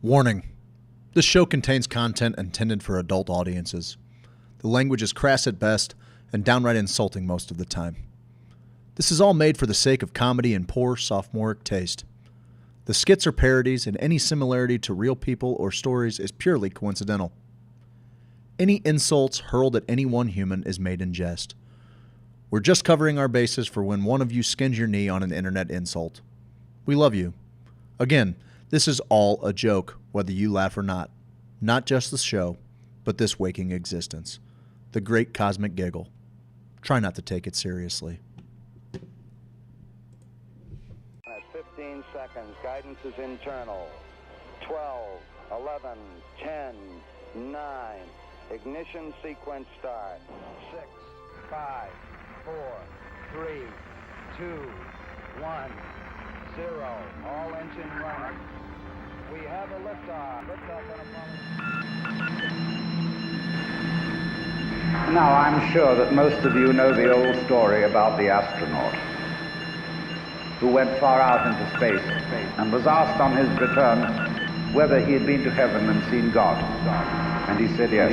Warning. This show contains content intended for adult audiences. The language is crass at best and downright insulting most of the time. This is all made for the sake of comedy and poor sophomoric taste. The skits are parodies, and any similarity to real people or stories is purely coincidental. Any insults hurled at any one human is made in jest. We're just covering our bases for when one of you skins your knee on an internet insult. We love you. Again, this is all a joke, whether you laugh or not. Not just the show, but this waking existence. The great cosmic giggle. Try not to take it seriously. 15 seconds. Guidance is internal. 12, 11, 10, 9. Ignition sequence start. 6, 5, 4, 3, 2, 1, 0. All engine running. We have a liftoff. Liftoff on Apollo. Now, I'm sure that most of you know the old story about the astronaut who went far out into space and was asked on his return whether he had been to heaven and seen God. And he said yes.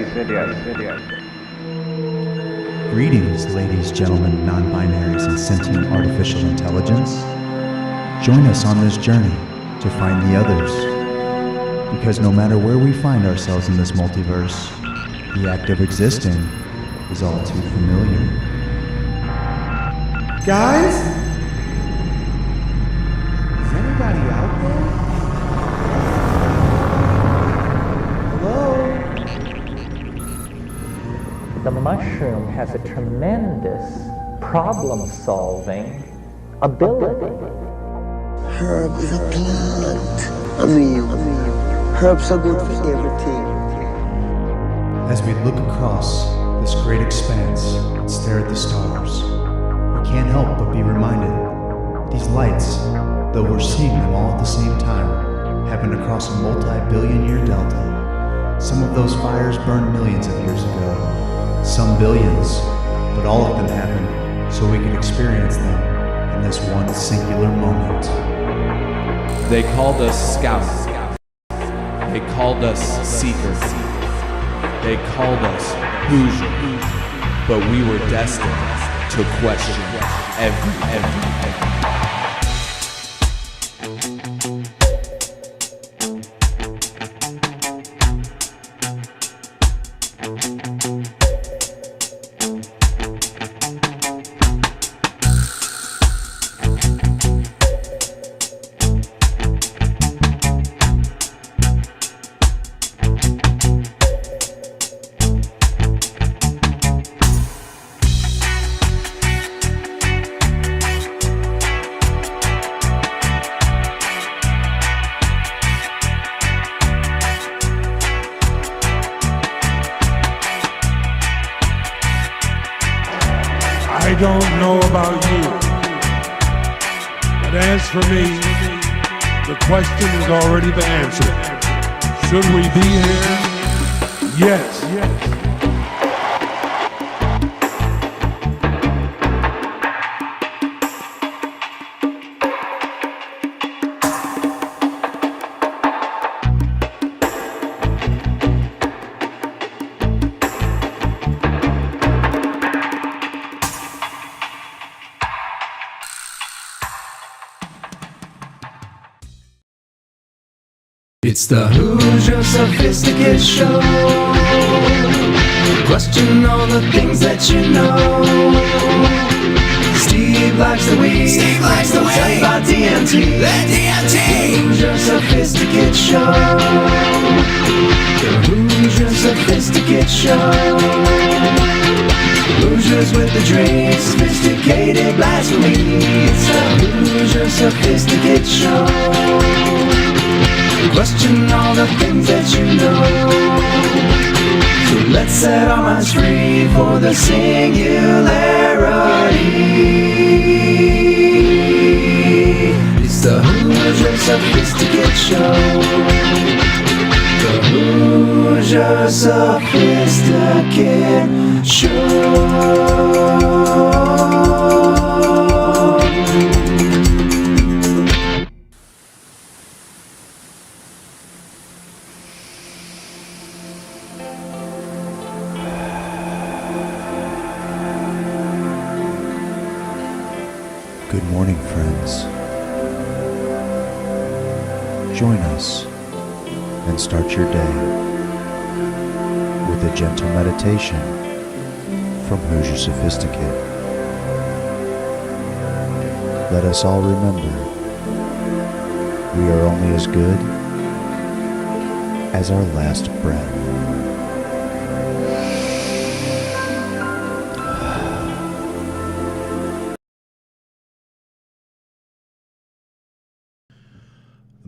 Greetings, ladies, gentlemen, non-binaries, and sentient artificial intelligence. Join us on this journey to find the others. Because no matter where we find ourselves in this multiverse, the act of existing is all too familiar. Guys? Is anybody out there? Hello? The mushroom has a tremendous problem-solving ability. Herb is a plant. Herbs are good for everything. As we look across this great expanse and stare at the stars, we can't help but be reminded these lights, though we're seeing them all at the same time, happen across a multi-billion-year delta. Some of those fires burned millions of years ago, some billions, but all of them happened so we could experience them in this one singular moment. They called us scouts. They called us seekers. They called us Hoosier. But we were destined to question everything. I don't know about you, but as for me, the question has already been answered. Should we be here? Yes. It's the Hoosier Sophisticate Show. Question all the things that you know. Steve likes the weed. Steve likes the weed. By DMT. The DMT. Hoosier Sophisticate Show. The Hoosier Sophisticate Show. Hoosiers with the drink. Sophisticated blasphemy. It's the Hoosier Sophisticate Show. Question all the things that you know. So let's set our minds free for the singularity. It's the Hoosier Sophisticate Show. The Hoosier Sophisticate Show. Join us and start your day with a gentle meditation from Hoosier Sophisticate. Let us all remember, we are only as good as our last breath.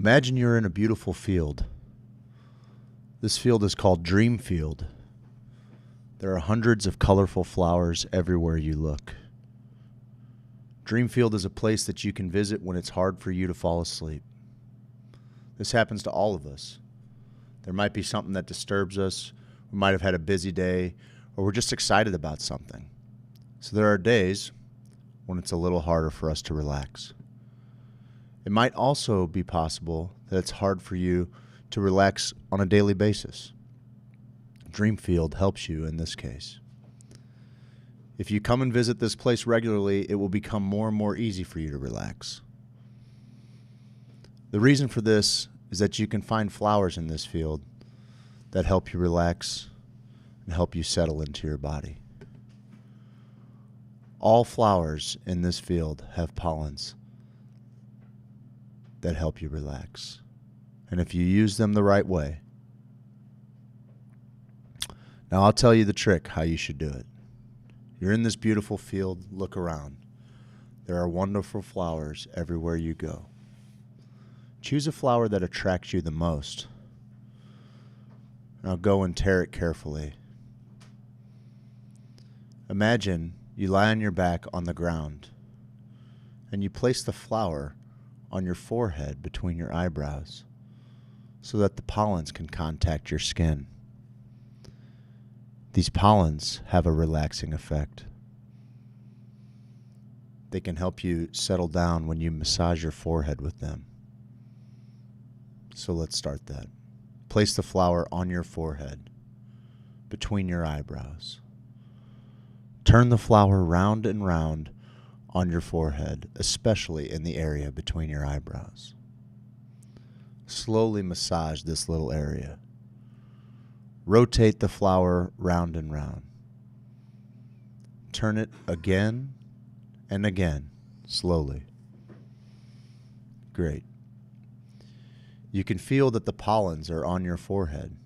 Imagine you're in a beautiful field. This field is called Dream Field. There are hundreds of colorful flowers everywhere you look. Dream Field is a place that you can visit when it's hard for you to fall asleep. This happens to all of us. There might be something that disturbs us. We might have had a busy day, or we're just excited about something. So there are days when it's a little harder for us to relax. It might also be possible that it's hard for you to relax on a daily basis. Dreamfield helps you in this case. If you come and visit this place regularly, it will become more and more easy for you to relax. The reason for this is that you can find flowers in this field that help you relax and help you settle into your body. All flowers in this field have pollens that help you relax. And if you use them the right way, now I'll tell you the trick how you should do it. You're in this beautiful field, look around. There are wonderful flowers everywhere you go. Choose a flower that attracts you the most. Now go and tear it carefully. Imagine you lie on your back on the ground and you place the flower on your forehead between your eyebrows so that the pollens can contact your skin. These pollens have a relaxing effect. They can help you settle down when you massage your forehead with them. So let's start that. Place the flower on your forehead between your eyebrows. Turn the flower round and round on your forehead, especially in the area between your eyebrows. Slowly massage this little area. Rotate the flower round and round. Turn it again and again, slowly. Great. You can feel that the pollens are on your forehead.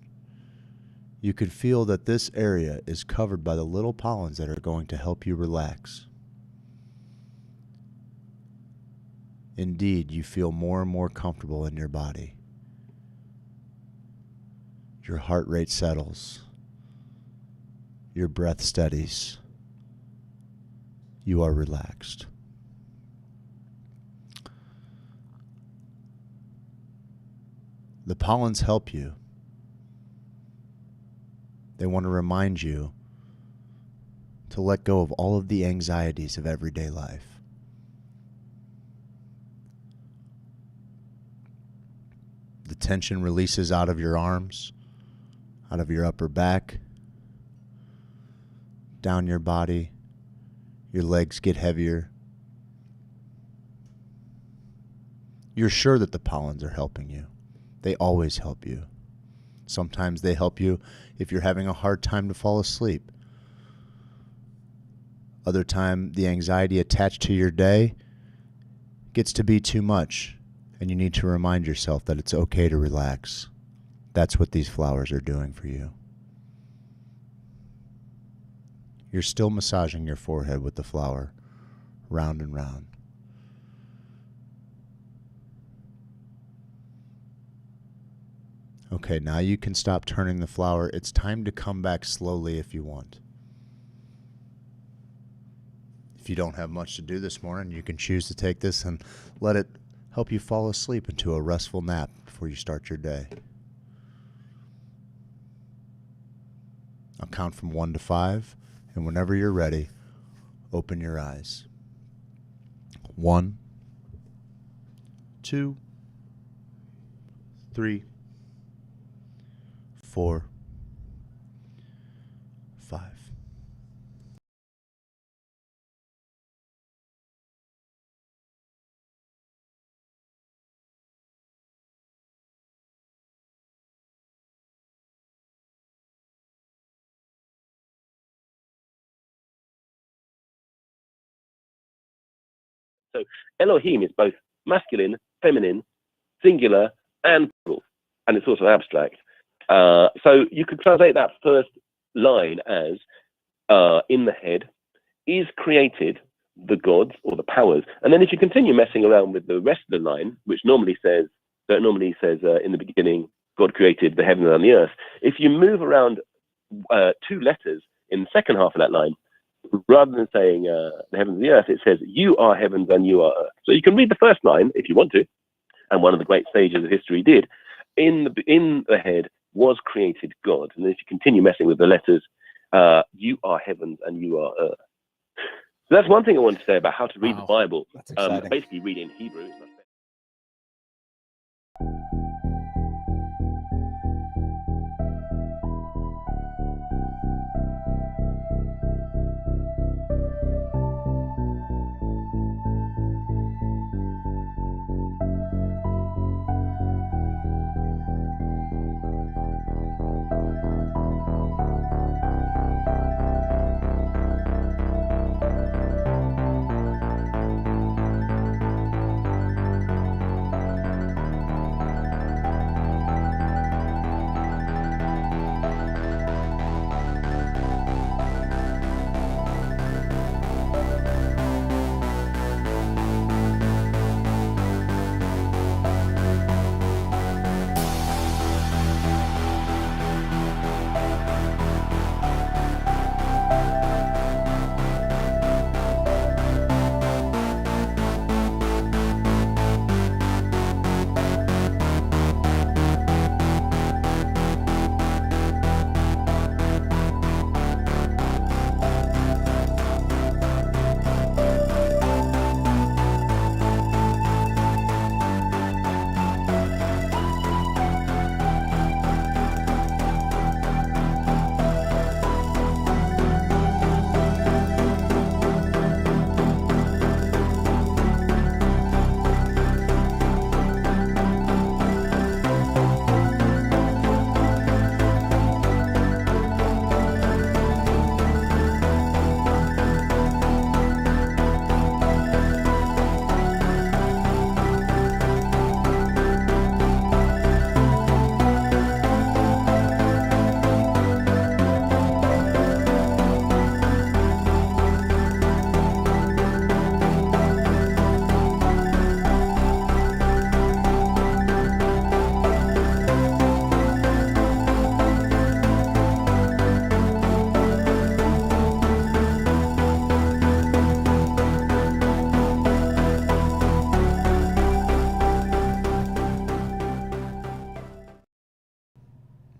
You can feel that this area is covered by the little pollens that are going to help you relax. Indeed, you feel more and more comfortable in your body. Your heart rate settles. Your breath steadies. You are relaxed. The pollens help you. They want to remind you to let go of all of the anxieties of everyday life. The tension releases out of your arms, out of your upper back, down your body. Your legs get heavier. You're sure that the pollens are helping you. They always help you. Sometimes they help you if you're having a hard time to fall asleep. Other time, the anxiety attached to your day gets to be too much, and you need to remind yourself that it's okay to relax. That's what these flowers are doing for you. You're still massaging your forehead with the flower, round and round. Okay, now you can stop turning the flower. It's time to come back slowly if you want. If you don't have much to do this morning, you can choose to take this and let it help you fall asleep into a restful nap before you start your day. I'll count from 1 to 5, and whenever you're ready, open your eyes. 1, 2, 3, 4, So Elohim is both masculine, feminine, singular, and plural, and it's also abstract. So you could translate that first line as in the head is created the gods or the powers, and then if you continue messing around with the rest of the line, which normally says in the beginning God created the heaven and the earth. If you move around 2 letters in the second half of that line, rather than saying the heavens and the earth, it says you are heavens and you are earth. So you can read the first line if you want to, and one of the great sages of history did. In the head was created God, and then if you continue messing with the letters, you are heavens and you are earth. So that's one thing I wanted to say about how to read the Bible. That's exciting. Basically, read in Hebrew.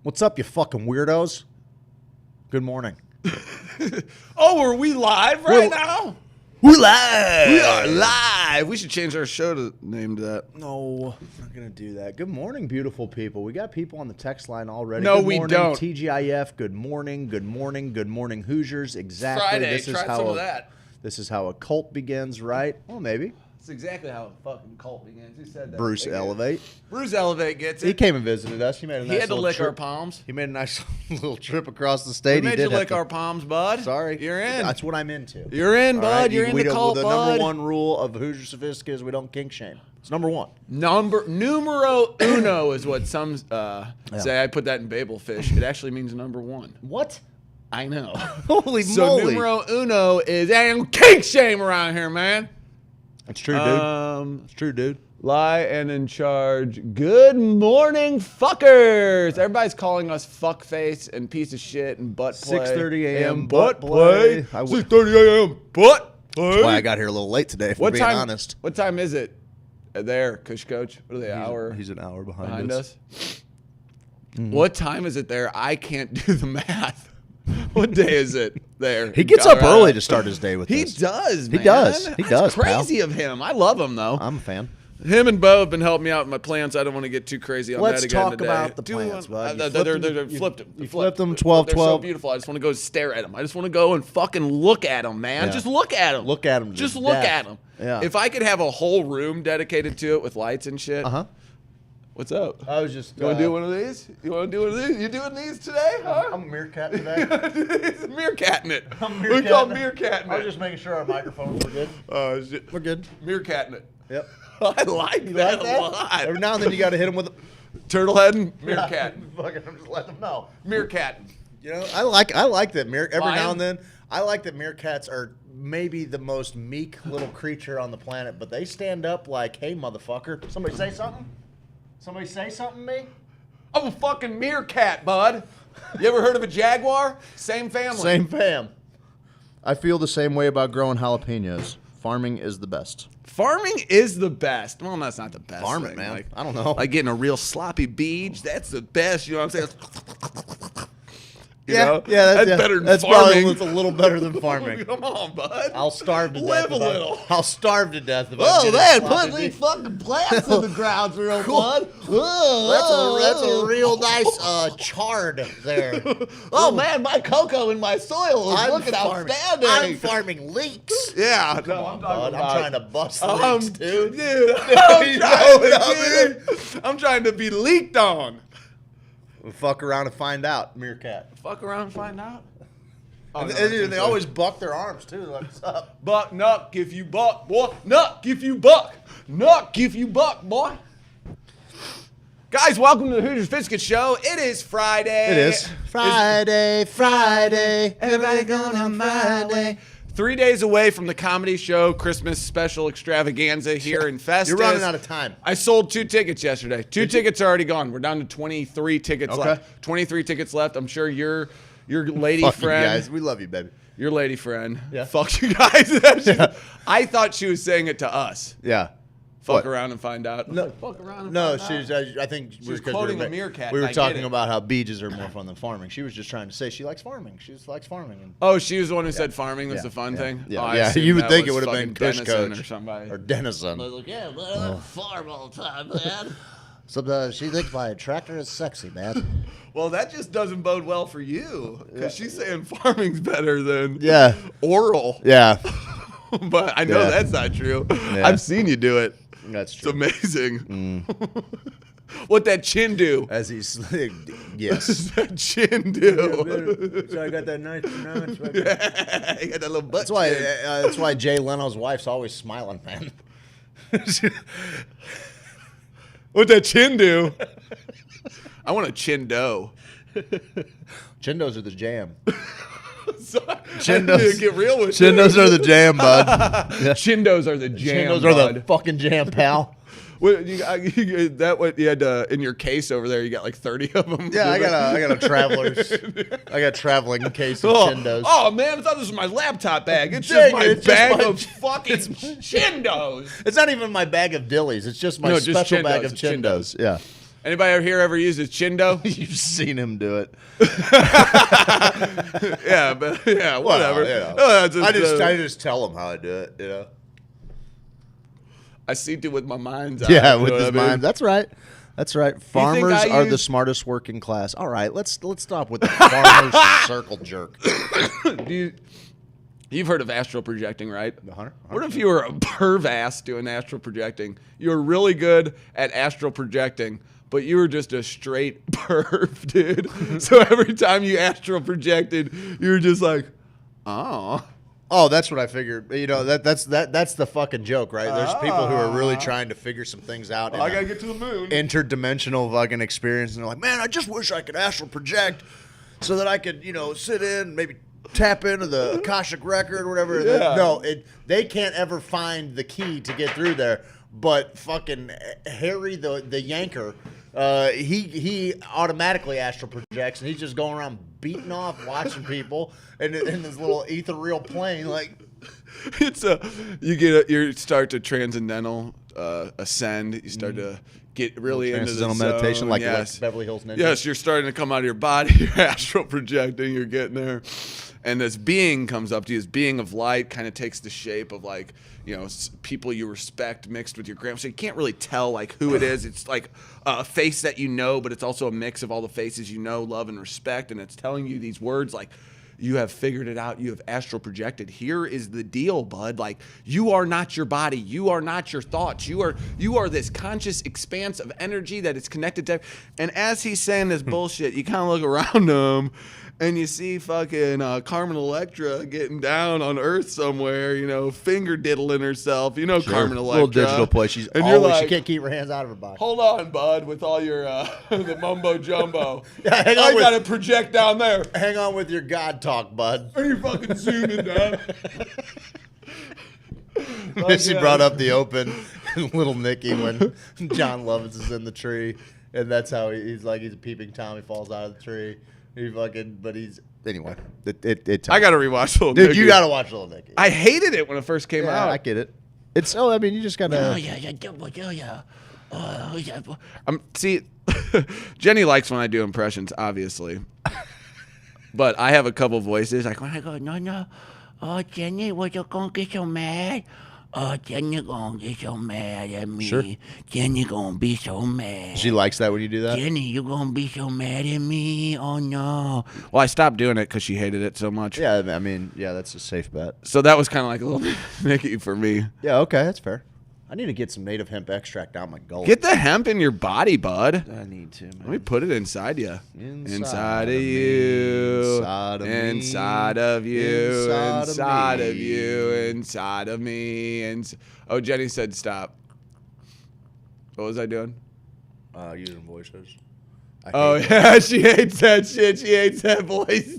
What's up, you fucking weirdos? Good morning. Oh, are we live now? We're live. We are live. We should change our show to name to that. No, I'm not going to do that. Good morning, beautiful people. We got people on the text line already. No, good we morning, don't. TGIF, good morning, good morning, good morning, Hoosiers. Exactly. Friday, This is try how some of that. This is how a cult begins, right? Well, maybe. That's exactly how a fucking cult begins. Who said that? Bruce Elevate. Bruce Elevate gets it. He came and visited us. He made a nice He had to little lick trip. our palms. He made a nice little trip across the state. We made he you did lick our palms, bud. Sorry. You're in. That's what I'm into. You're in, All bud. right? You're in the cult, The bud. number one rule of Hoosier Sophisticate is we don't kink shame. It's number one. Numero uno is what some say. I put that in Babelfish. It actually means number one. What? I know. Holy so moly. numero uno is ain't kink shame around here, man. It's true, dude. It's true, dude. Lie and in charge. Good morning, fuckers. Everybody's calling us fuckface and piece of shit and butt play. 6:30 a.m. butt play. 6:30 a.m. butt play. That's why I got here a little late today, if we're being honest. What time is it? There, Kush Coach. What are they, hour? He's an hour behind us. Mm-hmm. What time is it there? I can't do the math. What day is it there? He gets up early to start his day with He this. does, man. He does. He does, That's crazy of him. I love him, though. I'm a fan. Him and Bo have been helping me out with my plans. I don't want to get too crazy on Let's that again talk today. about the plans, bud. They're flipped them. You flipped them 12-12. They're so beautiful. I just want to go stare at them. I just want to go and fucking look at them, man. Yeah. Just look at them. Look at them. Just look at them. Yeah. If I could have a whole room dedicated to it with lights and shit, What's up? I was just. You want to do one of these? You want to do one of these? You doing these today, huh? I'm meerkat today. He's meerkatting it. I'm We call meerkatting meerkatting I was it. just making sure our microphones were good. Shit. We're good. Meerkatting it. Yep. I like You that like a that? lot. Every now and then you got to hit them with a Turtle heading, meerkatting. Fucking, I'm just letting them know. Meerkatting. You know, I like that every Lion? now and then. I like that meerkats are maybe the most meek little creature on the planet, but they stand up like, hey, motherfucker. Somebody say something? Somebody say something to me? I'm a fucking meerkat, bud. You ever heard of a jaguar? Same family. Same fam. I feel the same way about growing jalapenos. Farming is the best. Farming is the best. Well, that's not the best. Farming, thing. man. Like, I don't know. Like getting a real sloppy beach. That's the best. You know what I'm saying? You know? That's better than that's farming. Probably a little better than farming. Come on, bud. I'll starve to death. Live a little. I'll starve to death. If Oh, I'm man, getting put sloppy. these fucking plants in the ground, real Cool. bud. Oh, That's a real nice chard there. Oh, man, my cocoa in my soil is looking outstanding. I'm farming leeks. Yeah. No, Come on, bud. I'm trying to bust the leeks, dude. Dude, I'm trying to be leaked on. We'll fuck around and find out, meerkat. Fuck around and find out. Oh, And no, they always buck their arms too. Like, what's up? Buck, nuck, if you buck, boy. Nuck, if you buck. Nuck, if you buck, boy. Guys, welcome to the Hoosier Sophisticate Show. It is Friday. It is. Friday. Everybody going on Friday. 3 days away from the comedy show Christmas special extravaganza here in Festus. You're running out of time. I sold 2 tickets yesterday. Two tickets are already gone. We're down to 23 tickets Okay. left. 23 tickets left. I'm sure your lady Fuck you friend. guys. We love you, baby. Your lady friend. Yeah. Fuck you guys. I thought she was saying it to us. Yeah. Fuck What? around and find out. No, Fuck around and no. find out. I think She was because quoting a meerkat, We and were I talking get it. about how beaches are more fun than farming. She was just trying to say she likes farming. She just likes farming. And, Oh, she was the one who said farming was Yeah, the fun yeah, thing? yeah. Oh, I Yeah, assumed you would that think it was would have been fucking Kush Dennison Coach or somebody. or Dennison. Like, yeah, man, I don't farm all the time, man. Sometimes she thinks my tractor is sexy, man. Well, that just doesn't bode well for you because she's saying farming's better than Yeah. oral. Yeah, But I know Yeah. that's not true. Yeah. I've seen you do it. that's It's true. amazing. What that chin do? As he's yes. That chin do? So I got that nice pronounce. Yeah, you got that little butt. That's why. chin. That's why Jay Leno's wife's always smiling, man. What that chin do? I want a chin dough. Chindos are the jam. Chindos. Get real with Chindos are the jam, bud. Chindos are the jam. Chindos are the bud. fucking jam, pal. What, that what you had in your case over there? You got like 30 of them. Yeah, I got a traveler's. I got traveling case of Chindos. Oh man, I thought this was my laptop bag. It's Dang just my it, it's just bag my- of fucking Chindos. It's not even my bag of dillies. It's just my No, just special bag Chindos. of It's Chindos. Yeah. Anybody here ever used a Chindo? You've seen him do it. Yeah, but yeah, whatever. Well, No, that's I just tell him how I do it. You know. I see it with my mind's eye. Yeah, you with know his what I mean? mind. That's right. That's right. Farmers I are the use- smartest working class. All right, let's stop with the farmers circle jerk. You've heard of astral projecting, right? The hunter. What if you were a perv-ass doing astral projecting? You were really good at astral projecting, but you were just a straight perv, dude. So every time you astral projected, you were just like, oh. Oh, that's what I figured. You know, that's the fucking joke, right? There's people who are really trying to figure some things out. I gotta get to the moon. Interdimensional fucking experience, and they're like, man, I just wish I could astral project so that I could, sit in, maybe tap into the Akashic record or whatever. Yeah. No, they can't ever find the key to get through there. But fucking Harry the Yanker, he automatically astral projects, and he's just going around beating off, watching people in this little ethereal plane, like. It's you start to transcendental ascend. You start to get really into the Transcendental meditation, zone. like Yes. Beverly Hills Ninja. Yes, you're starting to come out of your body. You're astral projecting. You're getting there, and this being comes up to you. This being of light kind of takes the shape of like people you respect mixed with your grandma. So you can't really tell like who it is. It's like a face that you know, but it's also a mix of all the faces you know, love, and respect. And it's telling you these words like, you have figured it out. You have astral projected. Here is the deal, bud. Like, you are not your body. You are not your thoughts. You are this conscious expanse of energy that is connected to. And as he's saying this bullshit, you kind of look around him and you see fucking Carmen Electra getting down on Earth somewhere, you know, finger diddling herself. You know, Carmen Electra. Little digital play. She's and always, you're like, she can't keep her hands out of her body. Hold on, bud, with all your the mumbo jumbo. Yeah, I got to project down there. Hang on with your God talk, bud. Are you fucking zooming down? Missy brought up the open Little Nicky when John Lovitz is in the tree, and that's how he's like he's a peeping Tom. He falls out of the tree. Anyway. I got to rewatch Little Dude, Nicky. you got to watch Little Nicky. I hated it when it first came out. I get it. It's I mean, you just gotta. See, Jenny likes when I do impressions, obviously, but I have a couple voices. Like when I go, no, oh Jenny, what you gonna get so mad? Oh, Jenny gonna get so mad at me. Sure. Jenny gonna be so mad. She likes that when you do that. Jenny, you gonna be so mad at me? Oh no. Well, I stopped doing it because she hated it so much. Yeah, I mean, yeah, that's a safe bet. So that was kind of like a little Nicky for me. Yeah, okay, that's fair. I need to get some native hemp extract down my gullet. Get the hemp in your body, bud. I need to, man. Let me put it inside you. Inside of of you. Inside of me. Inside of you. Inside of Inside of you. Inside of me. Oh, Jenny said stop. What was I doing? Using voices. Oh, yeah, she hates that shit. She hates that voice.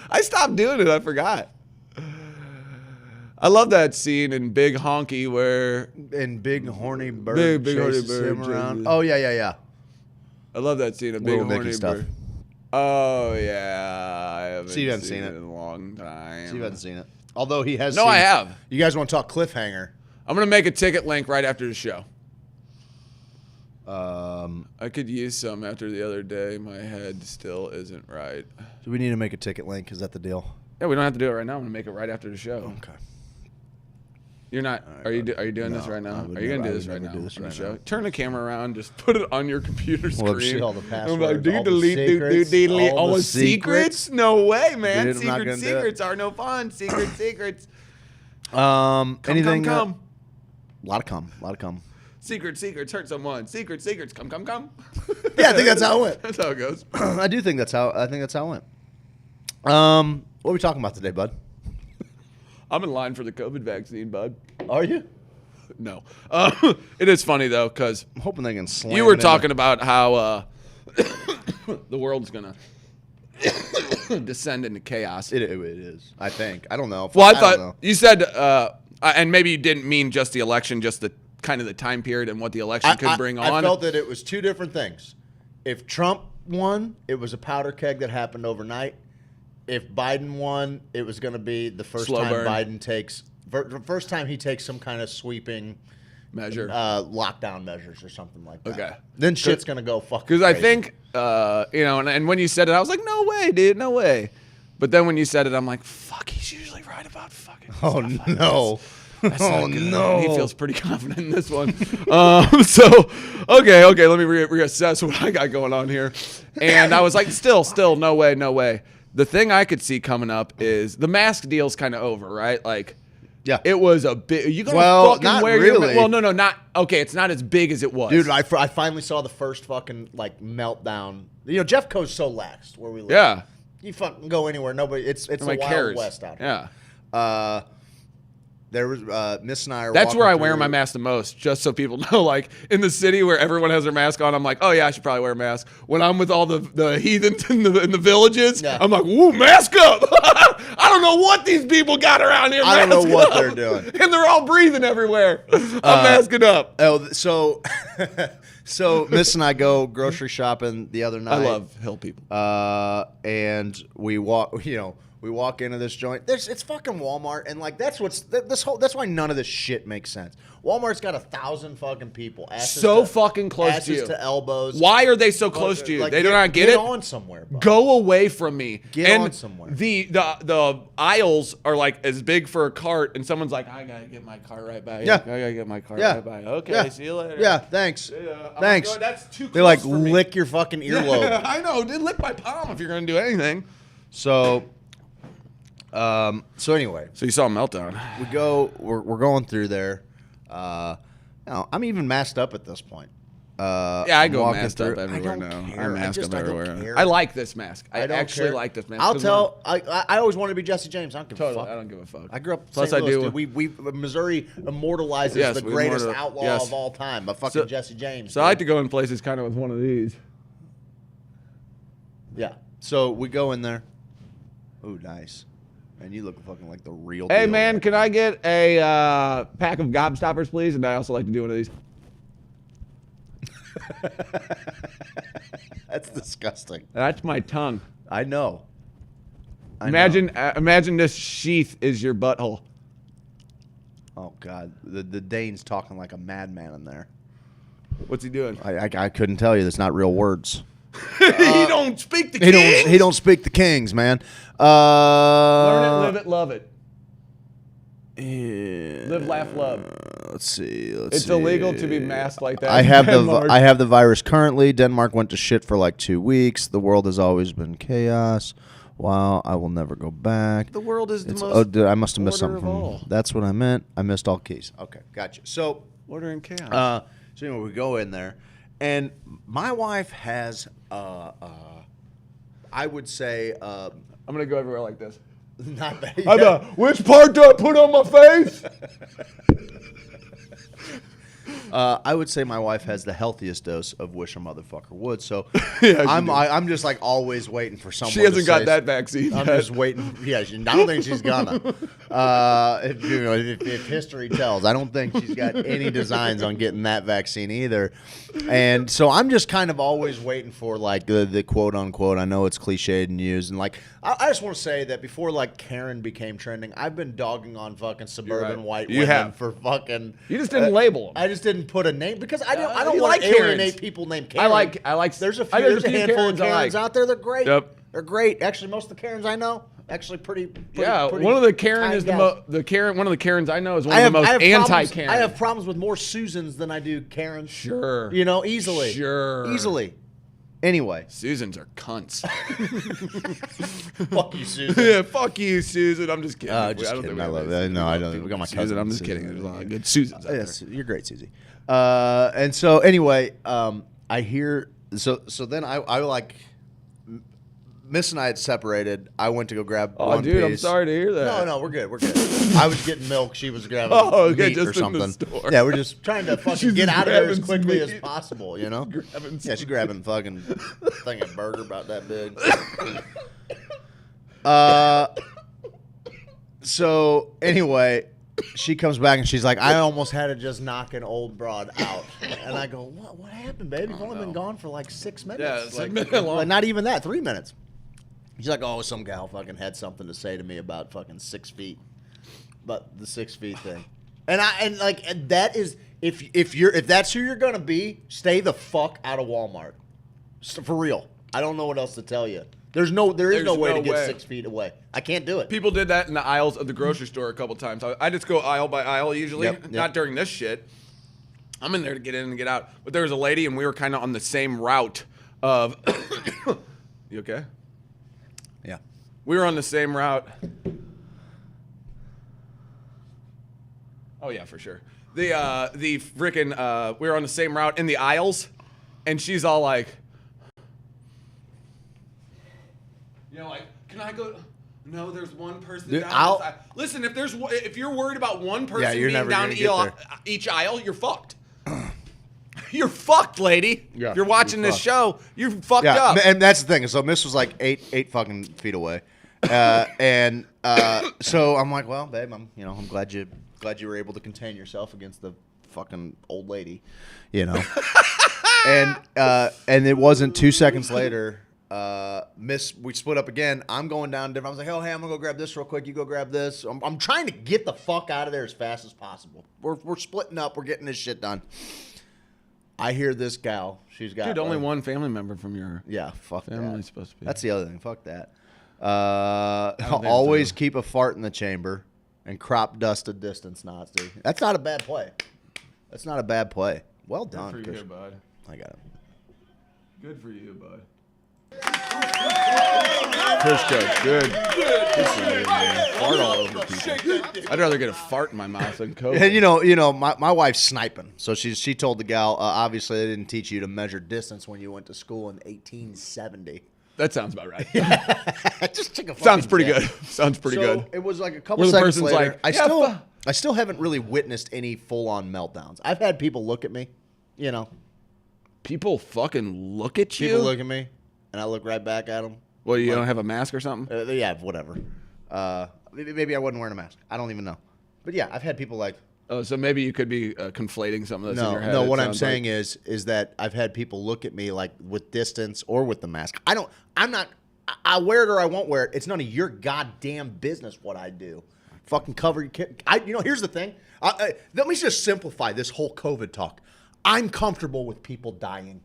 I stopped doing it. I forgot. I love that scene in Big Honky where... And Big Horny Bird Big Horny chases Bird him around. chases- Oh, yeah. I love that scene of Big Little Horny Nicky stuff. Bird. Oh, yeah. I haven't Steve hasn't seen seen it it. in a long time. Steve hasn't seen it. Although he has No, seen I it. have. You guys want to talk cliffhanger? I'm going to make a ticket link right after the show. I could use some after the other day. My head still isn't right. Do we need to make a ticket link? Is that the deal? Yeah, we don't have to do it right now. I'm going to make it right after the show. Okay. You're not. Are you doing this right now? Are you gonna do this right now? Do this on the right show? now. Turn the camera around. Just put it on your computer screen. Well, see all the passwords, I'm like, all the secrets, all all the the secrets? secrets? No way, man. Dude, I'm not Secret gonna do secrets are no fun. Secrets. Anything? Come. A lot of cum. Secrets hurt someone. Secrets. Come. Yeah, I think that's how it went. That's how it goes. I think that's how it went. What are we talking about today, bud? I'm in line for the COVID vaccine, bud. Are you? No. It is funny though, because I'm hoping they can slam you were it in talking about how the world's gonna descend into chaos. It is. I think. I don't know. Well, I don't thought know. you said, and maybe you didn't mean just the election, just the kind of the time period and what the election could bring on. I felt that it was two different things. If Trump won, it was a powder keg that happened overnight. If Biden won, it was going to be the first Slow time burn. Biden takes first time he takes some kind of sweeping measure, lockdown measures or something like that. Okay. Then shit's going to go fucking Because I crazy. think, and when you said it, I was like, no way, dude, no way. But then when you said it, I'm like, fuck, he's usually right about fucking Oh, stuff like no. this. That's Oh, not good. no. He feels pretty confident in this one. So, okay, let me reassess what I got going on here. And I was like, still, no way. The thing I could see coming up is the mask deal's kind of over, right? Like, yeah, it was a bit. You gonna Well, fucking not wear really. your? Well, no, not okay. It's not as big as it was, Dude, I finally saw the first fucking like meltdown. You know, Jeffco's so laxed where we live. Yeah. You fucking go anywhere. Nobody. It's a Nobody wild cares. west out here. Yeah. There was Miss and I are That's walking where I wear through- my mask the most, just so people know. Like in the city where everyone has their mask on, I'm like, oh yeah, I should probably wear a mask. When I'm with all the heathens in the villages, Yeah. I'm like, woo, mask up! I don't know what these people got around here. I don't know mask what up. they're doing. And they're all breathing everywhere. I'm masking up. Oh, so Miss and I go grocery shopping the other night. I love hill people. And we walk. You know, we walk into this joint. It's fucking Walmart, and like that's why none of this shit makes sense. Walmart's got 1,000 fucking people. So fucking close to asses you. to elbows. Why are they so close to you? Like, They do not get it. Get on somewhere, bro. Go away from me. Get and on somewhere. The aisles are like as big for a cart, and someone's like, I gotta get my cart right by. Yeah. I gotta get my cart Yeah. right by. Okay, Yeah. see you later. Yeah, thanks. I'm Thanks. like, oh, that's too They close like for me. lick your fucking earlobe. I know. Dude, lick my palm if you're gonna do anything. So anyway, So you saw a meltdown. we're going through there. I'm even masked up at this point. Yeah, I I'm go walking masked through. up everywhere I don't now. care. I'm masked up I don't everywhere. care. I like this mask. I don't actually care. like this mask. I'll 'cause tell. I always wanted to be Jesse James. I don't give a Totally, fuck. I don't give a fuck. I grew up in Plus, St. I Louis, do. dude. We Missouri immortalizes Yes, the we greatest immortal- outlaw yes. of all time, a fucking Jesse James. So I like to go in places kind of with one of these. Yeah. So we go in there. Oh, nice. Man, you look fucking like the real Hey deal, man, can I get a pack of gobstoppers, please? And I also like to do one of these. That's disgusting. That's my tongue. I know. Imagine this sheath is your butthole. Oh God, the Dane's talking like a madman in there. What's he doing? I couldn't tell you. That's not real words. He don't speak the Kings. He don't speak the Kings, man. Learn it, live it, love it. Live, laugh, love. Let's see. It's illegal to be masked like that. I in have Denmark. I have the virus currently. Denmark went to shit for like 2 weeks. The world has always been chaos. Wow, I will never go back. The world is the most Oh, dude, I must have missed order something. of all. That's what I meant. I missed all keys. Okay, gotcha. So Order and chaos. So anyway, we go in there, and my wife has, I would say, I'm gonna go everywhere like this. not bad. Which part do I put on my face? I would say my wife has the healthiest dose of wish a motherfucker would. So Yeah, I'm just like always waiting for someone. She hasn't to got say, that vaccine. I'm yet. just waiting. Yeah, I don't think she's gonna. If history tells, I don't think she's got any designs on getting that vaccine either. And so I'm just kind of always waiting for like the quote unquote. I know it's cliched and used, and like I just want to say that before like Karen became trending, I've been dogging on fucking suburban right. white You women have. for fucking. You just didn't label them. I just didn't put a name because I don't you want like to alienate Karens. people named Karen. I like. There's a there's handful of Karens I Karens like. out there. They're great. Yep. They're great. Actually, most of the Karens I know actually pretty Yeah, pretty one of the Karen kind is the gals. one of the Karens I know is one of the most anti-Karen. I have problems with more Susans than I do Karens. Sure. You know, easily. Sure. Easily. Anyway. Susans are cunts. Fuck you, Susan. Yeah, fuck you, Susan. I'm just kidding. Just kidding. I love it. No, I don't. We got my cousin. Susan, I'm just Susan. kidding. There's a lot of good Susans out there. Yes, you're great, Susie. And so anyway, I hear so then I like Miss and I had separated. I went to go grab one dude, piece. I'm sorry to hear that. No, we're good. We're good. I was getting milk. She was grabbing okay, meat just or in the something. store. Yeah, we're just trying to fucking She's get out of there as grabbing some quickly as meat. possible, you know? Grabbing Yeah, she's grabbing fucking thing of burger about that big. So anyway, she comes back and she's like, I almost had to just knock an old broad out. And I go, what happened, baby? You've only been gone for like 6 minutes. Yeah, it's like, a minute long. like, not even that, 3 minutes. She's like, oh, some gal fucking had something to say to me about fucking 6 feet. But the 6 feet thing. And that is if that's who you're gonna be, stay the fuck out of Walmart. For real. I don't know what else to tell you. There is no way to get 6 feet away. I can't do it. People did that in the aisles of the grocery store a couple times. I just go aisle by aisle usually, not during this shit. I'm in there to get in and get out. But there was a lady and we were kind of on the same route of. You okay? Yeah. We were on the same route. Oh yeah, for sure. The freaking we were on the same route in the aisles, and she's all like, you know, like, can I go? No, there's one person Dude, down. Listen, if you're worried about one person you're being never down gonna get each aisle, you're fucked. You're fucked, lady. Yeah, if you're watching you're this fucked. show, you're fucked Yeah, up. and that's the thing. So Miss was like eight fucking feet away, and so I'm like, well, babe, I'm glad you were able to contain yourself against the fucking old lady, you know. and it wasn't 2 seconds later. Miss, we split up again. I'm going down different. I was like, oh, hey, I'm gonna go grab this real quick. You go grab this. I'm trying to get the fuck out of there as fast as possible. We're splitting up. We're getting this shit done. I hear this gal. She's got Dude, only one family member from your fuck family's that. supposed to be. That's the other thing. Fuck that. think Always so. keep a fart in the chamber and crop dust a distance, Nazi. That's not a bad play. That's not a bad play. Well done, Good for you, Christian. bud. I got it. Good for you, bud. Push coke, good. Fart all over people. I'd rather get a fart in my mouth than coke. And you know, my wife's sniping. So she told the gal, obviously they didn't teach you to measure distance when you went to school in 1870. That sounds about right. Just take a Sounds pretty guess. good. Sounds pretty So good. it was like a couple Where the seconds person's later. like, I still haven't really witnessed any full-on meltdowns. I've had people look at me, you know. People fucking look at you? People look at me, and I look right back at them. Well, you don't have a mask or something? Yeah, whatever. Maybe I wasn't wearing a mask. I don't even know. But yeah, I've had people like. Oh, so maybe you could be conflating some of this in your head. No, what I'm saying is that I've had people look at me like with distance or with the mask. I wear it or I won't wear it. It's none of your goddamn business what I do. Fucking cover your kid. Here's the thing. Let me just simplify this whole COVID talk. I'm comfortable with people dying.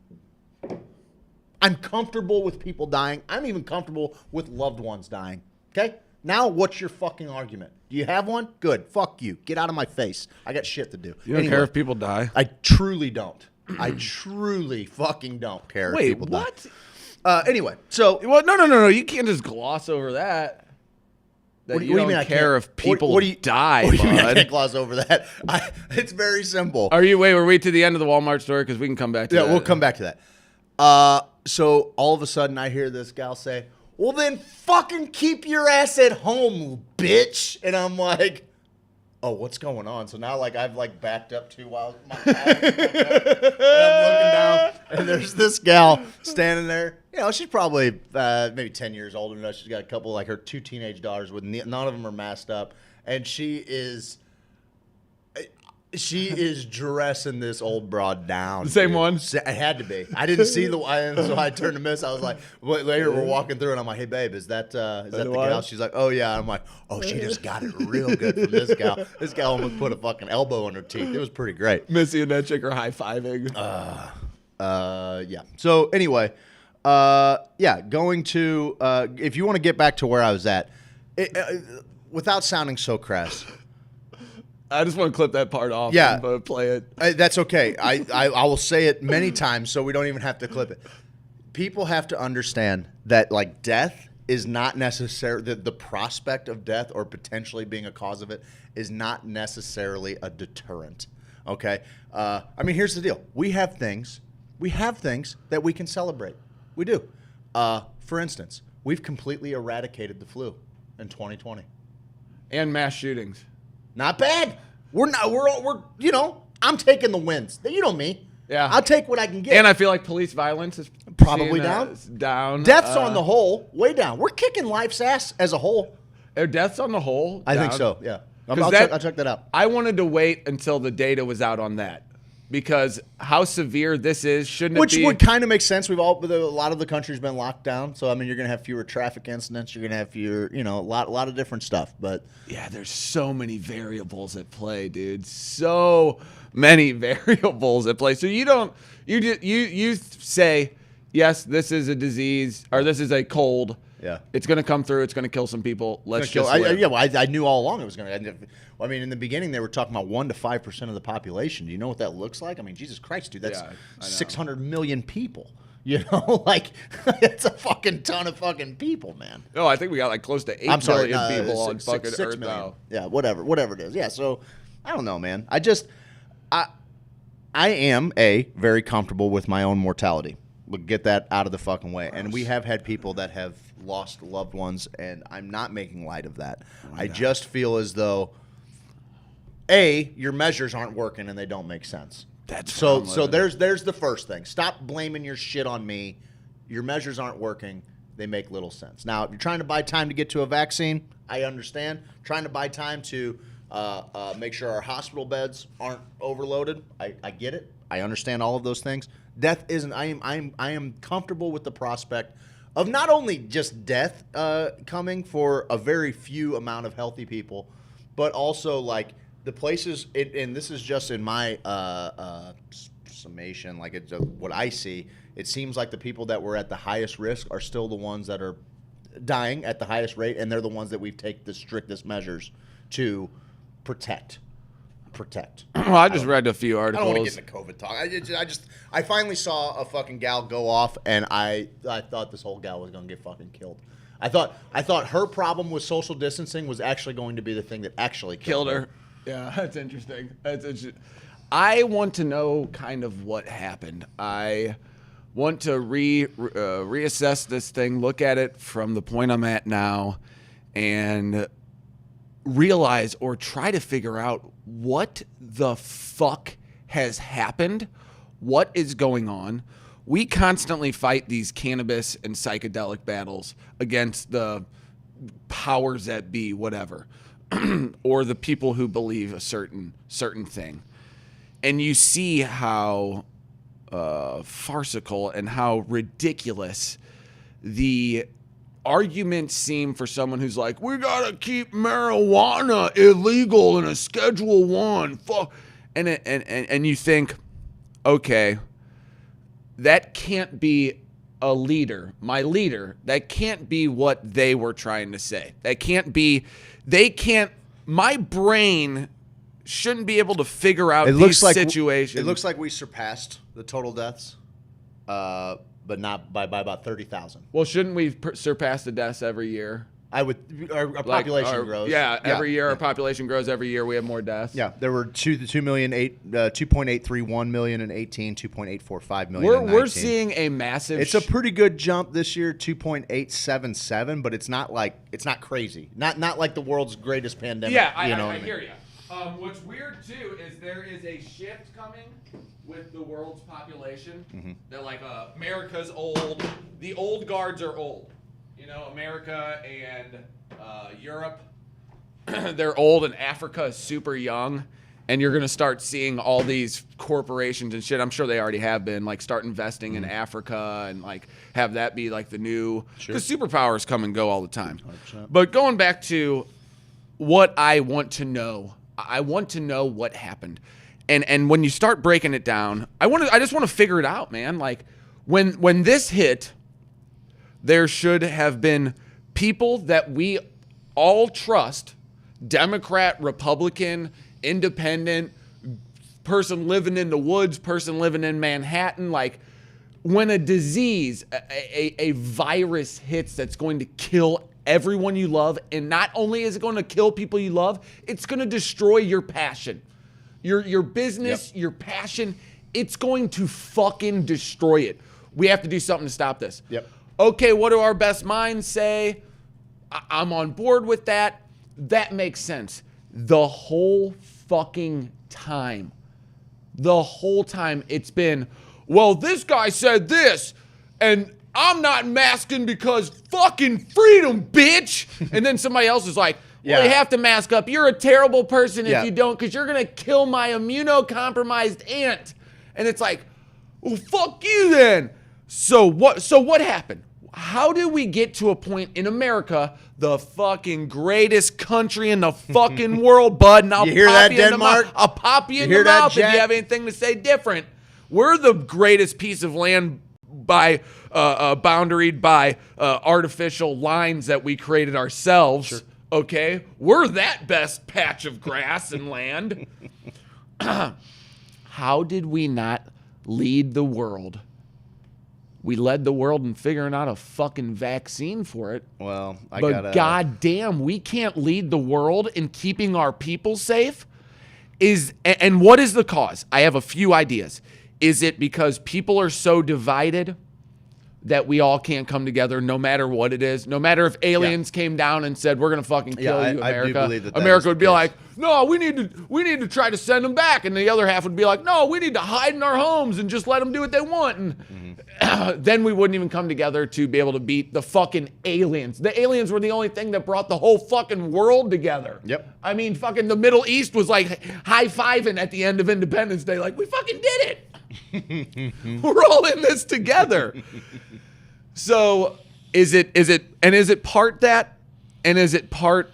I'm comfortable with people dying. I'm even comfortable with loved ones dying. Okay? Now, what's your fucking argument? Do you have one? Good. Fuck you. Get out of my face. I got shit to do. You don't care if people die? I truly don't. I truly fucking don't care if people die. Wait, what? Anyway, so. Well, no. You can't just gloss over that. What do you mean I care can't? if people die, What do you mean I bud? can't gloss over that? It's very simple. Were we to the end of the Walmart story? Because we can come back to that. Yeah, we'll come back to that. So all of a sudden I hear this gal say, well, then fucking keep your ass at home, bitch. And I'm like, oh, what's going on? So now, I've backed up 2 while my back is and I'm looking down, and there's this gal standing there. You know, she's probably maybe 10 years older than us. She's got a couple, her 2 teenage daughters with none of them are masked up. And she is dressing this old broad down. The same one? It had to be. I didn't see so I turned to Miss. I was like, later we're walking through, and I'm like, hey, babe, is that the gal? She's like, oh, yeah. I'm like, oh, she just got it real good from this gal. This gal almost put a fucking elbow in her teeth. It was pretty great. Missy and that chick are high-fiving. Yeah. So, anyway, going to, if you want to get back to where I was at, without sounding so crass, I just want to clip that part off and play it. That's okay. I will say it many times so we don't even have to clip it. People have to understand that death is not necessarily the prospect of death or potentially being a cause of it is not necessarily a deterrent. Okay? Here's the deal. We have things that we can celebrate. We do. For instance, we've completely eradicated the flu in 2020. And mass shootings. Not bad. We're I'm taking the wins. You know me. Yeah. I'll take what I can get. And I feel like police violence is probably down. Down. Deaths on the whole, way down. We're kicking life's ass as a whole. Are deaths on the whole I down? think so, yeah. I'll check that out. I wanted to wait until the data was out on that. Because how severe this is, shouldn't it be? Which would kind of make sense. A lot of the country's been locked down, so you're going to have fewer traffic incidents. You're going to have fewer, a lot of different stuff. But yeah, there's so many variables at play, dude. So many variables at play. So you say, yes, this is a disease or this is a cold. Yeah, it's going to come through. It's going to kill some people. Let's just live. I knew all along it was going to. In the beginning they were talking about 1 to 5% of the population. Do you know what that looks like? Jesus Christ, dude, that's 600 million people. It's a fucking ton of fucking people, man. No, I think we got close to 8 billion people on fucking Earth now. Yeah, whatever it is. Yeah, so I don't know, man. I am very comfortable with my own mortality. We'll get that out of the fucking way. And we have had people that have lost loved ones, and I'm not making light of that. I just feel as though, your measures aren't working and they don't make sense. So there's the first thing. Stop blaming your shit on me. Your measures aren't working. They make little sense. Now, if you're trying to buy time to get to a vaccine, I understand. Trying to buy time to make sure our hospital beds aren't overloaded, I get it. I understand all of those things. Death isn't. I am comfortable with the prospect of not only just death coming for a very few amount of healthy people, but also the places. And this is just in my summation. It's what I see. It seems like the people that were at the highest risk are still the ones that are dying at the highest rate, and they're the ones that we take the strictest measures to protect. protect. Well, I just read a few articles. I don't want to get into COVID talk. I finally saw a fucking gal go off, and I thought this whole gal was going to get fucking killed. I thought her problem with social distancing was actually going to be the thing that actually killed her. Yeah, that's interesting. I want to know kind of what happened. I want to reassess this thing, look at it from the point I'm at now, and realize or try to figure out what the fuck has happened, what is going on. We constantly fight these cannabis and psychedelic battles against the powers that be, whatever, or the people who believe a certain thing. And you see how farcical and how ridiculous the arguments seem for someone who's like, we gotta keep marijuana illegal in a Schedule 1. Fuck. And you think, okay, that can't be a leader, my leader. That can't be what they were trying to say. That can't be, my brain shouldn't be able to figure out these situations. It looks like we surpassed the total deaths, but not by about 30,000. Well, shouldn't we surpass the deaths every year? Our population grows. Yeah, every year our population grows. Every year we have more deaths. Yeah, there were 2.831 million in 18, 2.845 million in 19. We're seeing a massive. It's a pretty good jump this year, 2.877, but it's not crazy. Not like the world's greatest pandemic. Yeah, I hear you. What's weird too is there is a shift coming with the world's population. Mm-hmm. That like America's old. The old guards are old. You know, America and Europe, they're old, and Africa is super young. And you're going to start seeing all these corporations and shit. I'm sure they already have been, like, start investing in Africa and, like, have that be, like, the new... Because superpowers come and go all the time. 100%. But going back to what I want to know, I want to know what happened. And when you start breaking it down, I just want to figure it out, man. Like, when this hit... There should have been people that we all trust, Democrat, Republican, independent, person living in the woods, person living in Manhattan. Like, when a disease, a virus hits that's going to kill everyone you love, and not only is it going to kill people you love, it's going to destroy your passion. Your business, your passion, it's going to fucking destroy it. We have to do something to stop this. Yep. Okay, what do our best minds say? I'm on board with that. That makes sense. The whole fucking time it's been, well, this guy said this, and I'm not masking because fucking freedom, bitch. And then somebody else is like, well, you have to mask up. You're a terrible person if you don't, because you're going to kill my immunocompromised aunt. And it's like, well, fuck you then. So what happened? How did we get to a point in America, the fucking greatest country in the fucking world, bud? And I'll you hear pop that, you in Denmark? I'll pop you in the mouth if you have anything to say different. We're the greatest piece of land by boundaried by artificial lines that we created ourselves. Sure. Okay, we're that best patch of grass and land. How did we not lead the world? We led the world in figuring out a fucking vaccine for it. Well, goddamn, we can't lead the world in keeping our people safe. And what is the cause? I have a few ideas. Is it because people are so divided that we all can't come together no matter what it is? No matter if aliens came down and said, we're going to fucking kill you, America. I do believe that America would be like, no, we need to try to send them back. And the other half would be like, no, we need to hide in our homes and just let them do what they want. And then we wouldn't even come together to be able to beat the fucking aliens. The aliens were the only thing that brought the whole fucking world together. Yep. I mean, fucking the Middle East was like high-fiving at the end of Independence Day. Like, we fucking did it. We're all in this together. So is it part that? And is it part,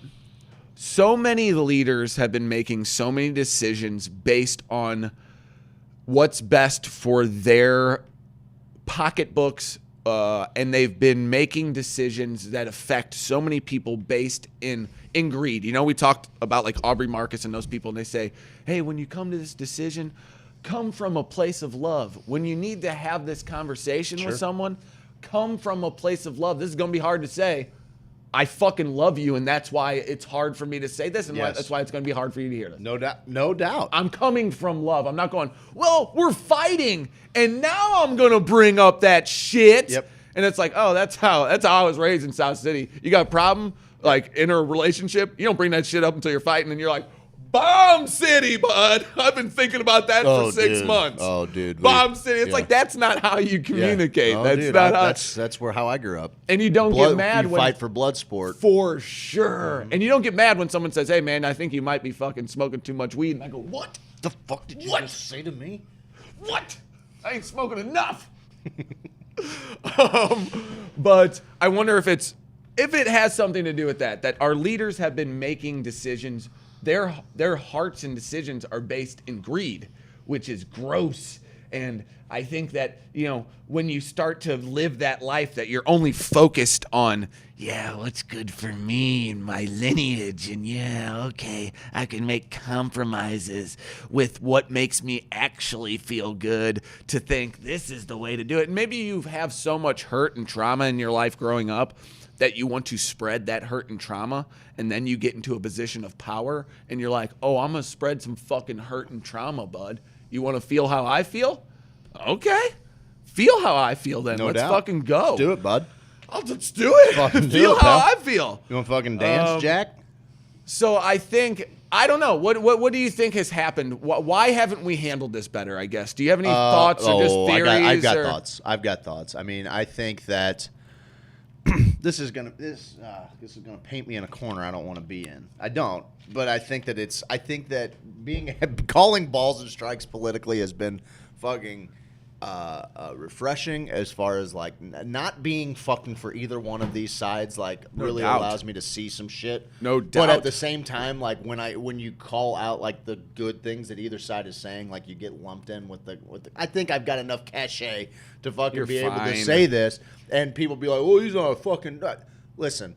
so many leaders have been making so many decisions based on what's best for their pocketbooks and they've been making decisions that affect so many people based in greed. You know, we talked about like Aubrey Marcus and those people, and they say, hey, when you come to this decision, come from a place of love. When you need to have this conversation with someone, come from a place of love. This is going to be hard to say. I fucking love you, and that's why it's hard for me to say this, and that's why it's going to be hard for you to hear this. No doubt. No doubt. I'm coming from love. I'm not going, well, we're fighting, and now I'm going to bring up that shit. Yep. And it's like, oh, that's how I was raised in South City. You got a problem, like, in a relationship, you don't bring that shit up until you're fighting, and you're like, Bomb City, bud. I've been thinking about that for 6 months. Oh, dude. Bomb City. It's like, that's not how you communicate. Yeah. Oh, that's dude, not how. That's where how I grew up. And you don't get mad you when fight for blood sport. For sure. And you don't get mad when someone says, hey, man, I think you might be fucking smoking too much weed. And I go, what? The fuck did you just say to me? What? I ain't smoking enough. But I wonder if it has something to do with that our leaders have been making decisions. Their hearts and decisions are based in greed, which is gross. And I think that, you know, when you start to live that life that you're only focused on, yeah, what's good for me and my lineage, and yeah, okay, I can make compromises with what makes me actually feel good, to think this is the way to do it. And maybe you have so much hurt and trauma in your life growing up that you want to spread that hurt and trauma, and then you get into a position of power, and you're like, oh, I'm going to spread some fucking hurt and trauma, bud. You want to feel how I feel? Okay. Feel how I feel then. Let's fucking go. Let's do it, bud. Let's do it. Fucking feel how I feel. You want to fucking dance, Jack? So I don't know. What do you think has happened? Why haven't we handled this better, I guess? Do you have any thoughts or just theories? I've got thoughts. I mean, I think that this is gonna paint me in a corner I don't want to be in. I don't, but I think that calling balls and strikes politically has been fucking refreshing, as far as like not being fucking for either one of these sides. Like, really allows me to see some shit. No doubt. But at the same time, like when you call out like the good things that either side is saying, like you get lumped in with the. I think I've got enough cachet to fucking be able to say this, and people be like, "Oh, he's not a fucking." Listen,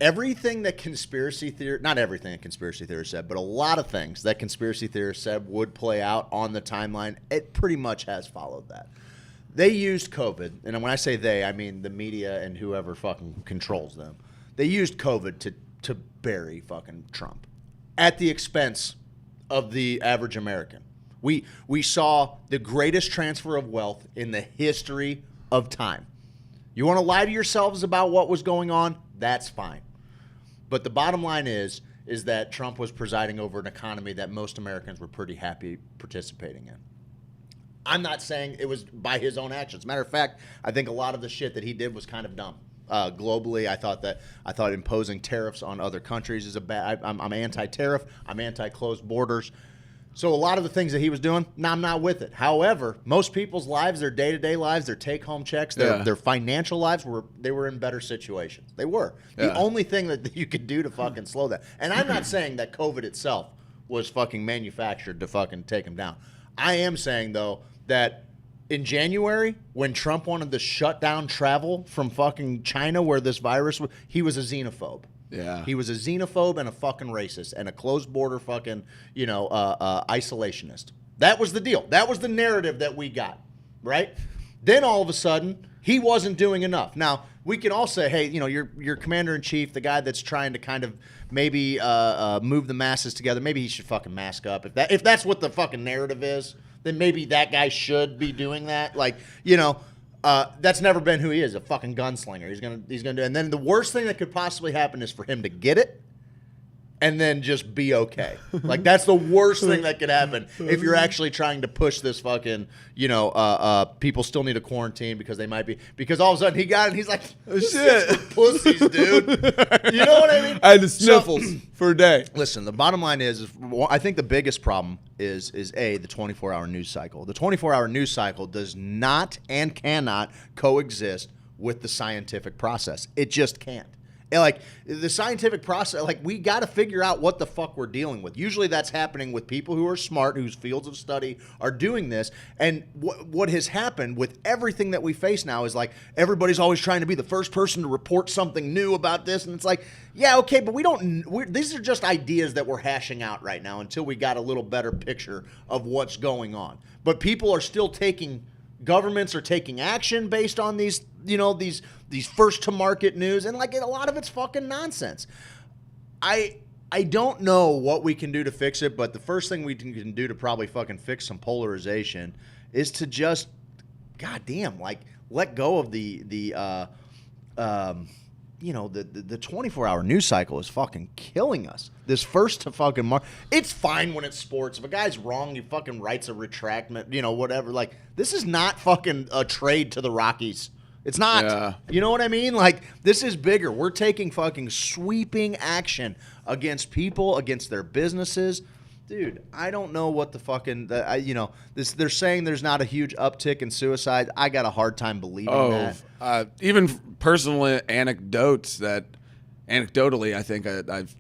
everything that conspiracy theory, not everything that conspiracy theorists said, but a lot of things that conspiracy theorists said would play out on the timeline, it pretty much has followed that. They used COVID, and when I say they, I mean the media and whoever fucking controls them. They used COVID to bury fucking Trump at the expense of the average American. We saw the greatest transfer of wealth in the history of time. You want to lie to yourselves about what was going on? That's fine. But the bottom line is that Trump was presiding over an economy that most Americans were pretty happy participating in. I'm not saying it was by his own actions. Matter of fact, I think a lot of the shit that he did was kind of dumb. Globally, I thought imposing tariffs on other countries is a bad. I'm anti-tariff. I'm anti-closed borders. So a lot of the things that he was doing, I'm not with it. However, most people's lives, their day-to-day lives, their take-home checks, their financial lives, they were in better situations. They were. The only thing that you could do to fucking slow that. And I'm not saying that COVID itself was fucking manufactured to fucking take him down. I am saying, though, that in January, when Trump wanted to shut down travel from fucking China where this virus was, he was a xenophobe. Yeah. He was a xenophobe and a fucking racist and a closed border fucking, isolationist. That was the deal. That was the narrative that we got, right? Then all of a sudden, he wasn't doing enough. Now, we can all say, hey, your commander-in-chief, the guy that's trying to kind of maybe move the masses together, maybe he should fucking mask up. If that's what the fucking narrative is, then maybe that guy should be doing that. Like, that's never been who he is, a fucking gunslinger. He's gonna do. And then the worst thing that could possibly happen is for him to get it and then just be okay. Like, that's the worst thing that could happen if you're actually trying to push this fucking, people still need a quarantine because they might be, because all of a sudden he got it and he's like, oh, shit, pussies, dude. You know what I mean? I had the sniffles for a day. Listen, the bottom line is I think the biggest problem is the 24-hour news cycle. The 24-hour news cycle does not and cannot coexist with the scientific process. It just can't. And like the scientific process, like we got to figure out what the fuck we're dealing with. Usually that's happening with people who are smart, whose fields of study are doing this. And what has happened with everything that we face now is like everybody's always trying to be the first person to report something new about this. And it's like, yeah, okay, but these are just ideas that we're hashing out right now until we got a little better picture of what's going on. But people are still governments are taking action based on these, these first to market news, and like a lot of it's fucking nonsense. I don't know what we can do to fix it, but the first thing we can do to probably fucking fix some polarization is to just, goddamn, like let go of the 24-hour news cycle is fucking killing us. This first to fucking it's fine when it's sports. If a guy's wrong, he fucking writes a retractment, whatever. Like, this is not fucking a trade to the Rockies. It's not. Yeah. You know what I mean? Like, this is bigger. We're taking fucking sweeping action against people, against their businesses. Dude, I don't know what the fucking, they're saying there's not a huge uptick in suicide. I got a hard time believing that. Even personal anecdotes anecdotally, I think I've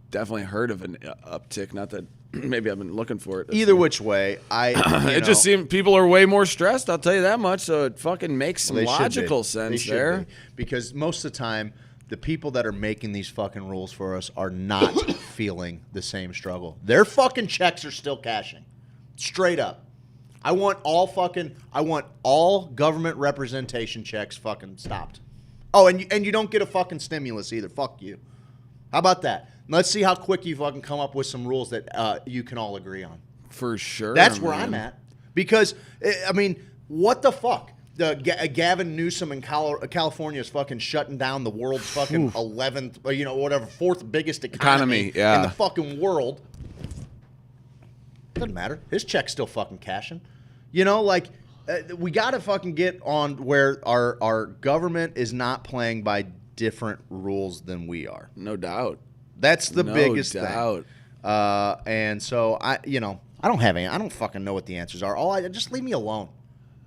definitely heard of an uptick. Not that maybe I've been looking for it. Either which way, it just seems people are way more stressed, I'll tell you that much, so it fucking makes some logical sense there. Because most of the time, the people that are making these fucking rules for us are not feeling the same struggle. Their fucking checks are still cashing. Straight up. I want all government representation checks fucking stopped. Oh, and you don't get a fucking stimulus either. Fuck you. How about that? Let's see how quick you fucking come up with some rules that you can all agree on. For sure. That's where I'm at. Because, I mean, what the fuck? Gavin Newsom in California is fucking shutting down the world's fucking 11th, fourth biggest economy in the fucking world. Doesn't matter. His check's still fucking cashing. We got to fucking get on where our government is not playing by different rules than we are. No doubt. That's the biggest thing. And so I don't have any. I don't fucking know what the answers are. Just leave me alone.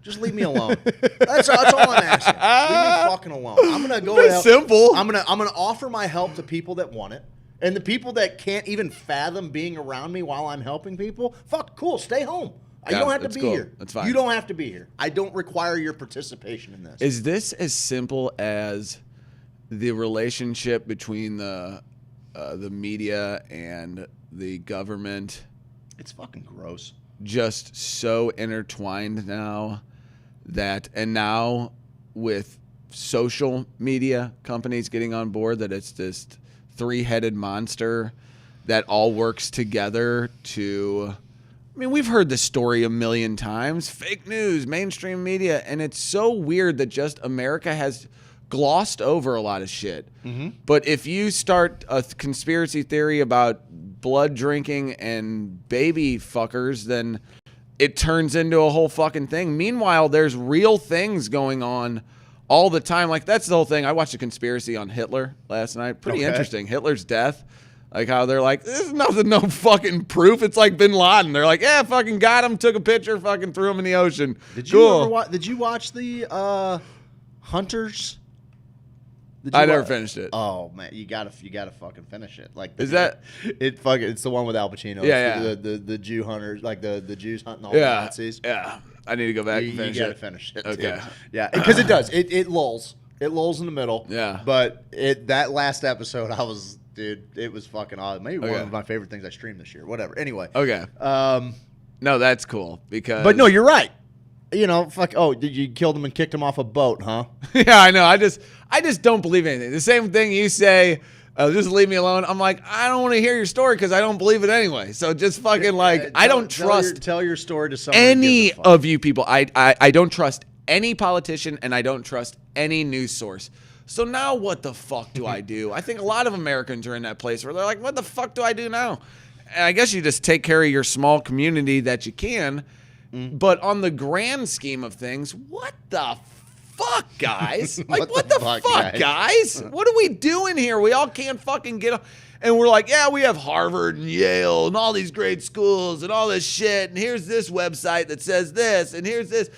Just leave me alone. That's all I'm asking. Leave me fucking alone. I'm gonna go. Pretty simple. I'm gonna offer my help to people that want it, and the people that can't even fathom being around me while I'm helping people. Fuck, cool. Stay home. You don't have to be here. That's fine. You don't have to be here. I don't require your participation in this. Is this as simple as the relationship between the media and the government? It's fucking gross. Just so intertwined now and now with social media companies getting on board, that it's this three-headed monster that all works together to, I mean, we've heard this story a million times, fake news, mainstream media, and it's so weird that just America has glossed over a lot of shit. Mm-hmm. But if you start a conspiracy theory about blood drinking and baby fuckers, then it turns into a whole fucking thing. Meanwhile, there's real things going on all the time. Like, that's the whole thing. I watched a conspiracy on Hitler last night. Pretty interesting. Hitler's death. Like, how they're like, there's no fucking proof. It's like Bin Laden. They're like, yeah, fucking got him, took a picture, fucking threw him in the ocean. Did you watch the Hunters? I never finished it. Oh man, you gotta fucking finish it. Like, it's the one with Al Pacino. Yeah, the Jew hunters, like the Jews hunting all the Nazis. Yeah, I need to go back and finish it. You gotta finish it. Okay. Too. Yeah, because it does. It lulls. It lulls in the middle. Yeah. But that last episode, it was fucking awesome. Maybe one of my favorite things I streamed this year. Whatever. Anyway. Okay. No, that's cool because. But no, you're right. Fuck. Oh, did you kill him and kicked him off a boat, huh? Yeah, I know. I just don't believe anything. The same thing you say, just leave me alone. I'm like, I don't want to hear your story because I don't believe it anyway. So just fucking I don't trust. Tell your story to someone. Any of you people. I don't trust any politician and I don't trust any news source. So now what the fuck do I do? I think a lot of Americans are in that place where they're like, what the fuck do I do now? And I guess you just take care of your small community that you can. But on the grand scheme of things, what the fuck, guys? Like, what the fuck, guys? What are we doing here? We all can't fucking get... And we're like, yeah, we have Harvard and Yale and all these great schools and all this shit. And here's this website that says this. And here's this.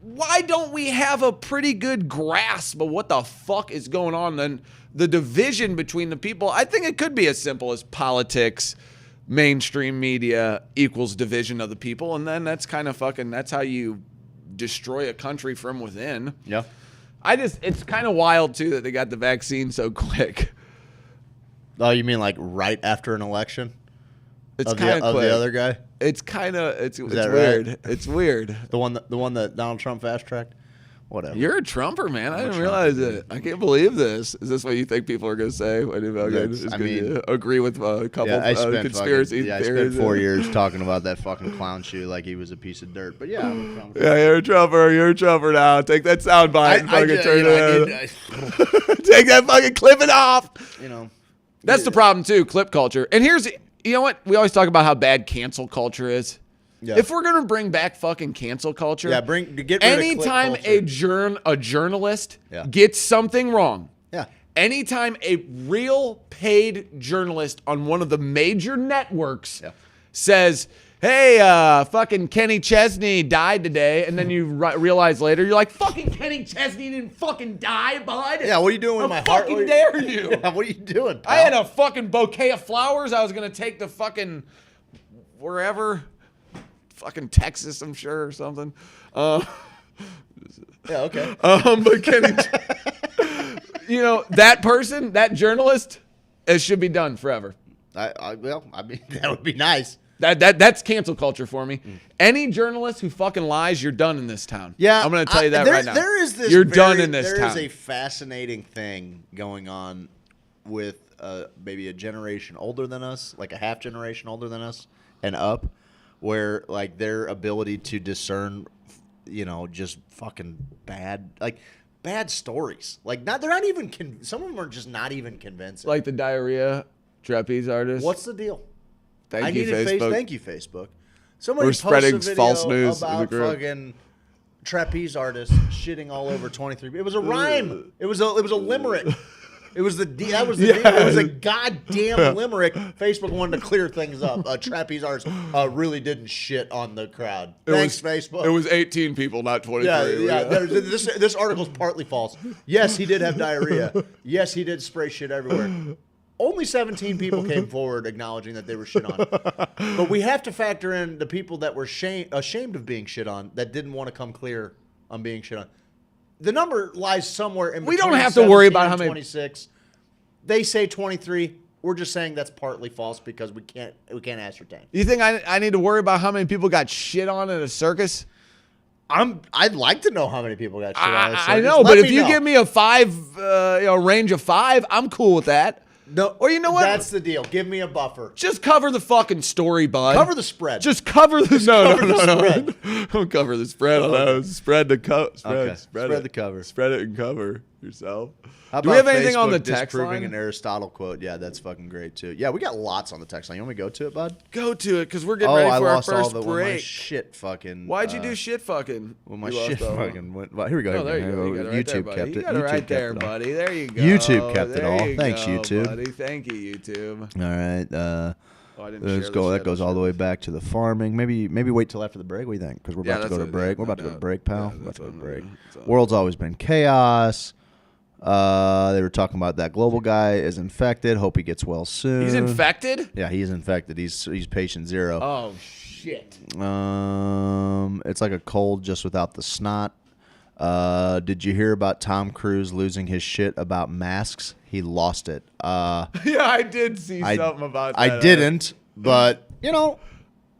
why don't we have a pretty good grasp of what the fuck is going on? And the division between the people, I think it could be as simple as politics, mainstream media equals division of the people. And then that's kind of fucking, that's how you destroy a country from within. Yeah. It's kind of wild too that they got the vaccine so quick. Oh, you mean like right after an election? It's kind of the other guy. It's kind of it's weird. Right? It's weird. The one that Donald Trump fast tracked. Whatever. You're a Trumper, man. I didn't realize it. I can't believe this. Is this what you think people are going to say? Agree with a couple conspiracy theories. I spent 4 years talking about that fucking clown shoe like he was a piece of dirt. But yeah, I'm a Trumper. Yeah, you're a Trumper. You're a Trumper now. Take that soundbite and fucking turn it. Take that fucking clip it off. You know, that's the problem too. Clip culture. And here's, you know what? We always talk about how bad cancel culture is. Yeah. If we're gonna bring back fucking cancel culture, get rid of anytime clip culture. a journalist gets something wrong, anytime a real paid journalist on one of the major networks says, "Hey, fucking Kenny Chesney died today," and then you realize later, you're like, "Fucking Kenny Chesney didn't fucking die, bud." Yeah, what are you doing with my heart? Fucking dare you? Yeah, what are you doing, pal? I had a fucking bouquet of flowers. I was gonna take to fucking wherever. Fucking Texas, I'm sure, or something. Yeah, okay. But Kenny, you know, that person, that journalist, it should be done forever. Well, I mean, that would be nice. That's cancel culture for me. Any journalist who fucking lies, you're done in this town. Yeah, I'm going to tell you that right now. There is this. You're done in this town. There is a fascinating thing going on with maybe a generation older than us, like a half generation older than us, and up. Where like their ability to discern, you know, just fucking bad stories. Like they're not even. Some of them are just not even convincing. Like the diarrhea trapeze artist. What's the deal? Thank you, Facebook. Thank you, Facebook. Somebody We're spreading posted a false video news about in the group. Fucking trapeze artist shitting all over 23. It was a rhyme. It was a limerick. It was the deal. It was a goddamn limerick. Facebook wanted to clear things up. Trapeze artist really didn't shit on the crowd. Thanks, Facebook. It was 18 people, not 23. Yeah. This article's partly false. Yes, he did have diarrhea. Yes, he did spray shit everywhere. Only 17 people came forward acknowledging that they were shit on. But we have to factor in the people that were ashamed of being shit on that didn't want to come clear on being shit on. The number lies somewhere in between. We don't have to worry about how many. 26. They say 23. We're just saying that's partly false because we can't ascertain. You think I need to worry about how many people got shit on at a circus? I'd like to know how many people got shit on at a circus. I know, but if you give me a 5, range of 5, I'm cool with that. No, or you know what? That's the deal. Give me a buffer. Just cover the fucking story, bud. Cover the spread. Just cover the spread. Don't cover the spread. Spread the cover. Spread the cover. Spread it and cover yourself. How Do we have about anything on the Facebook text disproving line? an Aristotle quote? Yeah, that's fucking great too. Yeah, we got lots on the text line. You want me to go to it, bud? Go to it because we're getting ready for our first break. My shit fucking. Why'd you do shit fucking? Well, my shit fucking went. Well, here we go. Oh, there you go. YouTube kept it. You got it right there, buddy. There you go. YouTube kept it all. There you Thanks, go, YouTube. buddy. Thank you, YouTube. All right. I didn't let's go. That goes all the way back to the farming. Maybe wait till after the break. What do you think? Because we're about to go to break. We're about to go to break, pal. We're about to go to break. World's always been chaos. They were talking about that global guy is infected. Hope he gets well soon. He's infected? Yeah, he's infected. He's patient 0. Oh shit. It's like a cold just without the snot. Did you hear about Tom Cruise losing his shit about masks? He lost it. Yeah, I did see something about that. I didn't, but you know,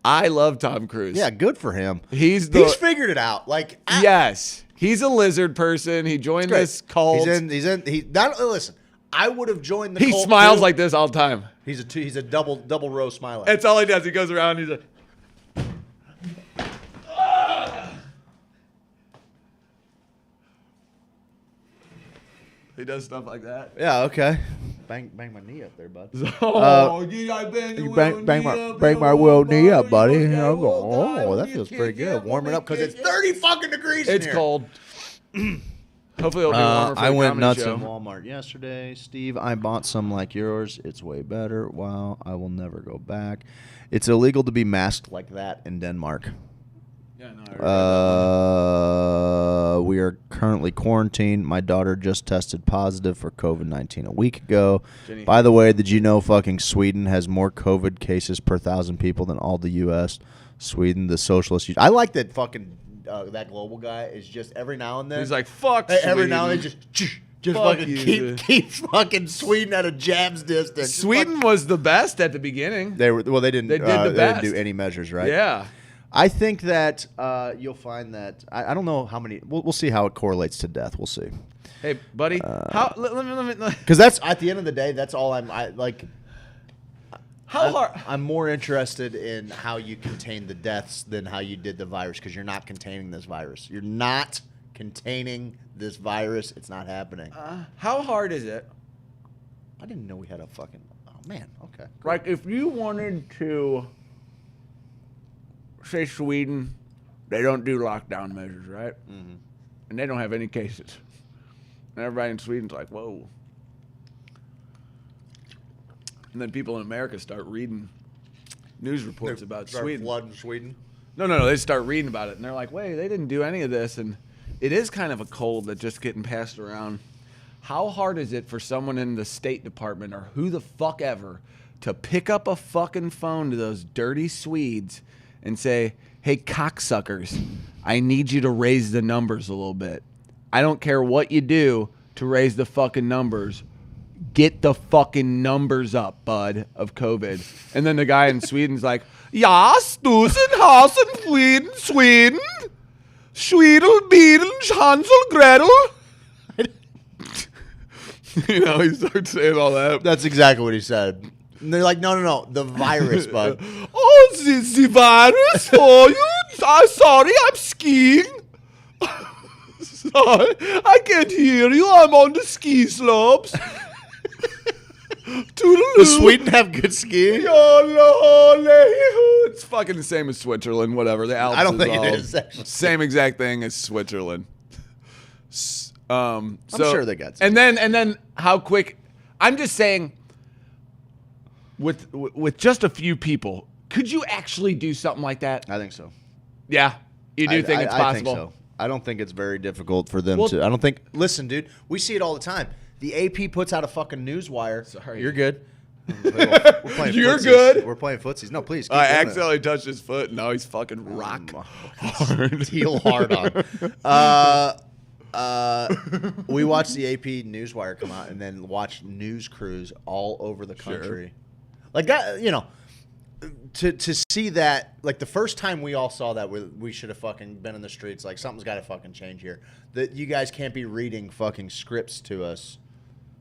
I love Tom Cruise. Yeah, good for him. He's figured it out. Like yes. He's a lizard person. He joined this cult. Listen, I would have joined the cult. He smiles too. like this all the time. He's a double row smiler. That's all he does. He goes around. He's like, he does stuff like that. Yeah. Okay. Bang my knee up there, bud. Bang my little knee up, buddy. Oh, that feels pretty good. Warming up because it's 30 fucking degrees in here. It's cold. Hopefully it'll be warmer for I the went comedy nuts show. in Walmart yesterday. Steve, I bought some like yours. It's way better. Wow, I will never go back. It's illegal to be masked like that in Denmark. Yeah, no, I We are currently quarantined. My daughter just tested positive for COVID-19 a week ago. Jenny. By the way, did you know fucking Sweden has more COVID cases per 1,000 people than all the U.S.? Sweden, the socialist. I like that fucking that global guy is just every now and then. He's like, fuck Every now and Sweden. then just Fuck fucking you, keeps fucking Sweden at a jab's distance. Sweden was the best at the beginning. They didn't. They did the They best. didn't do any measures, right? Yeah. I think that you'll find that I don't know how many. We'll see how it correlates to death. We'll see. Hey, buddy. How? Let me. Because that's at the end of the day, that's all How hard? I'm more interested in how you contain the deaths than how you did the virus. Because you're not containing this virus. You're not containing this virus. It's not happening. How hard is it? I didn't know we had a fucking. Oh man. Okay. Like, if you wanted to say Sweden, they don't do lockdown measures, right? Mm-hmm. And they don't have any cases. And everybody in Sweden's like, whoa. And then people in America start reading news reports about Sweden. Flooding Sweden. No. They start reading about it, and they're like, wait, they didn't do any of this. And it is kind of a cold that's just getting passed around. How hard is it for someone in the State Department or who the fuck ever to pick up a fucking phone to those dirty Swedes and say, hey, cocksuckers, I need you to raise the numbers a little bit. I don't care what you do to raise the fucking numbers. Get the fucking numbers up, bud, of COVID. And then the guy in Sweden's like, Yes, Dusenhausen, Sweden. Schwedel, Beedel, Hansel, Gretel. You know, he starts saying all that. That's exactly what he said. And they're like, no, the virus, bud. Oh, the virus for you? Sorry, I'm skiing. Sorry, I can't hear you. I'm on the ski slopes. Does Sweden have good skiing? It's fucking the same as Switzerland, whatever. The Alps I don't think all it is, actually. Same exact thing as Switzerland. I'm sure they got some. And then how quick? I'm just saying, with just a few people, could you actually do something like that? I think so. Yeah, you do think it's possible? I think so. I don't think it's very difficult for them to. I don't think. Listen, dude, we see it all the time. The AP puts out a fucking newswire. Sorry. You're good. We're playing You're footsies. good. We're playing footsies. No, please. Keep I doing it. accidentally touched his foot, and now he's fucking rock hard. Heel hard on. We watched the AP Newswire come out and then watch news crews all over the country. Like that, you know, to see that, like the first time we all saw that, we should have fucking been in the streets. Like something's got to fucking change here. That you guys can't be reading fucking scripts to us,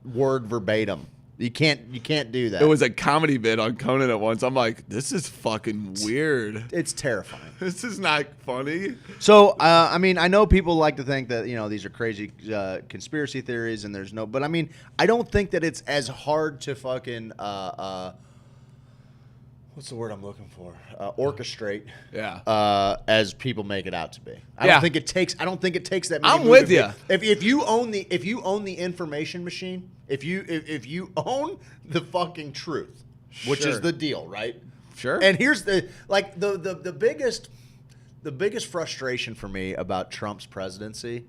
word verbatim. You can't do that. It was a comedy bit on Conan at once. I'm like, this is fucking weird. It's terrifying. This is not funny. So, I mean, I know people like to think that, you know, these are crazy conspiracy theories and there's no, but I mean, I don't think that it's as hard to fucking, what's the word I'm looking for? Orchestrate. Yeah. As people make it out to be. I don't think it takes that many I'm with you. If you own the information machine, if you own the fucking truth, which Sure. is the deal, right? Sure. And here's the biggest frustration for me about Trump's presidency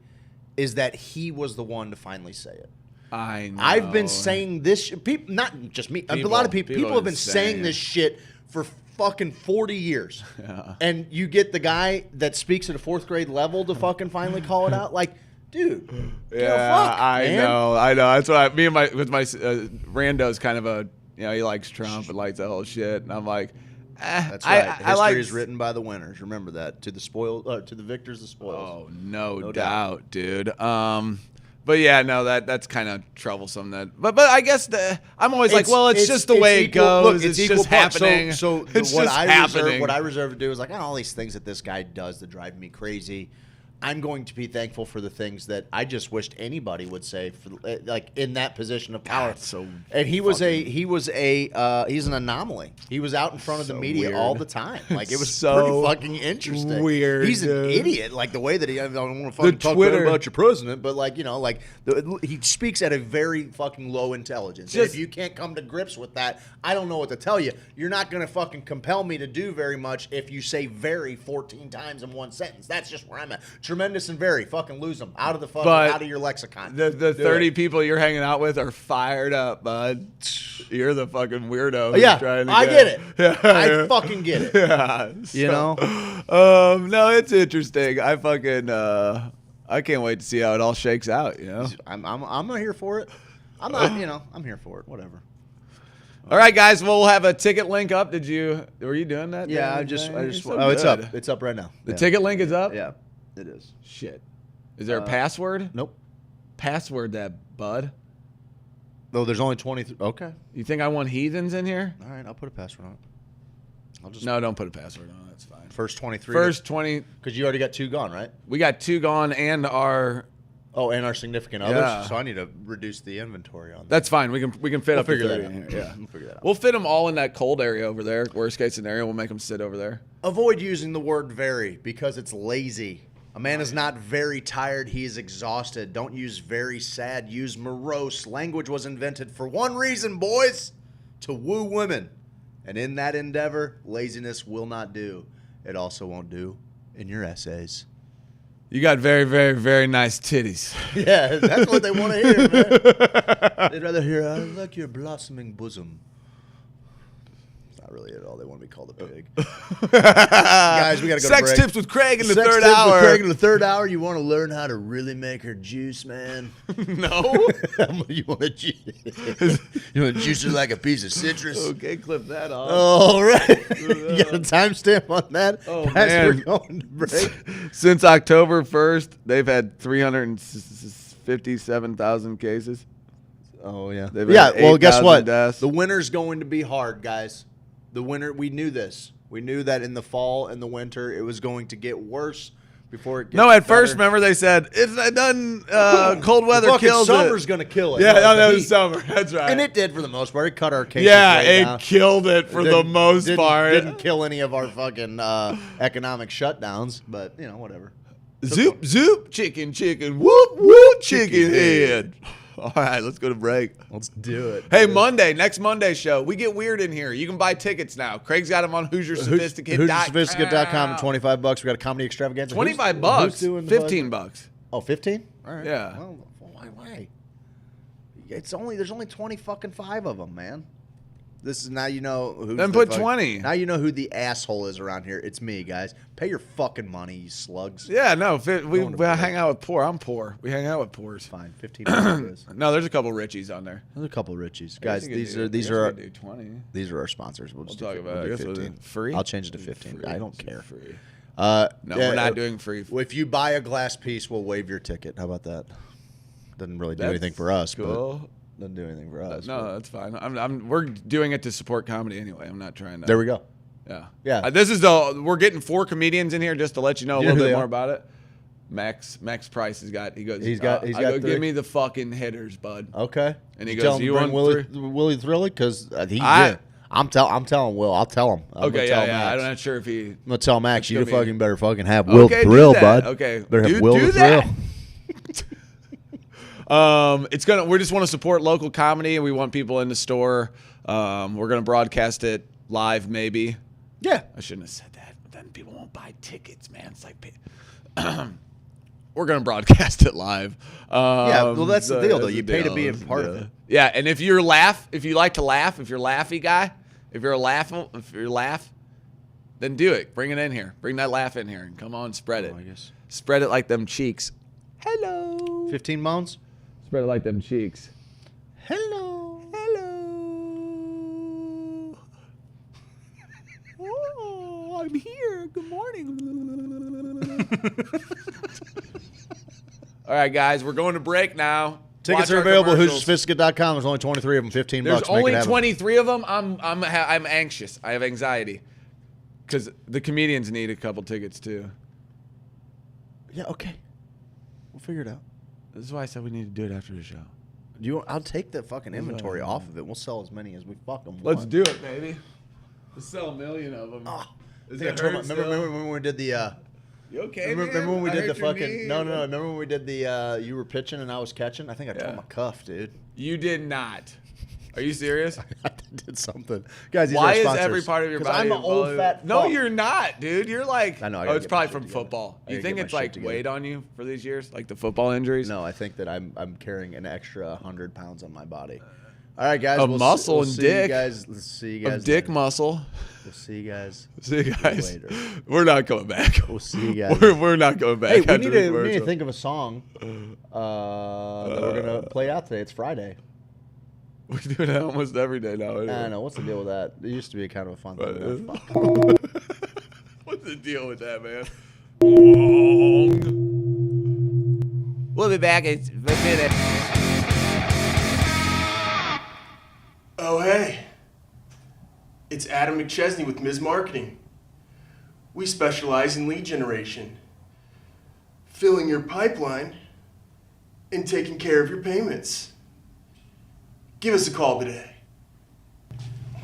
is that he was the one to finally say it. I know. I've been saying this. People, not just me. A lot of people have been saying this shit for fucking 40 years. Yeah. And you get the guy that speaks at a 4th grade level to fucking finally call it out. Like, dude. Yeah, I man. know. That's what me and my Rando's kind of a, you know, he likes Trump and likes that whole shit, and I'm like, That's right. History like, is written by the winners. Remember that. To the victors, the spoils. Oh, no doubt, dude. But yeah, no, that's kind of troublesome. But I guess I'm always like, well, it's just the way it goes. Look, it's equal just parts. happening. So it's what just I happening. what I reserve to do is like, all these things that this guy does that drive me crazy. I'm going to be thankful for the things that I just wished anybody would say, for, like in that position of power. And he's an anomaly. He was out in front of the media weird. all the time. Like it was So pretty fucking interesting. weird, He's an dude. idiot. Like the way that I don't want to fucking talk Twitter about your president, but like you know, like he speaks at a very fucking low intelligence. And if you can't come to grips with that, I don't know what to tell you. You're not going to fucking compel me to do very much if you say "very" 14 times in one sentence. That's just where I'm at. tremendous and very. Fucking lose them out of the fucking But out of your lexicon. The Do 30 it. people you're hanging out with are fired up, bud. You're the fucking weirdo. Who's Yeah, trying to I get it. Yeah, I fucking get it. Yeah, You know? No, it's interesting. I fucking I can't wait to see how it all shakes out. You know, I'm not here for it. I'm not. You know, I'm here for it. Whatever. All right, guys. Well, we'll have a ticket link up. Were you doing that? Yeah, Dan? I just. You're so Oh, it's good. up. It's up right now. The ticket link is up. Yeah, it is. Shit. Is there a password? Nope. Password that, bud. No, there's only 23. Okay. You think I want heathens in here? All right, I'll put a password on it. I'll just No, don't put a password on it. That's fine. first 23. First 20. Because you already got 2 gone, right? We got 2 gone and our. Oh, and our significant others. Yeah. So I need to reduce the inventory on that. That's fine. We can fit up to figure 30 that out. in here. Yeah, We'll figure that out. We'll fit them all in that cold area over there. Worst case scenario, we'll make them sit over there. Avoid using the word very because it's lazy. A man is not very tired. He is exhausted. Don't use very sad. Use morose. Language was invented for one reason, boys, to woo women. And in that endeavor, laziness will not do. It also won't do in your essays. You got very, very, very nice titties. Yeah, that's what they want to hear, man. They'd rather hear, I like your blossoming bosom. Not really at all. They want to be called a pig. Guys, we got to go to Sex break. tips with Craig in the Sex third tips with hour. Craig in the third hour. You want to learn how to really make her juice, man? No. You want to juice her like a piece of citrus? Okay, clip that off. All right. You got a timestamp on that? Oh, Guys, man. we're going to break. Since October 1st, they've had 357,000 cases. Oh, yeah. They've Yeah, had well, guess 8,000 what? deaths. The winter's going to be hard, guys. The winter, we knew this. We knew that in the fall and the winter, it was going to get worse before it gets No, at better. first, remember they said, it's done, cold weather Fucking kills summer's it. going to kill it. Yeah, No, that the was heat. summer. That's right. And it did for the most part. It cut our cases Yeah, way it down. killed it for the most part. Didn't kill any of our fucking economic shutdowns, but, you know, whatever. Zoop, zoop, chicken, chicken, whoop, whoop, chicken head. All right, let's go to break. Let's do it. Hey, next Monday show, we get weird in here. You can buy tickets now. Craig's got them on Hoosier Sophisticate. HoosierSophisticate.com and $25. We got a comedy extravaganza. $25. Who's doing the $15. Oh, 15? All right. Yeah. Well, why? There's only 20 fucking 5 of them, man. This is now you know who. Then put 20. Now you know who the asshole is around here. It's me, guys. Pay your fucking money, you slugs. Yeah, no, we hang out with poor. I'm poor. We hang out with poors. Fine, 15. No, there's a couple Richies on there. There's a couple Richies, I guess guys. you could These do- I are guess we could do 20. These are our sponsors. We'll talk about it. do I guess we'll 15. do free? I'll change it to 15. Free. I don't care. Free. No, we're not doing free. If you buy a glass piece, we'll waive your ticket. How about that? Doesn't really do anything for us, cool. but doesn't do anything for us. No, that's fine. We're doing it to support comedy anyway. I'm not trying to. There we go. Yeah. Yeah. We're getting 4 comedians in here just to let you know a You know little who bit they more are? about it. Max Price has got. He goes. He's got I go, 3. give me the fucking hitters, bud. Okay. And he Tell goes, him you to bring want Willie Thrilly? Because I'm telling Will. I'll tell him. I'm Okay, gonna tell yeah. Max. I'm not sure if he. I'm gonna tell Max you gonna be- fucking better fucking have Will Okay, Thrill, do that. bud. Okay, Better have do Will the that. Thrill. We just want to support local comedy, and we want people in the store. We're gonna broadcast it live, maybe. Yeah. I shouldn't have said that. But then people won't buy tickets, man. It's like, we're gonna broadcast it live. Yeah, well, that's the deal, though. that's You the pay to deal. be a part of it. Yeah, and if you like to laugh, if you're a laughy guy, if you're laugh, then do it. Bring it in here. Bring that laugh in here, and come on, spread it. I guess. Spread it like them cheeks. Hello. 15 moans. Spread it like them cheeks. Hello. Hello. Oh, I'm here. Good morning. All right, guys, we're going to break now. Tickets Watch are our available at commercials. HoosierSophisticate.com. There's only 23 of them, 15 There's bucks. Make only it happen. 23 of them. I'm anxious. I have anxiety because the comedians need a couple tickets too. Yeah, okay. We'll figure it out. This is why I said we need to do it after the show. I'll take the fucking inventory off of it. We'll sell as many as we fucking want. Let's do it, baby. Let's sell 1 million of them. Remember when we did the You okay, remember man? when we I did the hurt your fucking knee. no. Remember when we did the you were pitching and I was catching? I think I tore my cuff, dude. You did not. Are you serious? I did something. Guys, these Why are is sponsors. every part of your 'Cause body I'm an old involved? fat No, fuck. you're not, dude. You're like, I know, I oh, gotta it's get my probably shit from together. football. I You gotta think get my it's shit like together. weighed on you for these years, like the football injuries? No, I think that I'm carrying an extra 100 pounds on my body. All right, guys. Of we'll muscle we'll and see dick. You guys. Let's see you guys. Of dick later. muscle. We'll see you guys. See you guys. later. We're not going back. We'll see you guys. We're not going back. Hey, we after need, the to, we need to commercial. think of a song that we're gonna play out today. It's Friday. We do that almost every day now. Anyway. I know. What's the deal with that? It used to be kind of a fun thing. What's the deal with that, man? We'll be back in a minute. Oh, hey. It's Adam McChesney with Ms. Marketing. We specialize in lead generation, filling your pipeline, and taking care of your payments. Give us a call today.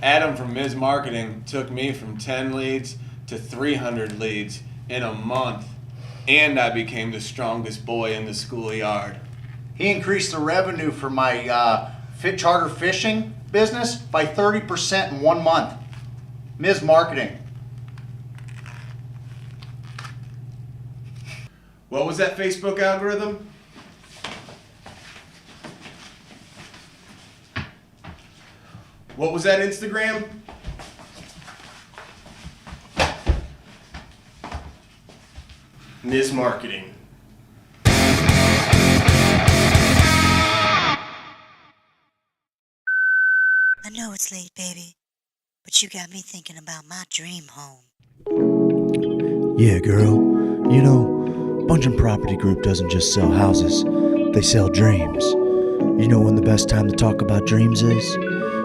Adam from Ms. Marketing took me from 10 leads to 300 leads in a month, and I became the strongest boy in the schoolyard. He increased the revenue for my charter fishing business by 30% in 1 month. Ms. Marketing. What was that Facebook algorithm? What was that Instagram? Ms. Marketing. I know it's late, baby, but you got me thinking about my dream home. Yeah, girl. You know, Bungeon Property Group doesn't just sell houses, they sell dreams. You know when the best time to talk about dreams is?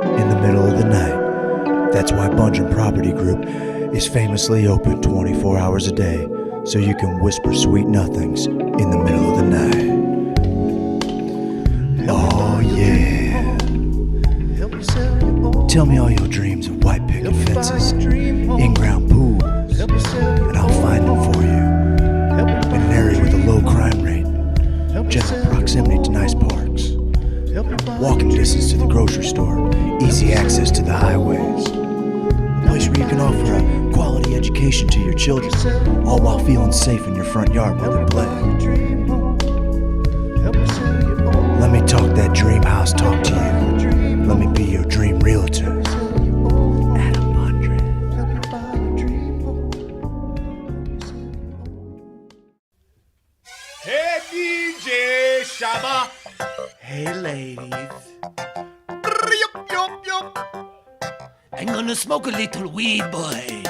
In the middle of the night. That's why Bungeon Property Group is famously open 24 hours a day, so you can whisper sweet nothings in the middle of the night. Oh yeah. Tell me all your dreams of white picket fences, in-ground pools, and I'll find them for you. In an area with a low crime rate, general proximity to nice parks, walking distance to the grocery store, easy access to the highways. A place where you can offer a quality education to your children, all while feeling safe in your front yard while they play. Let me talk that dream house talk to you. Let me be your dream realtor. Adam Bondred. Hey, DJ Shabba. Hey, ladies. I'm gonna smoke a little weed, boy.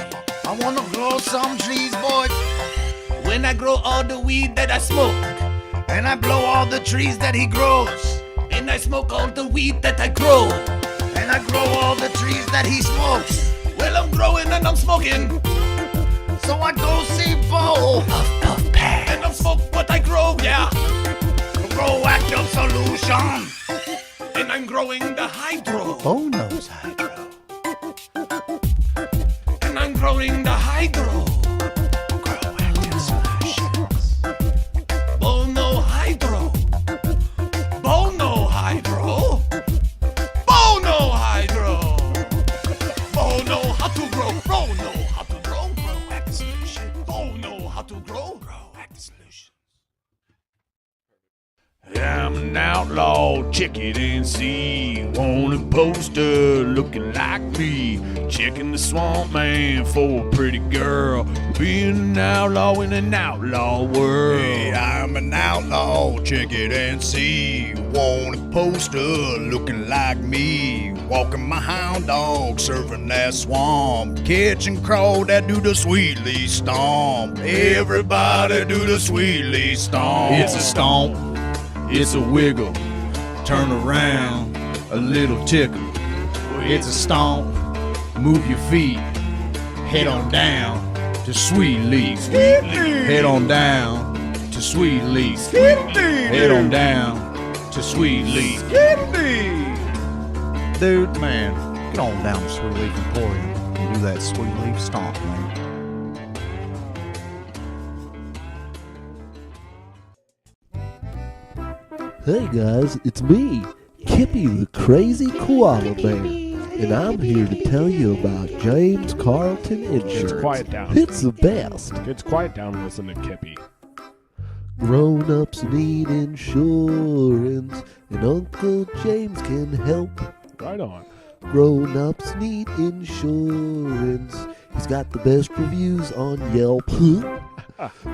I wanna grow some trees, boy. When I grow all the weed that I smoke, and I blow all the trees that he grows, and I smoke all the weed that I grow, and I grow all the trees that he smokes. Well, I'm growing and I'm smoking, so I go see Bo. Puff, puff, pass. And I smoke what I grow, yeah. Grow active solution. And I'm growing the hydro. Bo knows hydro. And I'm growing the hydro. Grow active solutions. Bono hydro. Bono hydro. Bono hydro. Bono how to grow. Bono how to grow. Grow active solution. Bono how to grow. Grow active solution. I'm an outlaw, check it and see. Wanted poster looking like me. Checking the swamp man for a pretty girl. Being an outlaw in an outlaw world. Hey, I'm an outlaw, check it and see. Wanted poster looking like me. Walking my hound dog, surfing that swamp. Catching crow that do the sweetly stomp. Everybody do the sweetly stomp. It's a stomp, it's a wiggle, turn around, a little tickle. It's a stomp, move your feet, head on down to Sweet Leaf. Head on down to Sweet Leaf. Head on down to Sweet Leaf. Dude, man, get on down to Sweet Leaf Emporium and do that Sweet Leaf stomp, man. Hey guys, it's me, Kippy the Crazy Koala Bear, and I'm here to tell you about James Carlton Insurance. Kids, quiet down. It's the best. Kids, quiet down and listen to Kippy. Grown-ups need insurance, and Uncle James can help. Right on. Grown-ups need insurance. He's got the best reviews on Yelp.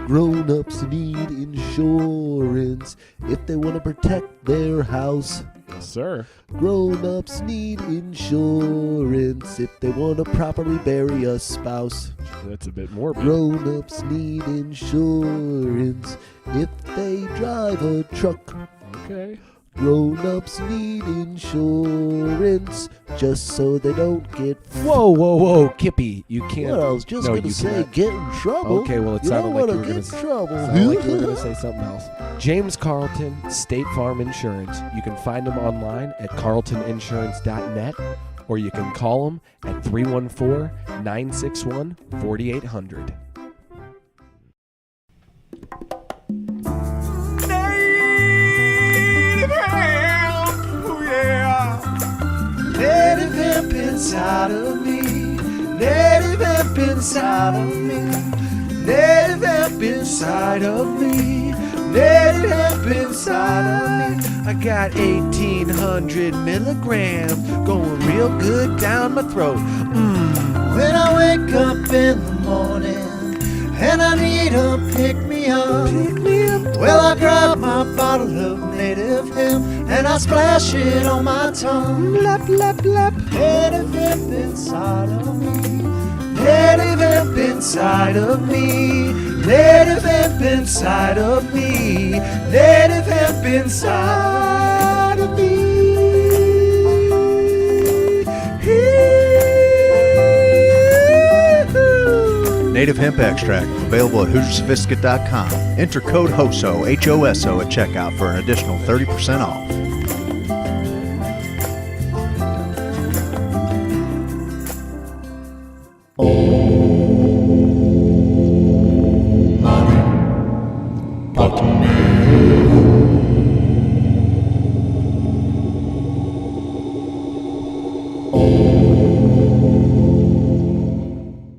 Grown-ups need insurance if they want to protect their house. Yes, sir. Grown-ups need insurance if they want to properly bury a spouse. That's a bit morbid. Grown-ups need insurance if they drive a truck. Okay. Grown-ups need insurance just so they don't get... Whoa, Kippy, you can't... Well, I was just going to say cannot. get in trouble. Okay, well, it you sounded don't like you want were to going get to in trouble. like you were going to say something else. James Carlton, State Farm Insurance. You can find him online at carltoninsurance.net, or you can call him at 314-961-4800. Native hemp inside of me. Native hemp inside of me. Native hemp inside of me. Native hemp inside of me. I got 1,800 milligrams going real good down my throat. When I wake up in the morning and I need a pick-me-up, well, I grab my bottle of native hemp and I splash it on my tongue. Lap, lap, lap. Native hemp inside of me. Native hemp inside of me. Native hemp inside of me. Native hemp inside of me. Native hemp extract, available at HoosierSophisticate.com. Enter code HOSO, H-O-S-O, at checkout for an additional 30% off.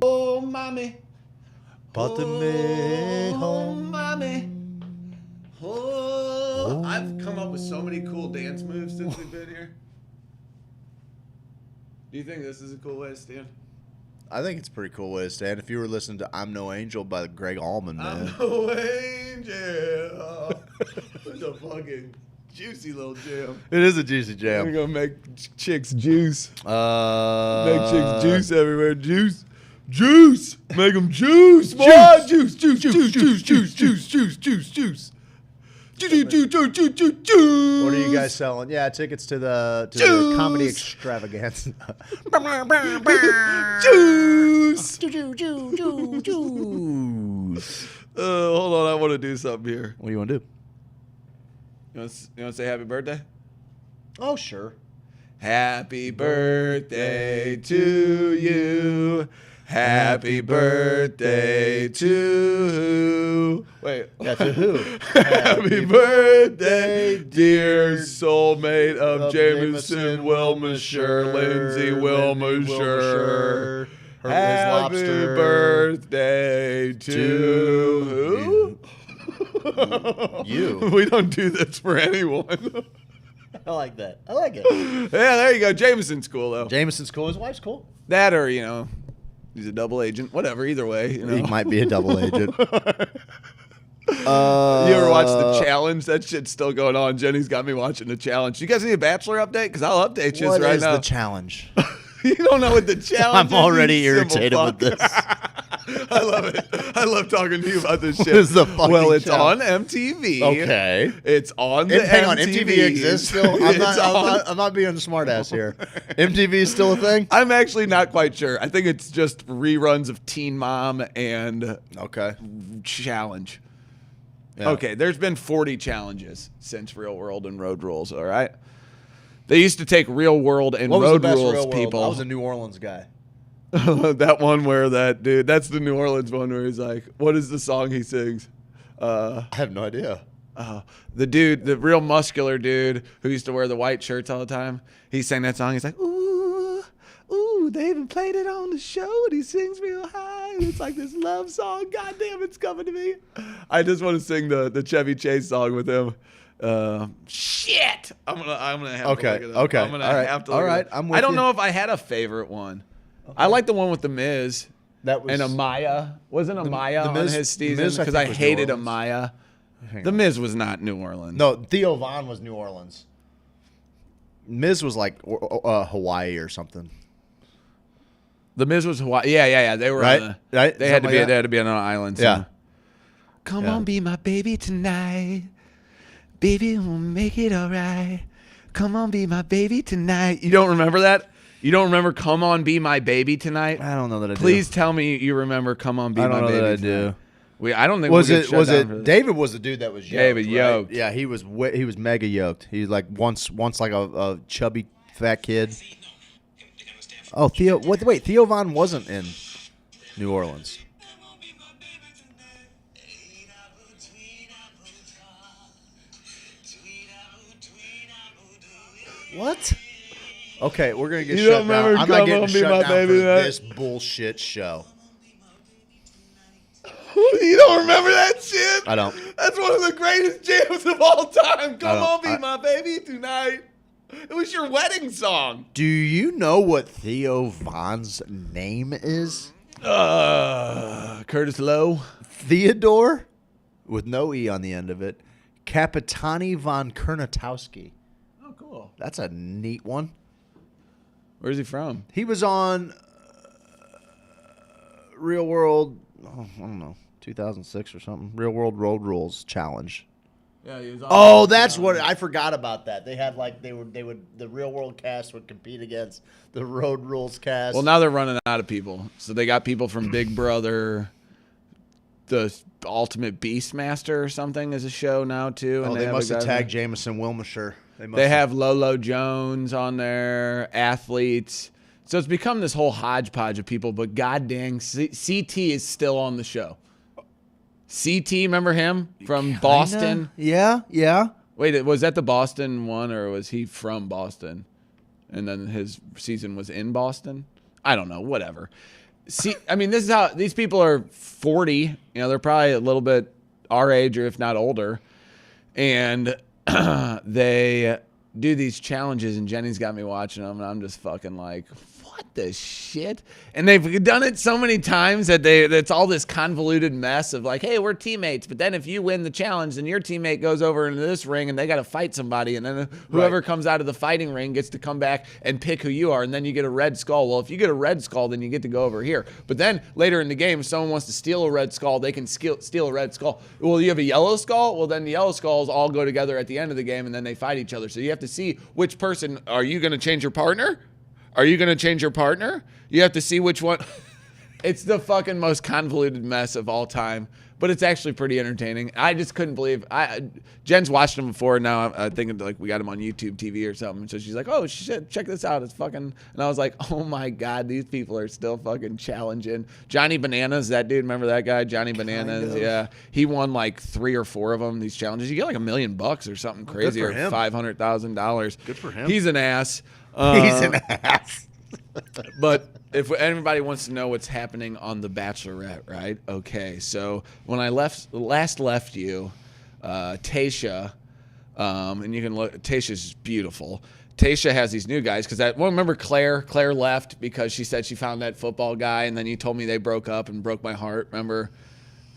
Oh, mommy. Butter me home. Mommy. Oh, I've come up with so many cool dance moves since we've been here. Do you think this is a cool way to stand? I think it's a pretty cool way to stand. If you were listening to I'm No Angel by Greg Allman, man. I'm no angel. It's a fucking juicy little jam. It is a juicy jam. We're going to make chicks juice. Make chicks juice everywhere. Juice. Juice. Make them juice. Boy. Juice. Juice. Juice. Juice. Juice. Juice. Juice. Juice. Juice. What are you guys selling? Yeah, tickets to the comedy extravaganza. Juice. Hold on, I want to do something here. What do you want to do? You want to say happy birthday? Oh, sure. Happy birthday to you. Happy birthday to... Wait. Yeah, to who? Happy birthday, dear soulmate of Jameson Wilmshire, Lindsay Wilmshire. Happy birthday to... Who? You. We don't do this for anyone. I like that. I like it. Yeah, there you go. Jameson's cool, though. Jameson's cool. His wife's cool. That or, he's a double agent. Whatever, either way. He might be a double agent. You ever watch The Challenge? That shit's still going on. Jenny's got me watching The Challenge. You guys need a Bachelor update? Because I'll update you right now. What is The Challenge? You don't know what The Challenge is? I'm already irritated with this. I love it. I love talking to you about this shit. What is the fucking Well, it's challenge? on MTV. Okay. It's on the Hang MTV. on, MTV exists still? I'm not being a smartass here. MTV is still a thing? I'm actually not quite sure. I think it's just reruns of Teen Mom and Challenge. Yeah. Okay, there's been 40 challenges since Real World and Road Rules, all right? They used to take Real World and What was the Road best Rules Real World? people. I was a New Orleans guy. That one where that dude, that's the New Orleans one where he's like, what is the song he sings? I have no idea. The dude, the real muscular dude who used to wear the white shirts all the time, he sang that song. He's like, ooh, ooh, they even played it on the show, and he sings real high. And it's like this love song. God damn, it's coming to me. I just want to sing the Chevy Chase song with him. Shit. I'm gonna have to look it up. Okay. I'm gonna have to look it up. I'm with I don't you. know if I had a favorite one. I like the one with the Miz. That was and Amaya. Wasn't Amaya on Miz- his season? Miz, I Because think, I was New hated Orleans. Amaya. Hang The on. Miz was not New Orleans. No, Theo Von was New Orleans. Miz was like Hawaii or something. The Miz was Hawaii. Yeah. They were Right? on Right? They had to Something be. like that? They had to be on an island. Yeah. somewhere. Come Yeah. on, be my baby tonight. Baby, we'll make it all right. Come on, be my baby tonight. You don't remember that? You don't remember Come On, Be My Baby Tonight? I don't know that I do. Please tell me you remember Come On, Be I My don't know Baby that I Tonight. do. I don't think Was we'll it get shut was down for it this. David was the dude that was yoked. David right? yoked. Yeah, he was mega yoked. He was like once like a chubby fat kid. Oh, Theo Von wasn't in New Orleans. What? Okay, we're gonna get You shut don't down. remember I'm Come not getting On, Be shut My down Baby for tonight? this bullshit show. You don't remember that shit? I don't. That's one of the greatest jams of all time. Come don't. on, be my baby tonight. It was your wedding song. Do you know what Theo Von's name is? Curtis Lowe. Theodore, with no E on the end of it. Capitani von Kernatowski. Oh, cool. That's a neat one. Where's he from? He was on Real World, I don't know, 2006 or something. Real World Road Rules Challenge. Yeah, he was on Oh, that's what I forgot about that. They had like they would the Real World cast would compete against the Road Rules cast. Well, now they're running out of people. So they got people from Big Brother, the Ultimate Beastmaster or something is a show now too. And They have must a have guy- tagged Jameson Wilmshire. They have Lolo Jones on there, athletes. So it's become this whole hodgepodge of people, but god dang, CT is still on the show. CT, remember him from Boston? Yeah. Wait, was that the Boston one or was he from Boston? And then his season was in Boston? I don't know, whatever. See, I mean, this is how these people are 40. You know, they're probably a little bit our age or if not older. And they do these challenges, and Jenny's got me watching them, and I'm just fucking like, what the shit? And they've done it so many times that it's all this convoluted mess of like, hey, we're teammates, but then if you win the challenge, then your teammate goes over into this ring, and they got to fight somebody, and then whoever comes out of the fighting ring gets to come back and pick who you are, and then you get a red skull. Well, if you get a red skull, then you get to go over here. But then later in the game, if someone wants to steal a red skull, they can steal a red skull. Well, you have a yellow skull? Well, then the yellow skulls all go together at the end of the game, and then they fight each other. So you have to see which person, are you going to change your partner? Are you going to change your partner? You have to see which one. It's the fucking most convoluted mess of all time, but it's actually pretty entertaining. I just couldn't believe. Jen's watched them before, and now I'm thinking like we got them on YouTube TV or something. So she's like, "Oh shit, check this out! It's fucking." And I was like, "Oh my god, these people are still fucking challenging." Johnny Bananas, that dude, remember that guy? Johnny Bananas, yeah, he won like 3 or 4 of them. These challenges, you get like $1 million or something crazy, for or him. $500,000. Good for him. He's an ass. He's an ass. But if anybody wants to know what's happening on The Bachelorette, right? Okay, so when I last left you, Tayshia, and you can look, Tayshia's beautiful. Tayshia has these new guys because remember Claire? Claire left because she said she found that football guy, and then you told me they broke up and broke my heart. Remember?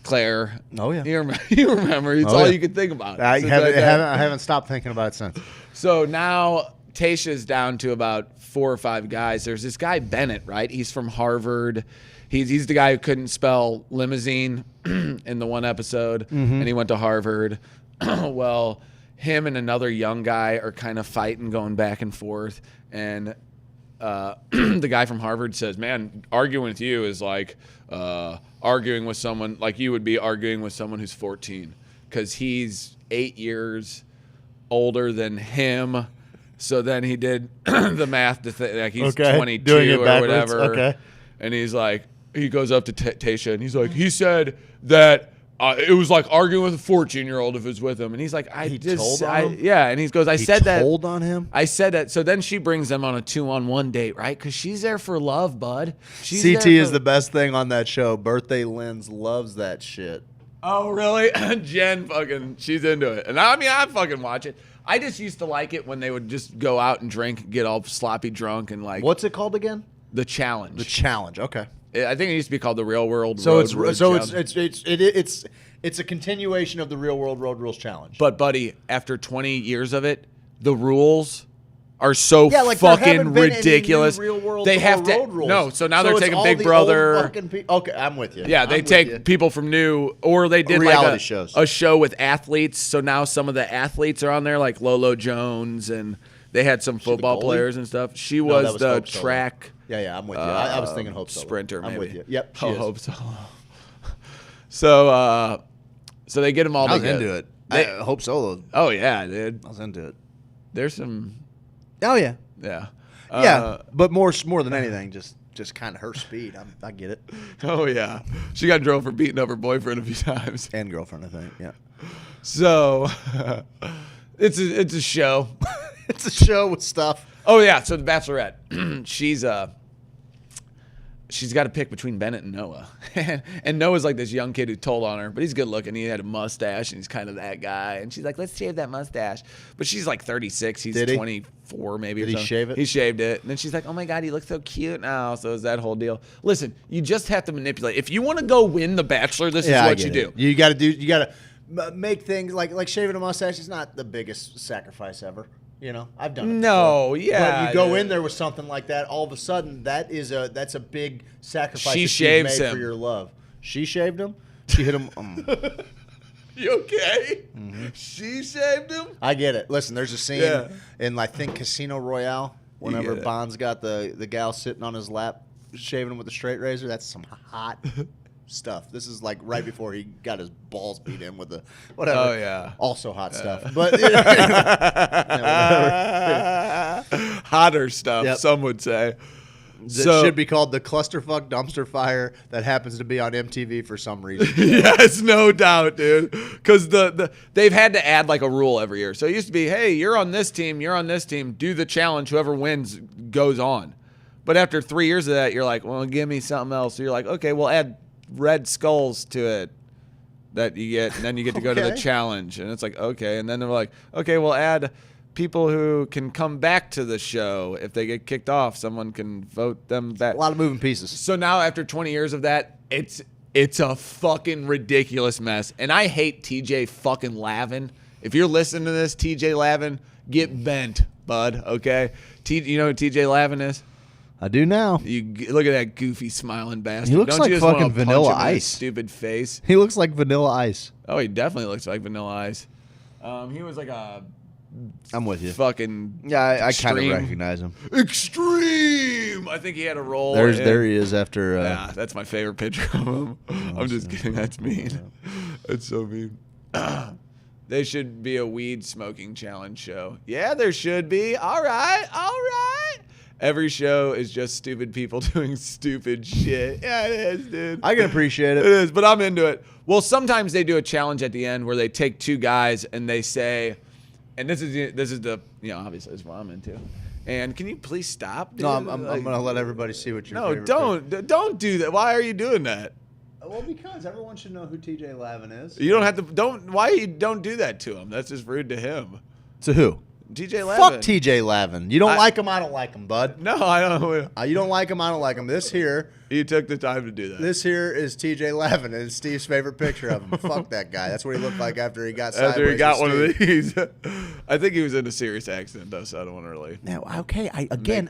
Claire. Oh yeah. You remember. It's all you could think about. I So haven't stopped thinking about it since. So now Tayshia's down to about 4 or 5 guys. There's this guy Bennett, right? He's from Harvard. He's the guy who couldn't spell limousine in the one episode, and he went to Harvard. Well, him and another young guy are kind of fighting, going back and forth, and the guy from Harvard says, "Man, arguing with you is like arguing with someone like you would be arguing with someone who's 14, because he's 8 years older than him." So then he did the math to like he's 22 Doing it or backwards. whatever. Okay. And he's like, he goes up to Tayshia and he's like, he said that It was like arguing with a 14-year-old if it was with him. And he's like, yeah. And he goes, I said that. Told on him? I said that. So then she brings them on a 2-on-1 date, right? Because she's there for love, bud. CT is the best thing on that show. Birthday Lens loves that shit. Oh, really? Jen she's into it. And I fucking watch it. I just used to like it when they would just go out and drink, get all sloppy drunk and like. What's it called again? The Challenge. The Challenge. Okay. I think it used to be called the Real World. So Road Rules Challenge. It's a continuation of the Real World Road Rules Challenge. But buddy, after 20 years of it, the rules are so like fucking ridiculous. Real world they have to road rules. no. So now they're taking all Big the Brother. old okay, I'm with you. Yeah, they take people from new, or they did reality like shows. A show with athletes. So now some of the athletes are on there, like Lolo Jones, and they had some football players and stuff. She was the track. Yeah, I'm with you. I was thinking Hope Solo. Sprinter, maybe. I'm with you. Yep, she Hope Solo. So they get them all together. I was into it. Hope Solo. Oh yeah, dude. I was into it. There's some. Oh yeah. Yeah. Yeah, but more than anything, just kind of her speed. I get it. Oh yeah, she got in trouble for beating up her boyfriend a few times and girlfriend, I think. Yeah. So it's a show. It's a show with stuff. Oh yeah, so the Bachelorette, she's got to pick between Bennett and Noah, and Noah's like this young kid who told on her, but he's good looking. He had a mustache, and he's kind of that guy. And she's like, "Let's shave that mustache," but she's like 36. He's 24 maybe. Did or he something. shave it? He shaved it, and then she's like, "Oh my god, he looks so cute now." So it's that whole deal. Listen, you just have to manipulate. If you want to go win the Bachelor, this is what you do. You got to make things like shaving a mustache is not the biggest sacrifice ever. You know, I've done it. No, before. yeah. But you go in there with something like that, all of a sudden that's a big sacrifice She that shaves you've made him for your love. She shaved him. She hit him. You okay? Mm-hmm. She shaved him. I get it. Listen, there's a scene in I think Casino Royale whenever Bond's got the gal sitting on his lap shaving him with a straight razor. That's some hot stuff. This is like right before he got his balls beat in with the whatever. Oh yeah, also hot stuff, but hotter stuff. Some would say. That should be called the clusterfuck dumpster fire that happens to be on MTV for some reason. Yes, no doubt, dude. Because they've had to add like a rule every year. So it used to be, hey, you're on this team, do the challenge. Whoever wins goes on. But after 3 years of that, you're like, well, give me something else. So you're like, okay, we'll add red skulls to it that you get, and then you get to go to the challenge. And it's like, okay. And then they're like, okay, we'll add people who can come back to the show. If they get kicked off, someone can vote them back. A lot of moving pieces. So now after 20 years of that, it's a fucking ridiculous mess. And I hate TJ fucking Lavin. If you're listening to this, TJ Lavin, get bent, bud, okay? You know who TJ Lavin is? I do now. You look at that goofy smiling bastard. He looks Don't like you just fucking wanna punch Vanilla him in his Ice. stupid face. He looks like Vanilla Ice. Oh, he definitely looks like Vanilla Ice. He was like a I'm with you. Fucking I kind of recognize him. Extreme. I think he had a role. There he is after. Yeah, that's my favorite picture of him. I'm just kidding. That's mean. That's so mean. They should be a weed smoking challenge show. Yeah, there should be. All right. Every show is just stupid people doing stupid shit. Yeah, it is, dude. I can appreciate it. It is, but I'm into it. Well, sometimes they do a challenge at the end where they take two guys and they say, and this is the obviously this is what I'm into. And can you please stop? Dude? No, I'm gonna let everybody see what you're. No, don't do that. Why are you doing that? Well, because everyone should know who TJ Lavin is. You don't have to. Why you don't do that to him? That's just rude to him. To who? TJ Lavin. Fuck TJ Lavin. You don't like him, I don't like him, bud. No, I don't. You don't like him, I don't like him. This here. You took the time to do that. This here is TJ Lavin, and it's Steve's favorite picture of him. Fuck that guy. That's what he looked like after he got sideways. After he got one of these. I think he was in a serious accident, though, so I don't want to really. No, okay. I don't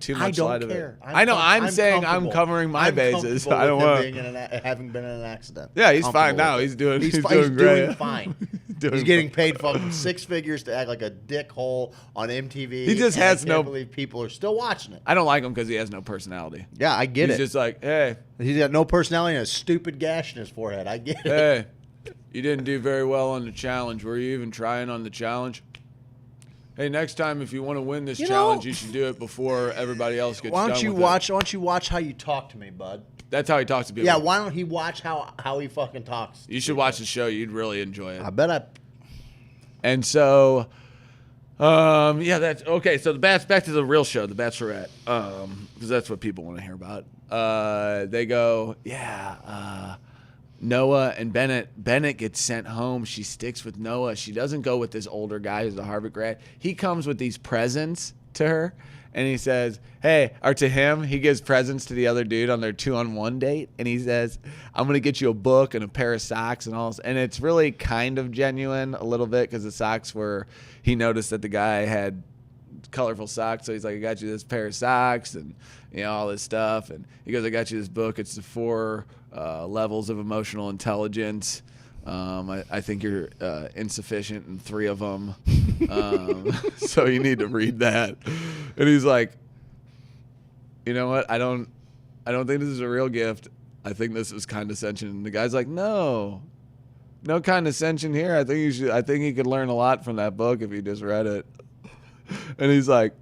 care. I know. I'm saying I'm covering my bases. I don't want having been in an accident. Yeah, he's fine now. He's doing great. He's doing fine. He's getting paid fucking six figures to act like a dickhole on MTV. He just has I can't believe people are still watching it. I don't like him because he has no personality. Yeah, I get it. He's just like, hey. He's got no personality and a stupid gash in his forehead. I get it. Hey, you didn't do very well on the challenge. Were you even trying on the challenge? Hey, next time if you want to win this challenge, you should do it before everybody else gets Why done don't you with watch? Why don't you watch how you talk to me, bud? That's how he talks to people. Yeah. Why don't he watch how he fucking talks? You should watch the show. You'd really enjoy it. I bet I. And so, yeah, that's okay. So back to the real show, The Bachelorette, because that's what people want to hear about. They go, Noah and Bennett. Bennett gets sent home. She sticks with Noah. She doesn't go with this older guy who's a Harvard grad. He comes with these presents to her, and he says, to him, he gives presents to the other dude on their 2-on-1 date, and he says, I'm going to get you a book and a pair of socks and all this. And it's really kind of genuine a little bit because the socks were, he noticed that the guy had colorful socks, so he's like, I got you this pair of socks and all this stuff. And he goes, I got you this book. It's the 4 levels of emotional intelligence. I think you're insufficient in 3 of them, so you need to read that. And he's like, you know what? I don't think this is a real gift. I think this is condescension. And the guy's like, no condescension here. I think he could learn a lot from that book if he just read it. And he's like,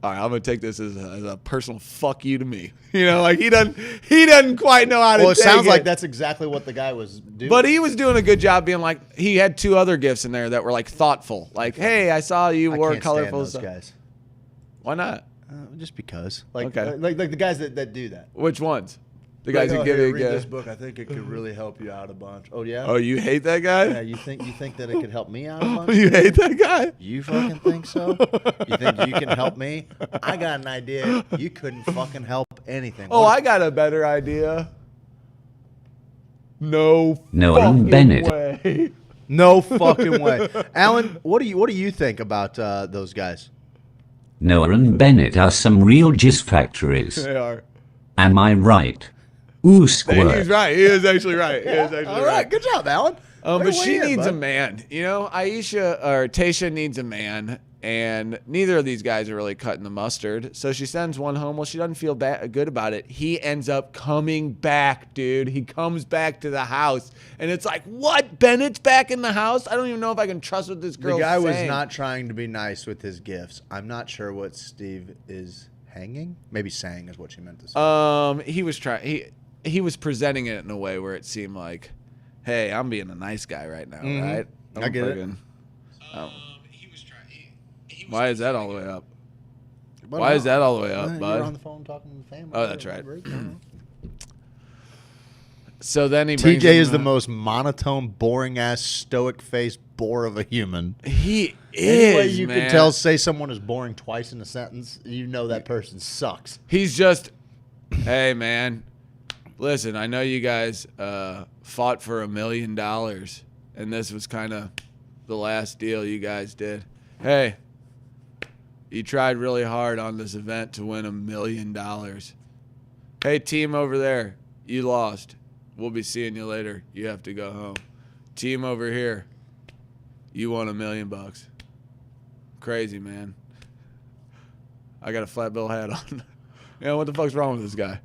all right, I'm gonna take this as a personal fuck you to me. Like he doesn't quite know how to. Well, it take sounds like it. that's exactly what the guy was doing. But he was doing a good job being like, he had 2 other gifts in there that were like thoughtful. Like, hey, I saw you wore colorful stuff. Guys. Why not? Just because. Like Okay. like the guys that do that. Which ones? The guys who give you you a read gift. this book. I think it could really help you out a bunch. Oh yeah. Oh, you hate that guy? Yeah. You think that it could help me out a bunch? You hate that guy? You fucking think so? You think you can help me? I got an idea. You couldn't fucking help anything. Oh, I got a better idea. No Noah Bennett. way. No fucking way. Alan, what do you think about those guys? Noah and Bennett are some real jizz factories. They are. Am I right? Ooh, squirt. He's right. He is actually right. All right. Good job, Alan. But she needs a man. Tasha needs a man, and neither of these guys are really cutting the mustard. So she sends one home. Well, she doesn't feel good about it. He ends up coming back, dude. He comes back to the house, and it's like, what? Bennett's back in the house? I don't even know if I can trust what this girl's saying. The guy was not trying to be nice with his gifts. I'm not sure what Steve is hanging. Maybe saying is what she meant to say. He was trying. He was presenting it in a way where it seemed like, hey, I'm being a nice guy right now, right? I get it. Why is that all the way up? Why is that all the way up, bud? You're on the phone talking to the family. Oh, that's right. So then he brings TJ him is the most monotone, boring ass, stoic faced bore of a human. He Anyway, is. you man. can tell. Say someone is boring twice in a sentence. You know that person sucks. He's just, hey man, listen. I know you guys fought for $1 million, and this was kind of the last deal you guys did. Hey, you tried really hard on this event to win $1 million. Hey, team over there, you lost. We'll be seeing you later. You have to go home. Team over here, you won $1 million. Crazy, man. I got a flat bill hat on. What the fuck's wrong with this guy?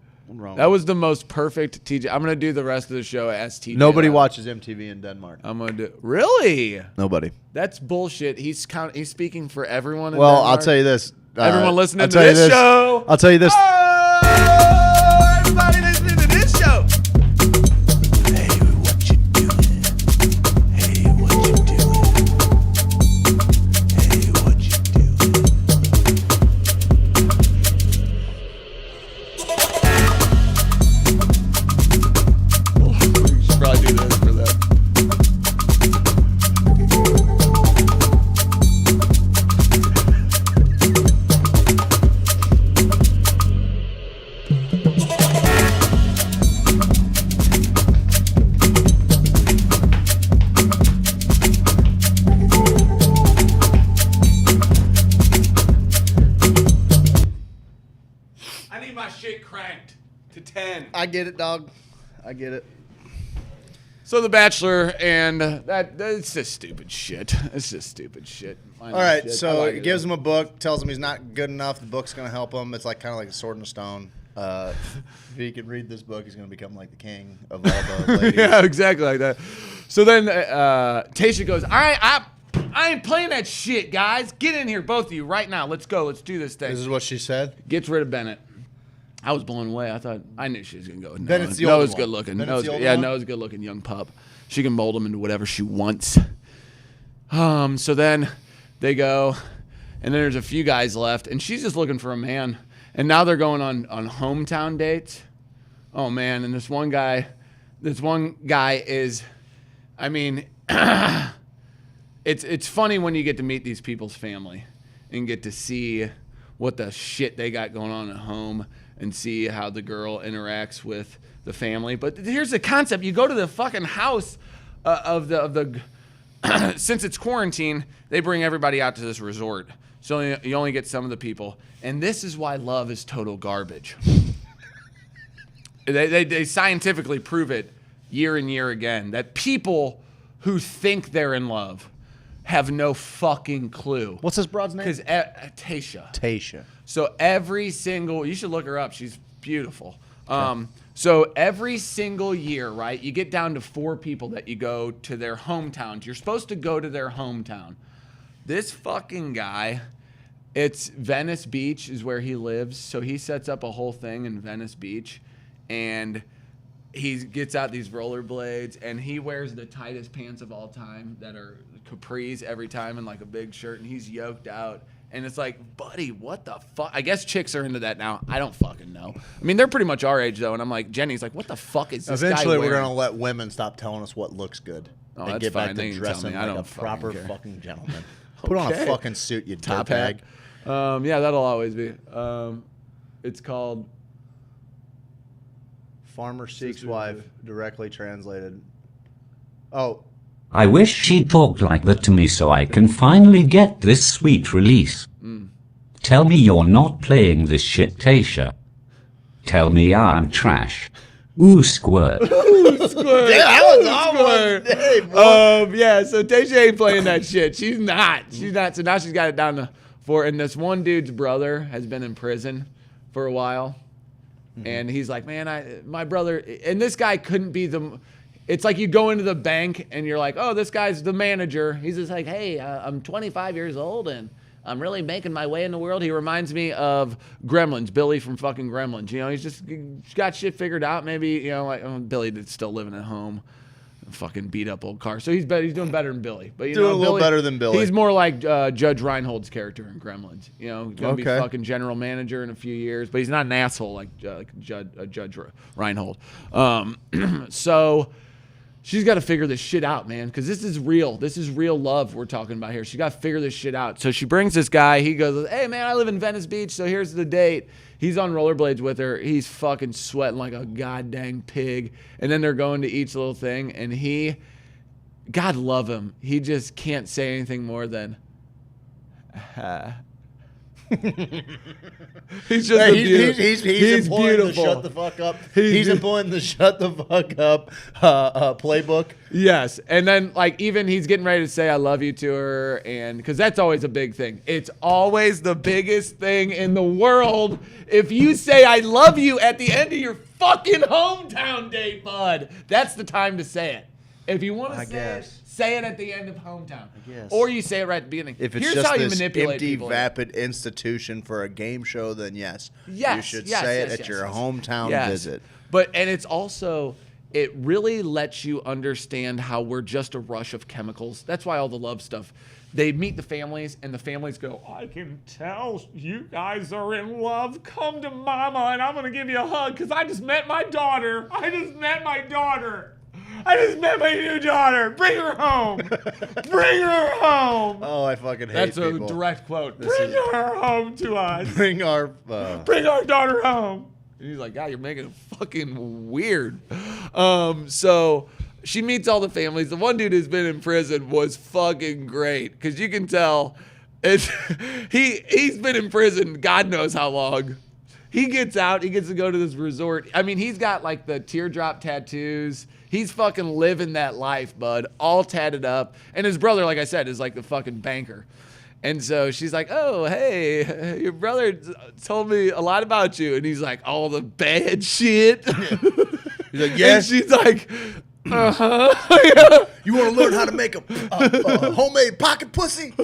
That was the most perfect TJ. I'm gonna do the rest of the show as TJ. Nobody watches MTV in Denmark. I'm gonna do. Really? Nobody. That's bullshit. He's speaking for everyone. In Well, Denmark. I'll tell you this. Everyone listening to this show. I'll tell you this. Oh, everybody listening to this show. Hey, what you doing? Hey, what you doing? Hey, what you doing? We should probably do this for them. I need my shit cranked to 10. I get it, dog. I get it. So The Bachelor, and that's just stupid shit. It's just stupid shit. All right, so he gives him a book, tells him he's not good enough. The book's going to help him. It's like kind of like a sword and a stone. If he can read this book, he's going to become like the king of all the ladies. Yeah, exactly like that. So then Tasha goes, all right, I ain't playing that shit, guys. Get in here, both of you, right now. Let's go. Let's do this thing. This is what she said? Gets rid of Bennett. I was blown away. I knew she was going to go with Noah. Bennett's the older Noah's one. good looking. Bennett's the older one? Noah's a good looking young pup. She can mold him into whatever she wants. So then they go, and then there's a few guys left, and she's just looking for a man. And now they're going on hometown dates. Oh man, and this one guy is, I mean, it's funny when you get to meet these people's family and get to see what the shit they got going on at home and see how the girl interacts with the family. But here's the concept: you go to the fucking house of the since it's quarantine, they bring everybody out to this resort. So you only get some of the people. And this is why love is total garbage. They scientifically prove it year and year again that people who think they're in love have no fucking clue. What's this broad's name? Because Tasha. Tasha. So every single, you should look her up. She's beautiful. So every single year, right, you get down to 4 people that you go to their hometowns. You're supposed to go to their hometown. This fucking guy, it's Venice Beach is where he lives. So he sets up a whole thing in Venice Beach, and he gets out these rollerblades, and he wears the tightest pants of all time that are capris every time and like a big shirt, and he's yoked out. And it's like, buddy, what the fuck? I guess chicks are into that now. I don't fucking know. I mean, they're pretty much our age, though. And I'm like, Jenny's like, what the fuck is this Eventually, guy we're wearing? going to let women stop telling us what looks good. Oh, and that's get back fine. to They can tell dressing me. I like don't a proper care. fucking gentleman. Put on a Okay. fucking suit, you Top dirtbag. hat. Yeah, that'll always be. It's called Farmer Seeks Wife, directly translated. Oh. I wish she talked like that to me so I can finally get this sweet release. Tell me you're not playing this shit, Tasha. Tell me I'm trash. Ooh, squirt. Ooh, squirt. Damn, that was almost name, boy. Yeah, so Tasha ain't playing that shit. She's not. She's not. So now she's got it down to 4. And this one dude's brother has been in prison for a while. And he's like, man, my brother, and this guy couldn't be it's like you go into the bank and you're like, oh, this guy's the manager. He's just like, hey, I'm 25 years old and I'm really making my way in the world. He reminds me of Gremlins, Billy from fucking Gremlins. You know, he's got shit figured out. Maybe, you know, like Billy that's still living at home. Fucking beat up old car. So he's doing better than Billy. But you Doing know, a little better than Billy. He's more like Judge Reinhold's character in Gremlins. You know, gonna be fucking general manager in a few years, but he's not an asshole like Judge Reinhold. So she's got to figure this shit out, man, because this is real. This is real love we're talking about here. She got to figure this shit out. So she brings this guy. He goes, hey, man, I live in Venice Beach, so here's the date. He's on rollerblades with her. He's fucking sweating like a goddamn pig. And then they're going to each little thing, and God love him, he just can't say anything more than, He's just he's employing beautiful. the shut the fuck up. He's employing the shut the fuck up playbook. Yes, and then like even he's getting ready to say I love you to her, and because that's always a big thing. It's always the biggest thing in the world if you say I love you at the end of your fucking hometown date, bud. That's the time to say it. If you want to say it at the end of hometown. I guess. Or you say it right at the beginning. If it's Here's just how you this manipulate empty, people. vapid institution for a game show, then yes. Yes, You should yes, say yes, it at yes, your yes. hometown Yes. visit. And it's also, it really lets you understand how we're just a rush of chemicals. That's why all the love stuff, they meet the families and the families go, I can tell you guys are in love. Come to mama and I'm going to give you a hug because I just met my daughter. I just met my new daughter. Bring her home. Bring her home. Oh, I fucking hate That's people. a direct quote. Bring her home to us. Bring our daughter home. And he's like, God, you're making it fucking weird. So she meets all the families. The one dude who's been in prison was fucking great because you can tell he's been in prison God knows how long. He gets out. He gets to go to this resort. I mean, he's got like the teardrop tattoos. He's fucking living that life, bud, all tatted up. And his brother, like I said, is like the fucking banker. And so she's like, oh, hey, your brother told me a lot about you. And he's like, all the bad shit. He's like, yes. And she's like, uh-huh. You want to learn how to make a homemade pocket pussy?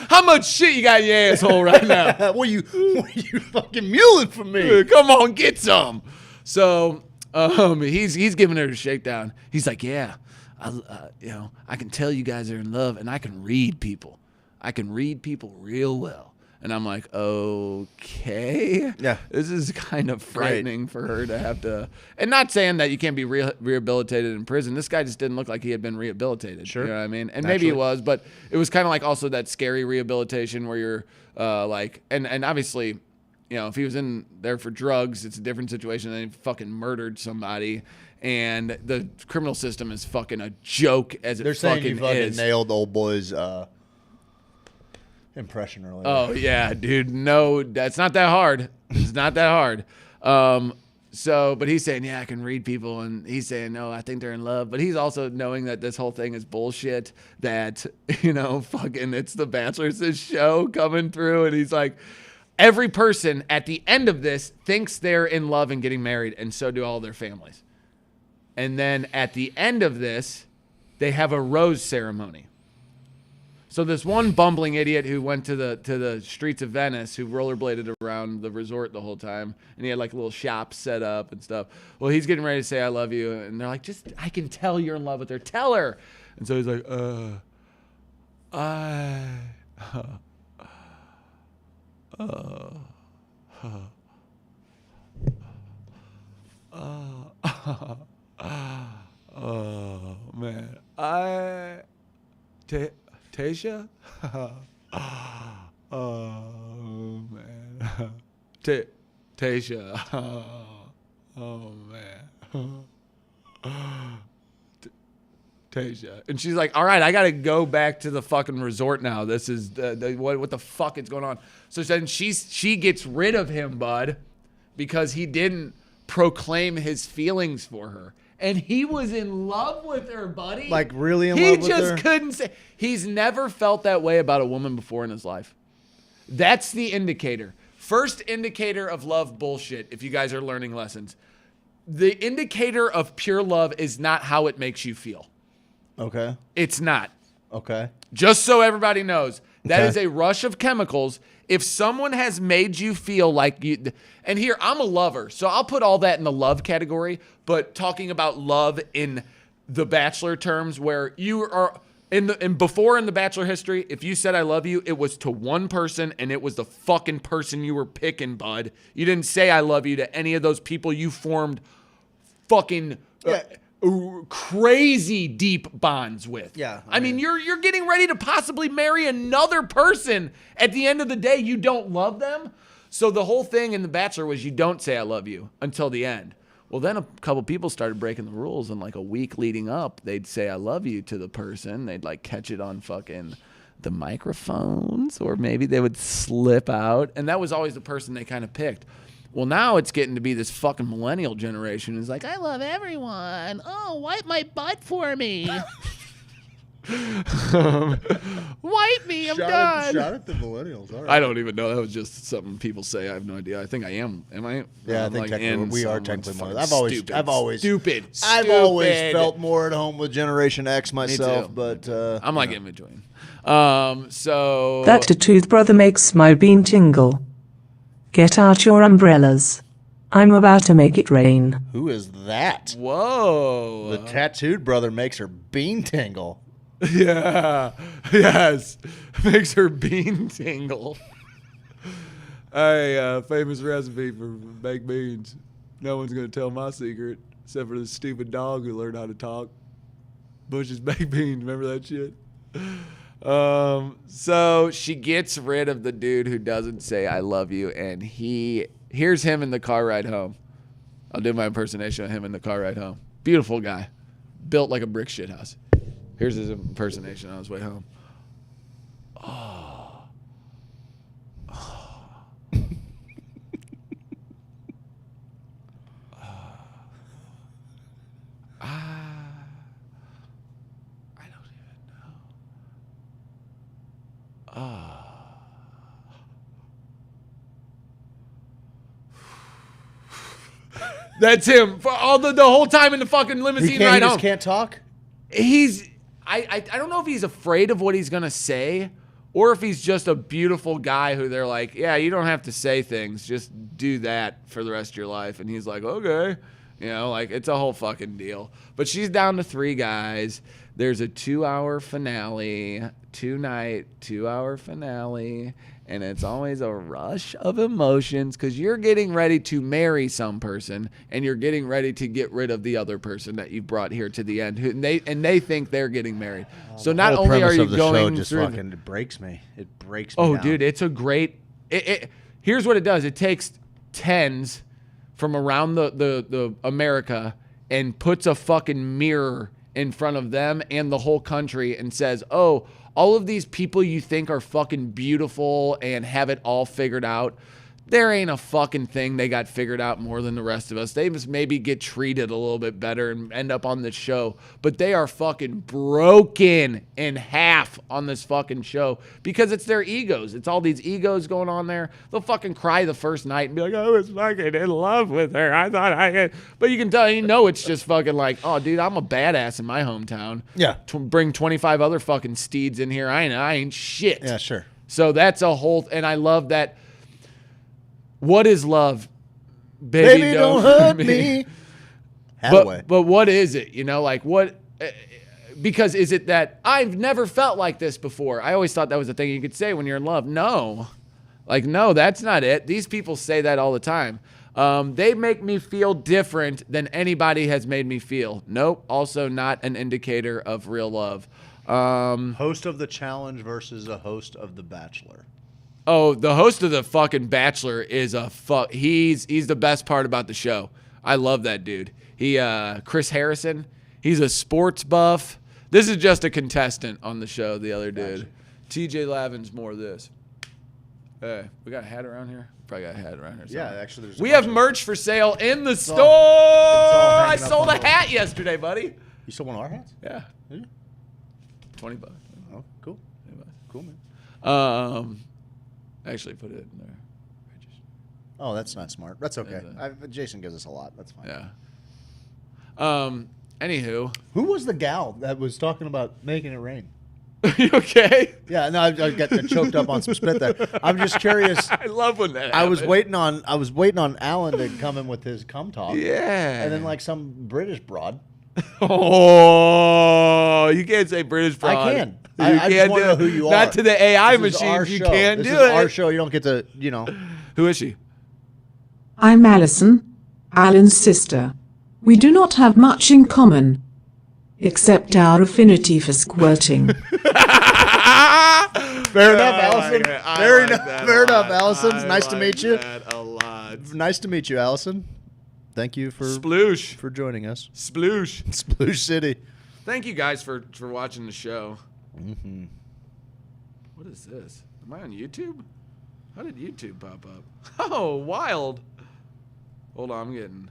How much shit you got in your asshole right now? what you fucking muling for me? Come on, get some. So he's giving her a shakedown. He's like, yeah, I can tell you guys are in love, and I can read people. I can read people real well. And I'm like, okay. Yeah. This is kind of frightening for her to have to. And not saying that you can't be rehabilitated in prison. This guy just didn't look like he had been rehabilitated. Sure. You know what I mean? And maybe he was, but it was kind of like also that scary rehabilitation where you're like, and obviously, you know, if he was in there for drugs, it's a different situation than he fucking murdered somebody. And the criminal system is fucking a joke as it They're saying fucking you fucking is. nailed old boy's impression earlier. Oh yeah, dude. No, that's not that hard. It's not that hard. But he's saying, yeah, I can read people, and he's saying, no, I think they're in love. But he's also knowing that this whole thing is bullshit. That fucking it's the Bachelor's show coming through, and he's like, every person at the end of this thinks they're in love and getting married, and so do all their families. And then at the end of this, they have a rose ceremony. So this one bumbling idiot who went to the streets of Venice, who rollerbladed around the resort the whole time, and he had like little shops set up and stuff. Well, he's getting ready to say, I love you. And they're like, I can tell you're in love with her. Tell her. And so he's like, oh, man. Tasha? Oh, man. Tasha. Oh, man. Tasha. And she's like, all right, I got to go back to the fucking resort now. This is, what the fuck is going on? So then she gets rid of him, bud, because he didn't proclaim his feelings for her. And he was in love with her, buddy. Like really in love with her? He just couldn't say. He's never felt that way about a woman before in his life. That's the indicator. First indicator of love bullshit, if you guys are learning lessons. The indicator of pure love is not how it makes you feel. Okay. It's not. Okay. Just so everybody knows, that Okay. is a rush of chemicals. If someone has made you feel like you, and here, I'm a lover, so I'll put all that in the love category, but talking about love in the Bachelor terms, where you are, before in the Bachelor history, if you said I love you, it was to one person, and it was the fucking person you were picking, bud. You didn't say I love you to any of those people you formed fucking crazy deep bonds with. Yeah. I mean, you're getting ready to possibly marry another person. At the end of the day, you don't love them. So the whole thing in The Bachelor was you don't say I love you until the end. Well, then a couple people started breaking the rules, and like a week leading up, they'd say I love you to the person. They'd like catch it on fucking the microphones, or maybe they would slip out. And that was always the person they kind of picked. Well, now it's getting to be this fucking millennial generation. It's like, I love everyone. Oh, wipe my butt for me. Wipe me, I'm done. Shout at the millennials. All right. I don't even know. That was just something people say. I have no idea. I think I am. Am I? Yeah, I I'm think like technically we are someone's technically fucking millennials. I've always stupid. felt more at home with Generation X myself, but I'm like in between. So That tattooed brother makes my bean tingle. Get out your umbrellas. I'm about to make it rain. Who is that? Whoa. The tattooed brother makes her bean tingle. Yeah. Yes. Makes her bean tingle. Hey, famous recipe for baked beans. No one's going to tell my secret except for the stupid dog who learned how to talk. Bush's baked beans. Remember that shit? So she gets rid of the dude who doesn't say I love you, and here's him in the car ride home. I'll do my impersonation of him in the car ride home. Beautiful guy. Built like a brick shit house. Here's his impersonation on his way home. Oh. I don't even know. That's him for all the whole time in the fucking limousine ride He home. just can't talk? I don't know if he's afraid of what he's gonna say, or if he's just a beautiful guy who they're like, yeah, you don't have to say things, just do that for the rest of your life. And he's like, okay, you know, like it's a whole fucking deal. But she's down to 3 guys. There's a 2-hour finale, 2-night, 2-hour finale. And it's always a rush of emotions because you're getting ready to marry some person and you're getting ready to get rid of the other person that you've brought here to the end. And they think they're getting married. So not only are you going just through, fucking, it breaks me. It breaks me. oh, down. dude, it's a great. Here's what it does. It takes 10s from around the America and puts a fucking mirror in front of them and the whole country and says, oh, all of these people you think are fucking beautiful and have it all figured out, there ain't a fucking thing they got figured out more than the rest of us. They just maybe get treated a little bit better and end up on this show. But they are fucking broken in half on this fucking show because it's their egos. It's all these egos going on there. They'll fucking cry the first night and be like, I was fucking in love with her. I thought I had. But you can tell, it's just fucking like, oh, dude, I'm a badass in my hometown. Yeah. Bring 25 other fucking steeds in here. I ain't shit. Yeah, sure. So that's a whole, and I love that. What is love? Baby don't hurt me. But what is it? Like what? Because is it that I've never felt like this before? I always thought that was a thing you could say when you're in love. No. No, that's not it. These people say that all the time. They make me feel different than anybody has made me feel. Nope. Also not an indicator of real love. Host of The Challenge versus a host of The Bachelor. Oh, the host of the fucking Bachelor is he's the best part about the show. I love that dude. Chris Harrison, he's a sports buff. This is just a contestant on the show, the other dude. TJ Lavin's more of this. Hey, we got a hat around here? Probably got a hat around here. Yeah, actually there's we have merch for sale in the store. I sold a hat yesterday, buddy. You sold one of our hats? Yeah. Did you? $20. Oh, cool. Cool, man. Actually put it in there. Oh, that's not smart. That's okay. Jason gives us a lot. That's fine. Yeah. Anywho. Who was the gal that was talking about making it rain? You okay? Yeah, no, I got choked up on some spit there. I'm just curious. I love when that I was happens. waiting on Alan to come in with his cum talk. Yeah. And then like some British broad. Oh, you can't say British broad. I can. You I just can't want to do know who you are. Not to the AI This is machine. our You show. can't This do is it. our show. You don't get to, Who is she? I'm Alison, Alan's sister. We do not have much in common, except our affinity for squirting. Fair enough, Allison. Fair enough, Allison. I Nice to meet you. That a lot. Nice to meet you, Allison. Thank you for Sploosh for joining us. Sploosh. Sploosh City. Thank you guys for watching the show. Mm-hmm. What is this? Am I on YouTube? How did YouTube pop up? Oh, wild. Hold on, I'm getting.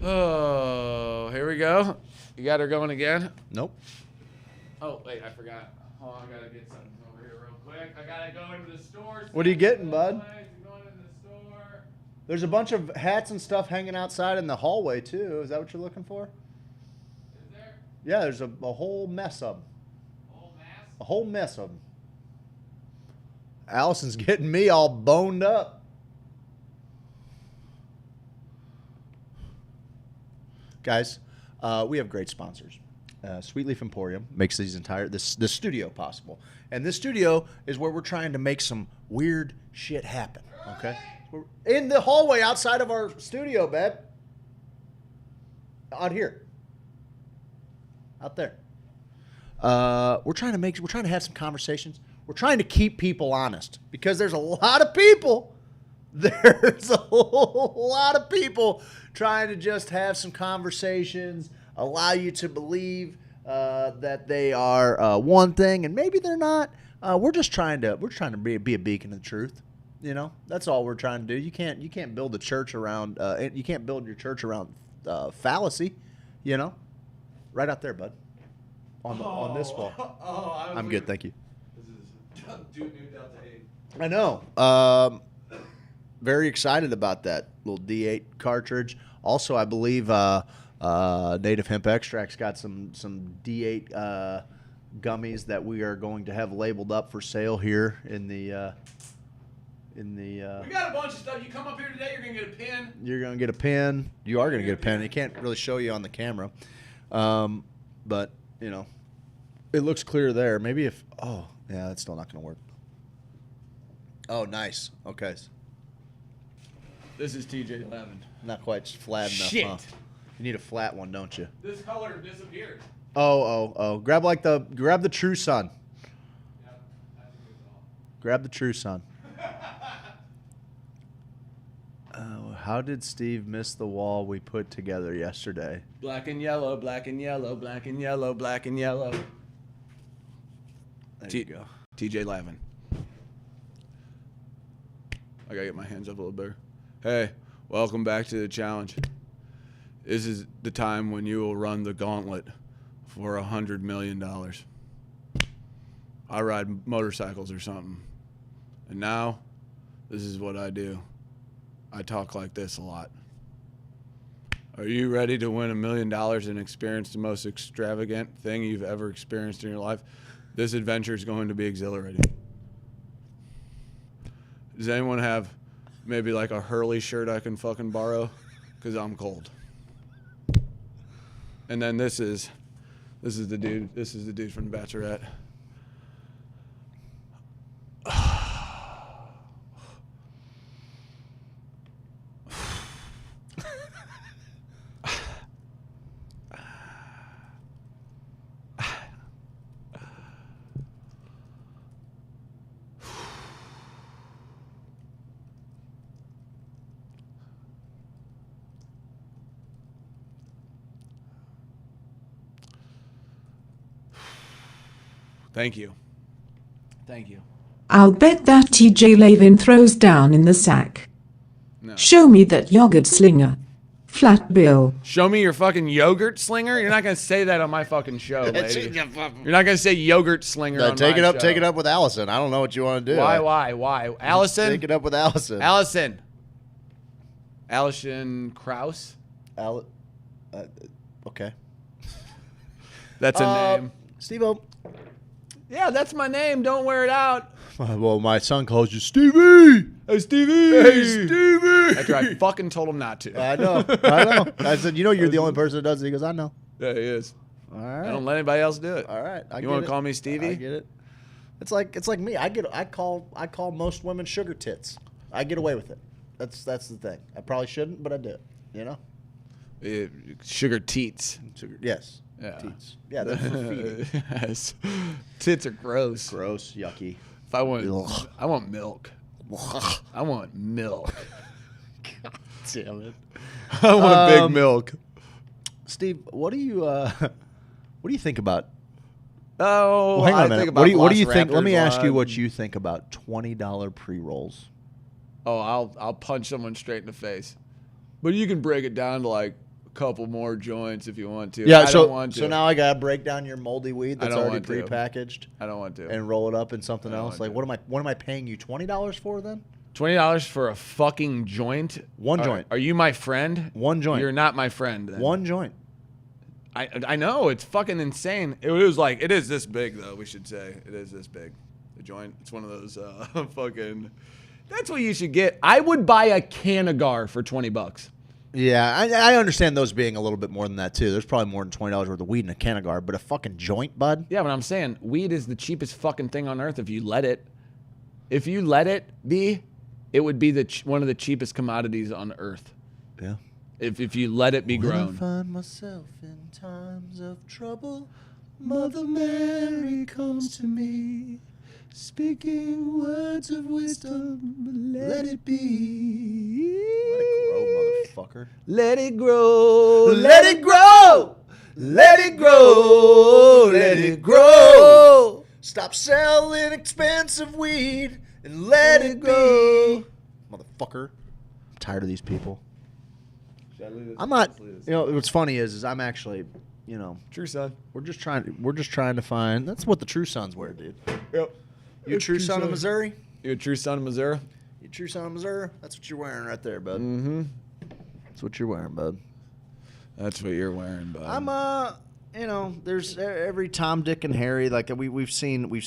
Oh, here we go. You got her going again? Nope. Oh, wait, I forgot. Oh, I gotta get something over here real quick. I gotta go into the store. What are you getting, bud? I'm going into the store. There's a bunch of hats and stuff hanging outside in the hallway too. Is that what you're looking for? Is there? Yeah, there's a whole mess of them. A whole mess of them. Allison's getting me all boned up. Guys, we have great sponsors. Sweet Leaf Emporium makes this studio possible. And this studio is where we're trying to make some weird shit happen. Okay? We're in the hallway outside of our studio, babe. Out here. Out there. We're trying to have some conversations. We're trying to keep people honest because there's a lot of people. There's a whole lot of people trying to just have some conversations, allow you to believe that they are one thing and maybe they're not. We're trying to be a beacon of the truth. That's all we're trying to do. You can't build a church around you can't build your church around fallacy. Right out there, bud. On this wall. I'm good, thank you. This is Duke New Delta 8. I know. very excited about that little D8 cartridge. Also, I believe Native Hemp Extract's got some D8 gummies that we are going to have labeled up for sale here in the. We got a bunch of stuff. You come up here today, you're gonna get a pin. You're gonna get a pin. You are gonna get a pin. You can't really show you on the camera, but you know, it looks clear there. Maybe if yeah, that's still not gonna work. Oh, nice. Okay. This is TJ11. Not quite flat enough. Shit. Huh? You need a flat one, don't you? This color disappeared. Oh. Grab the True Sun. Grab the True Sun. How did Steve miss the wall we put together yesterday? Black and yellow, black and yellow, black and yellow, black and yellow. There you go. TJ Lavin. I gotta get my hands up a little better. Hey, welcome back to the challenge. This is the time when you will run the gauntlet for $100 million. I ride motorcycles or something. And now, this is what I do. I talk like this a lot. Are you ready to win $1 million and experience the most extravagant thing you've ever experienced in your life? This adventure is going to be exhilarating. Does anyone have maybe like a Hurley shirt I can fucking borrow? Because I'm cold. And then this is the dude. This is the dude from The Bachelorette. Thank you. Thank you. I'll bet that TJ Lavin throws down in the sack. No. Show me that yogurt slinger. Flat bill. Show me your fucking yogurt slinger? You're not going to say that on my fucking show, lady. You're not going to say yogurt slinger on take my it up. show. Take it up with Allison. I don't know what you want to do. Why? Allison? Take it up with Allison. Allison Krause? Okay. That's a name. Steve-O. Yeah, that's my name. Don't wear it out. Well, my son calls you Stevie. Hey, Stevie. Hey, Stevie. After I fucking told him not to. I know. I said, you're the only person that does it. He goes, I know. Yeah, he is. All right. I don't let anybody else do it. All right. You want to call me Stevie? I get it. It's like me. I call most women sugar tits. I get away with it. That's the thing. I probably shouldn't, but I do it. You know. Sugar teats. Yes. Yeah. Teats. Yeah, that's for feeding. Yes. Tits are gross. Gross, yucky. If I want milk. I want milk. God damn it. I want big milk. Steve, what do you think about? Oh, well, hang on a minute. Think about what do you think? Velociraptor Let me ask you Lime. what you think about $20 pre-rolls. Oh, I'll punch someone straight in the face. But you can break it down to like a couple more joints if you want to. Yeah, I don't want to. So now I gotta break down your moldy weed that's already want to. prepackaged. I don't want to. And roll it up in something else. Like what am I paying you $20 for then? $20 for a fucking joint? One joint. Are you my friend? One joint. You're not my friend then. One joint. I know, it's fucking insane. It is this big though, we should say. It is this big. The joint. It's one of those fucking that's what you should get. I would buy a Canagar for $20. Yeah, I understand those being a little bit more than that too. There's probably more than $20 worth of weed in a Canagar, but a fucking joint, bud. Yeah, but I'm saying weed is the cheapest fucking thing on earth if you let it. If you let it be, it would be one of the cheapest commodities on earth. Yeah. If you let it be grown. When I find myself in times of trouble, Mother Mary comes to me, speaking words of wisdom. Let it be. Let it grow, motherfucker. Let it grow. Let it grow. Let it grow. Let it grow. Stop selling expensive weed and let it go. Motherfucker. I'm tired of these people. I'm not. What's funny is I'm actually, True Son. We're just trying to find. That's what the True Sons wear, dude. Yep. You a true son of Missouri? You a true son of Missouri? You True Son of Missouri. That's what you're wearing right there, bud. Mm-hmm. That's what you're wearing, bud. That's what you're wearing, bud. I'm you know, there's every Tom, Dick, and Harry. Like we've seen. What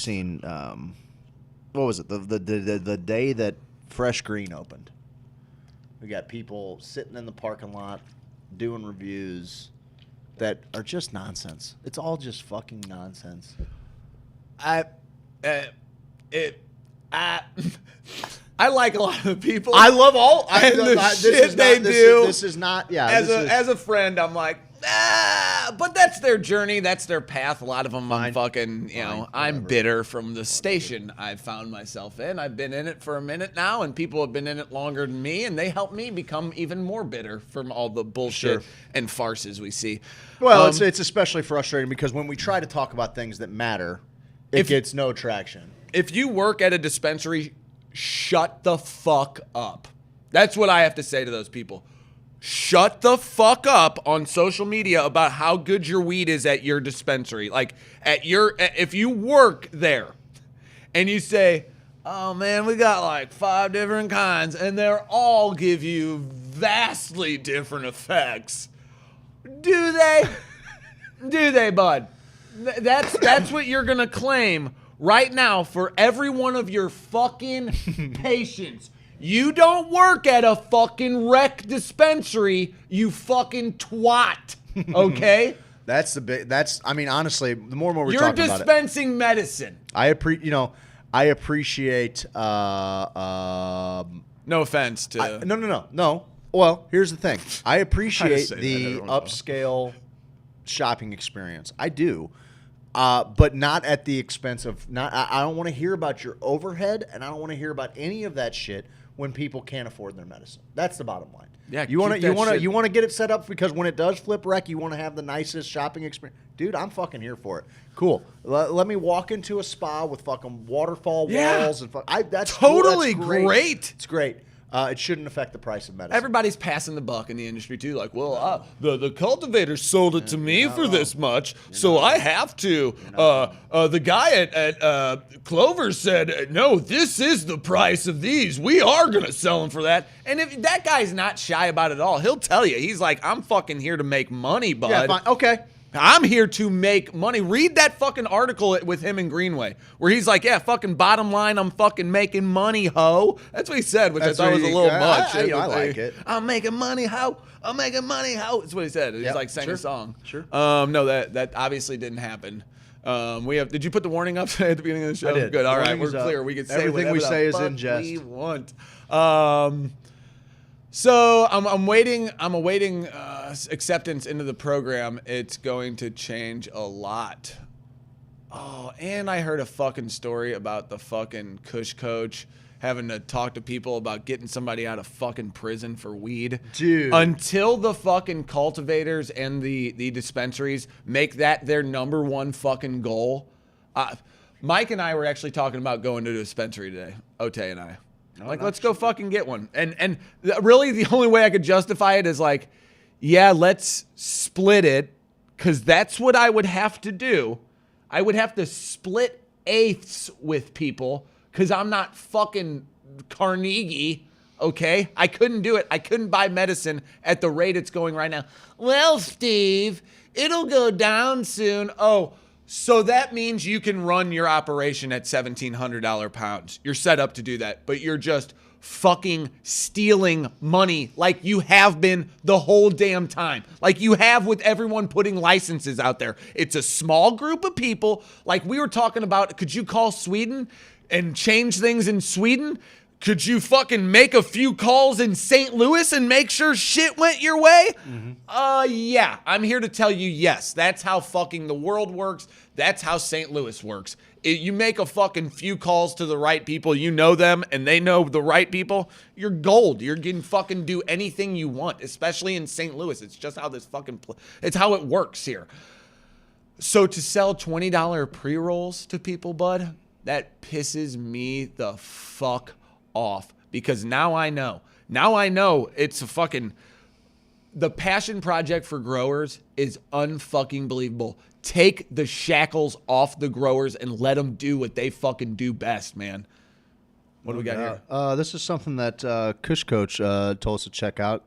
was it? The day that Fresh Green opened. We got people sitting in the parking lot doing reviews that are just nonsense. It's all just fucking nonsense. I like a lot of the people. I love all. This is not. Yeah. As a friend, I'm like, but that's their journey. That's their path. A lot of them, I'm fucking, I'm bitter from the station I've found myself in. I've been in it for a minute now, and people have been in it longer than me, and they help me become even more bitter from all the bullshit and farces we see. Well, it's especially frustrating because when we try to talk about things that matter, it gets no traction. If you work at a dispensary, shut the fuck up. That's what I have to say to those people. Shut the fuck up on social media about how good your weed is at your dispensary. Like if you work there and you say, oh man, we got like 5 different kinds and they're all give you vastly different effects. Do they? Do they, bud? That's what you're going to claim right now for every one of your fucking patients. You don't work at a fucking rec dispensary, you fucking twat. Okay? I mean, honestly, the more and more we're You're talking about it. You're dispensing medicine. I appreciate no offense to No. Well, here's the thing. I appreciate the upscale shopping experience. I do. But not at the expense of I don't want to hear about your overhead, and I don't want to hear about any of that shit when people can't afford their medicine. That's the bottom line. Yeah, you want to get it set up because when it does flip rec, you want to have the nicest shopping experience. Dude, I'm fucking here for it. Cool. Let me walk into a spa with fucking waterfall walls and that's totally cool. That's great. It's great. It shouldn't affect the price of medicine. Everybody's passing the buck in the industry too. Like, well, the cultivator sold it to me for this much, so I have to. The guy at Clover said, no, this is the price of these. We are gonna sell them for that. And if that guy's not shy about it at all, he'll tell you. He's like, I'm fucking here to make money, bud. Yeah, fine. Okay. I'm here to make money. Read that fucking article with him in Greenway, where he's like, yeah, fucking bottom line, I'm fucking making money, ho. That's what he said, which I thought was a little much. I like it. I'm making money, ho. I'm making money, ho. That's what he said. He's like sang a song. Sure. No, that obviously didn't happen. Did you put the warning up at the beginning of the show? I did. Good. All right, we're clear. We can say everything we say is in jest. We want. So I'm awaiting acceptance into the program. It's going to change a lot. Oh, and I heard a fucking story about the fucking Kush coach having to talk to people about getting somebody out of fucking prison for weed. Dude. Until the fucking cultivators and the dispensaries make that their number one fucking goal. Mike and I were actually talking about going to a dispensary today, Otay and I. Let's go fucking get one. And really the only way I could justify it is like, yeah, let's split it, because that's what I would have to do. I would have to split eighths with people because I'm not fucking Carnegie, okay? I couldn't do it. I couldn't buy medicine at the rate it's going right now. Well, Steve, it'll go down soon. Oh, so that means you can run your operation at $1,700 pounds. You're set up to do that, but you're just fucking stealing money like you have been the whole damn time. Like you have with everyone putting licenses out there. It's a small group of people. Like we were talking about, could you call Sweden and change things in Sweden? Could you fucking make a few calls in St. Louis and make sure shit went your way? Mm-hmm. Yeah. I'm here to tell you, yes. That's how fucking the world works. That's how St. Louis works. You make a fucking few calls to the right people, you know them, and they know the right people, you're gold. You're getting fucking do anything you want, especially in St. Louis. It's just how this fucking, it's how it works here. So to sell $20 pre-rolls to people, bud, that pisses me the fuck off, because now I know it's a fucking, the passion project for growers is unfucking believable. Take the shackles off the growers and let them do what they fucking do best, man. What do we got here? This is something that Kush Coach told us to check out.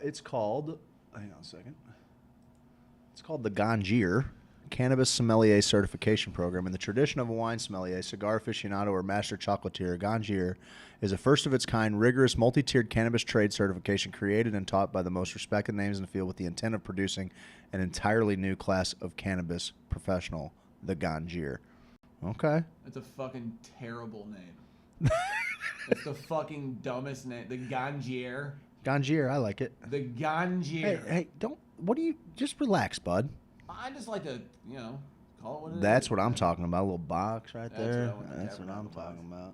It's called, hang on a second. It's called the Ganjier Cannabis Sommelier Certification Program. In the tradition of a wine sommelier, cigar aficionado, or master chocolatier, Ganjier is a first-of-its-kind, rigorous, multi-tiered cannabis trade certification created and taught by the most respected names in the field with the intent of producing an entirely new class of cannabis professional, the Ganjier. Okay. That's a fucking terrible name. It's the fucking dumbest name. The Ganjier. Ganjier, I like it. The Ganjier. Hey, don't. What do you? Just relax, bud. I just like to, call it what it is. That's what I'm talking about. A little box right That's there. what I want That's what I'm talking about.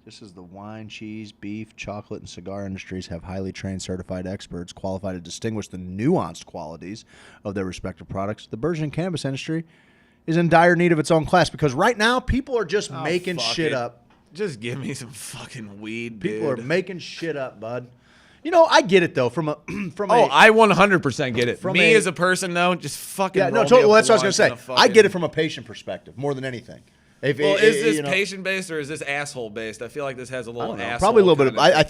This is the wine, cheese, beef, chocolate, and cigar industries have highly trained certified experts qualified to distinguish the nuanced qualities of their respective products. The burgeoning cannabis industry is in dire need of its own class because right now people are just making shit up. Just give me some fucking weed, dude. People are making shit up, bud. I get it though. I 100% get it. Me as a person, though, just fucking. Yeah, no, totally. That's what I was gonna say. I get it from a patient perspective more than anything. Is this patient based or is this asshole based? I feel like this has a little asshole. Probably a little bit of. I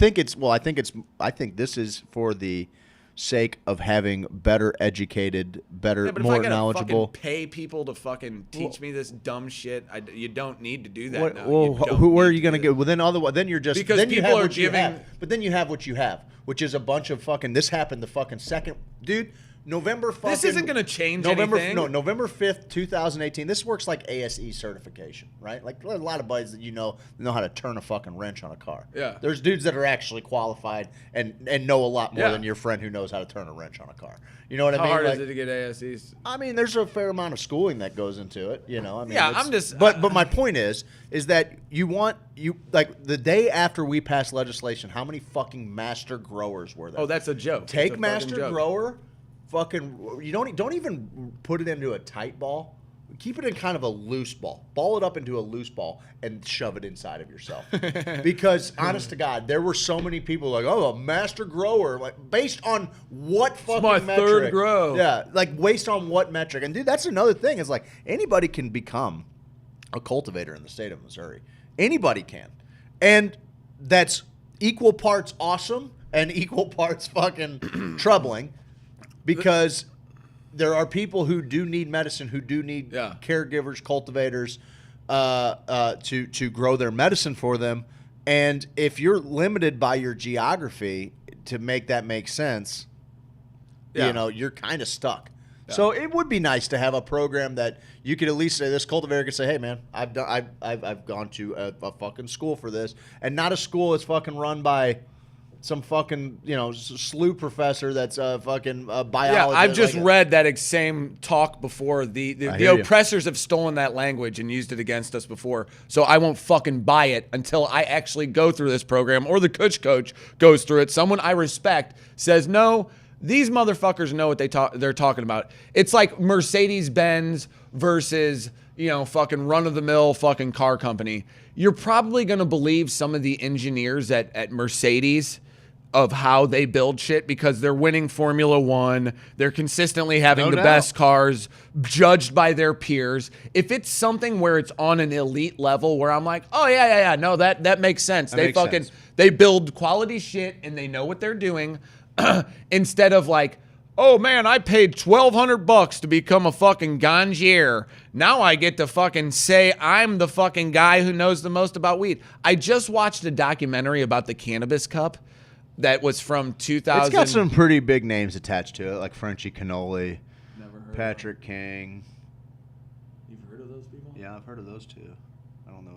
think this is for the sake of having better educated, better, more knowledgeable. Fucking pay people to fucking teach me this dumb shit. You don't need to do that. Where are you gonna get? Well, then you're just because then people you have are what you giving. have. But then you have what you have, which is a bunch of fucking. This happened the fucking second, dude. November fucking. This isn't going to change anything. No, November 5th, 2018. This works like ASE certification, right? Like a lot of buddies that know how to turn a fucking wrench on a car. Yeah. There's dudes that are actually qualified and know a lot more than your friend who knows how to turn a wrench on a car. You know what I mean? How hard is it to get ASEs? I mean, there's a fair amount of schooling that goes into it. I'm just. But my point is that you like the day after we passed legislation, how many fucking master growers were there? Oh, that's a joke. Take master grower. Fucking, you don't even put it into a tight ball. Keep it in kind of a loose ball. Ball it up into a loose ball and shove it inside of yourself. Because honest to God, there were so many people like, oh, a master grower, like based on what fucking my metric? Third grow. Yeah, like based on what metric? And dude, that's another thing. Is like anybody can become a cultivator in the state of Missouri. Anybody can, and that's equal parts awesome and equal parts fucking troubling. Because there are people who do need medicine, who do need caregivers, cultivators, to grow their medicine for them. And if you're limited by your geography to make that make sense, you're kind of stuck. Yeah. So it would be nice to have a program that you could at least say, this cultivator could say, hey man, I've gone to a fucking school for this, and not a school that's fucking run by some fucking, SLU professor that's a fucking biologist. Yeah, I've just read that same talk before. The oppressors have stolen that language and used it against us before. So I won't fucking buy it until I actually go through this program or the Kush Coach goes through it. Someone I respect says, no, these motherfuckers know what they're talking about. It's like Mercedes-Benz versus, fucking run-of-the-mill fucking car company. You're probably going to believe some of the engineers at Mercedes of how they build shit because they're winning Formula One. They're consistently having the best cars judged by their peers. If it's something where it's on an elite level where I'm like, oh, yeah, no, that makes sense. They build quality shit and they know what they're doing instead of like, oh man, I paid $1,200 to become a fucking ganjier. Now I get to fucking say I'm the fucking guy who knows the most about weed. I just watched a documentary about the Cannabis Cup that was from 2000. It's got some pretty big names attached to it, like Frenchie Cannoli, Patrick King. You've heard of those people? Yeah, I've heard of those two. I don't know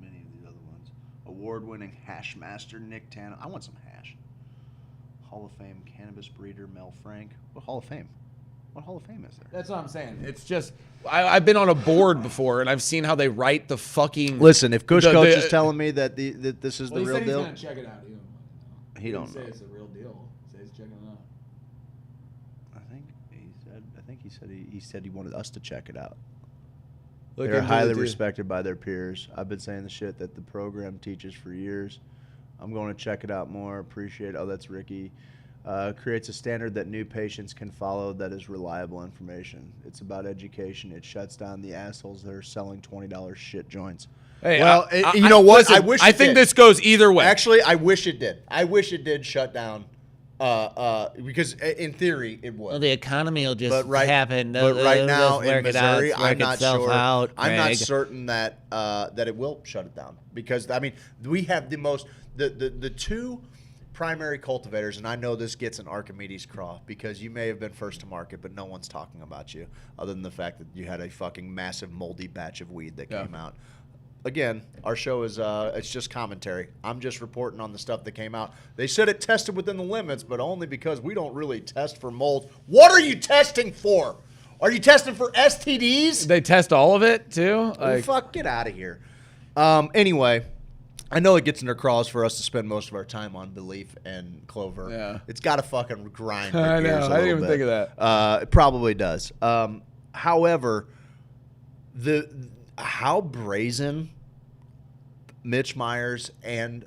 many of these other ones. Award-winning hash master Nick Tano. I want some hash. Hall of Fame cannabis breeder Mel Frank. What Hall of Fame? What Hall of Fame is there? That's what I'm saying. It's just I've been on a board before and I've seen how they write the fucking. Listen, if Kush Coach is telling me that this is the real deal, he's gonna check it out. He don't know. Say it's a real deal. Say he's checking it out. I think he said he wanted us to check it out. They're highly respected by their peers. I've been saying the shit that the program teaches for years. I'm going to check it out more. Appreciate it. Oh, that's Ricky. creates a standard that new patients can follow that is reliable information. It's about education. It shuts down the assholes that are selling $20 shit joints. Hey, well, you know what? Listen, I wish. I think this goes either way. Actually, I wish it did. I wish it did shut down. Because in theory it would. Well, the economy will just happen. But right now in Missouri, I'm not sure. I'm not certain that that it will shut it down, because I mean we have the two primary cultivators, and I know this gets an Archimedes craw because you may have been first to market, but no one's talking about you other than the fact that you had a fucking massive moldy batch of weed that came out. Again, our show is it's just commentary. I'm just reporting on the stuff that came out. They said it tested within the limits, but only because we don't really test for mold. What are you testing for? Are you testing for STDs? They test all of it too? Oh, fuck, get out of here. Anyway, I know it gets into craws for us to spend most of our time on Belief and Clover. Yeah. It's got to fucking grind your I know. gears a I didn't little even bit. think of that. It probably does. However, how brazen Mitch Myers and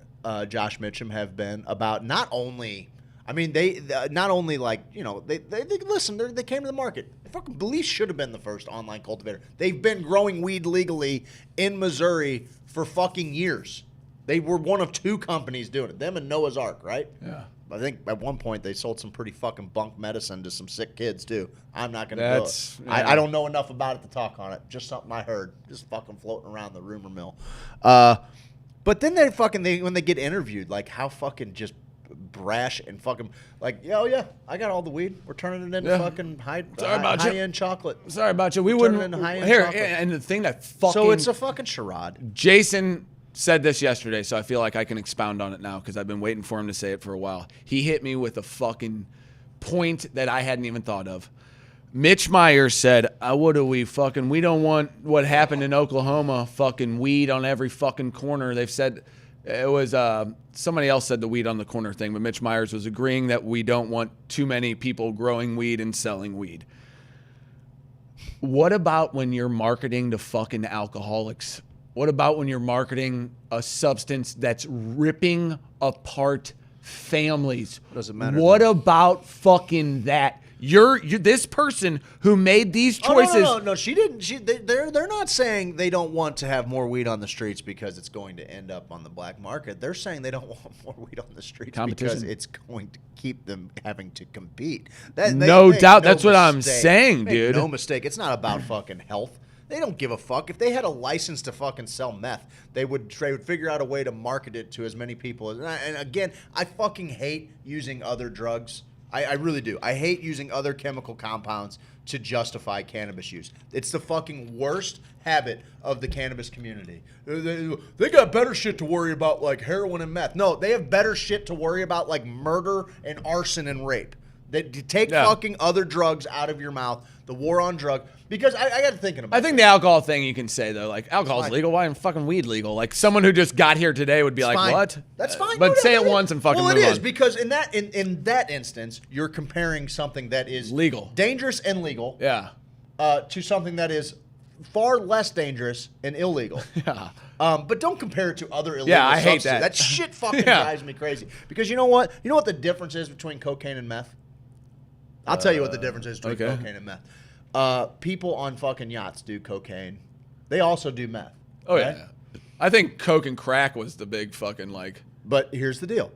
Josh Mitchum have been about not only, I mean, they not only like, you know, they listen, they came to the market. Fucking Belief should have been the first online cultivator. They've been growing weed legally in Missouri for fucking years. They were one of two companies doing it, them and Noah's Ark, right? Yeah. I think at one point they sold some pretty fucking bunk medicine to some sick kids too. I'm not going to do it. Yeah. I don't know enough about it to talk on it. Just something I heard. Just fucking floating around the rumor mill. But then when they get interviewed, like how fucking just brash and fucking like, yeah, I got all the weed. We're turning it into fucking high-end chocolate. Sorry about you. We We're turning wouldn't. it into high-end Here, chocolate. and the thing that fucking. So it's a fucking charade. Jason said this yesterday, so I feel like I can expound on it now because I've been waiting for him to say it for a while. He hit me with a fucking point that I hadn't even thought of. Mitch Myers said, we don't want what happened in Oklahoma, fucking weed on every fucking corner. They've said, it was, somebody else said the weed on the corner thing, but Mitch Myers was agreeing that we don't want too many people growing weed and selling weed. What about when you're marketing to fucking alcoholics? What about when you're marketing a substance that's ripping apart families? Doesn't matter. What about fucking that? You're this person who made these choices. No. She didn't. They're not saying they don't want to have more weed on the streets because it's going to end up on the black market. They're saying they don't want more weed on the streets because it's going to keep them having to compete. No doubt. That's what I'm saying, dude. No mistake. It's not about fucking health. They don't give a fuck. If they had a license to fucking sell meth, they would figure out a way to market it to as many people. And again, I fucking hate using other drugs. I really do. I hate using other chemical compounds to justify cannabis use. It's the fucking worst habit of the cannabis community. They got better shit to worry about, like heroin and meth. No, they have better shit to worry about, like murder and arson and rape. They take fucking other drugs out of your mouth. The war on drug. Because I got to thinking about it. I think the alcohol thing you can say, though, like, alcohol's legal. Why isn't fucking weed legal? Like, someone who just got here today would be like, fine. what? That's fine. But say it once and fucking move on. Well, it is, because in that instance, you're comparing something that is legal, dangerous and legal, to something that is far less dangerous and illegal. Yeah. But don't compare it to other illegal I hate substances. that. That shit fucking drives me crazy. Because you know what? You know what the difference is between cocaine and meth? I'll tell you what the difference is between cocaine and meth. People on fucking yachts do cocaine. They also do meth. Oh, right? Yeah. I think coke and crack was the big fucking like. But here's the deal.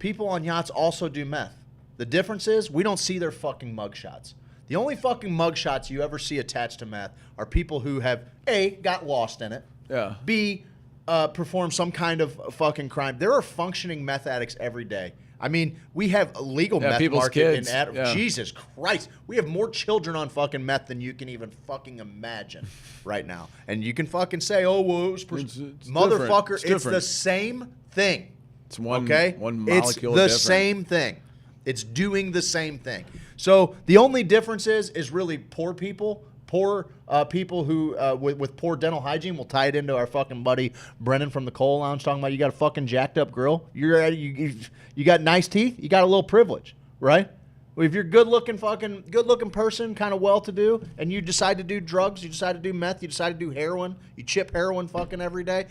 People on yachts also do meth. The difference is we don't see their fucking mugshots. The only fucking mugshots you ever see attached to meth are people who have, A, got lost in it. Yeah. B, performed some kind of fucking crime. There are functioning meth addicts every day. I mean, we have a legal meth market in Adam. Yeah. Jesus Christ. We have more children on fucking meth than you can even fucking imagine right now. And you can fucking say, oh, well, it was motherfucker, it's the same thing. It's one molecule It's the different. same thing. It's doing the same thing. So the only difference is really poor people. Poor people who with poor dental hygiene. We'll tie it into our fucking buddy Brennan from the Coal Lounge talking about you got a fucking jacked up grill. You got nice teeth. You got a little privilege, right? Well, if you're good looking person, kind of well to do, and you decide to do drugs, you decide to do meth, you decide to do heroin, you chip heroin fucking every day.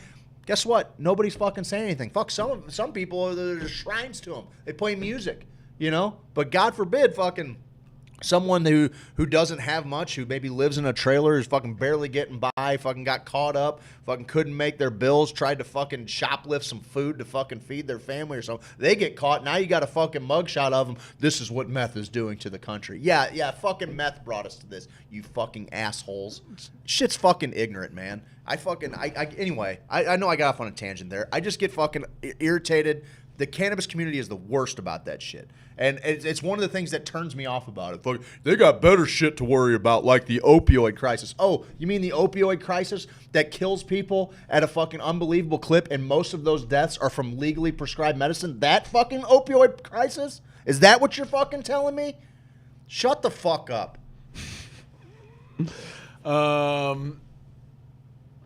Guess what? Nobody's fucking saying anything. Fuck, some people, there's shrines to them. They play music. you know? But God forbid fucking someone who doesn't have much, who maybe lives in a trailer, is fucking barely getting by, fucking got caught up, fucking couldn't make their bills, tried to fucking shoplift some food to fucking feed their family or something. They get caught. Now you got a fucking mugshot of them. This is what meth is doing to the country. Yeah, fucking meth brought us to this, you fucking assholes. Shit's fucking ignorant, man. Anyway, I know I got off on a tangent there. I just get fucking irritated. The cannabis community is the worst about that shit. And it's one of the things that turns me off about it. Fuck, they got better shit to worry about, like the opioid crisis. Oh, you mean the opioid crisis that kills people at a fucking unbelievable clip, and most of those deaths are from legally prescribed medicine? That fucking opioid crisis? Is that what you're fucking telling me? Shut the fuck up.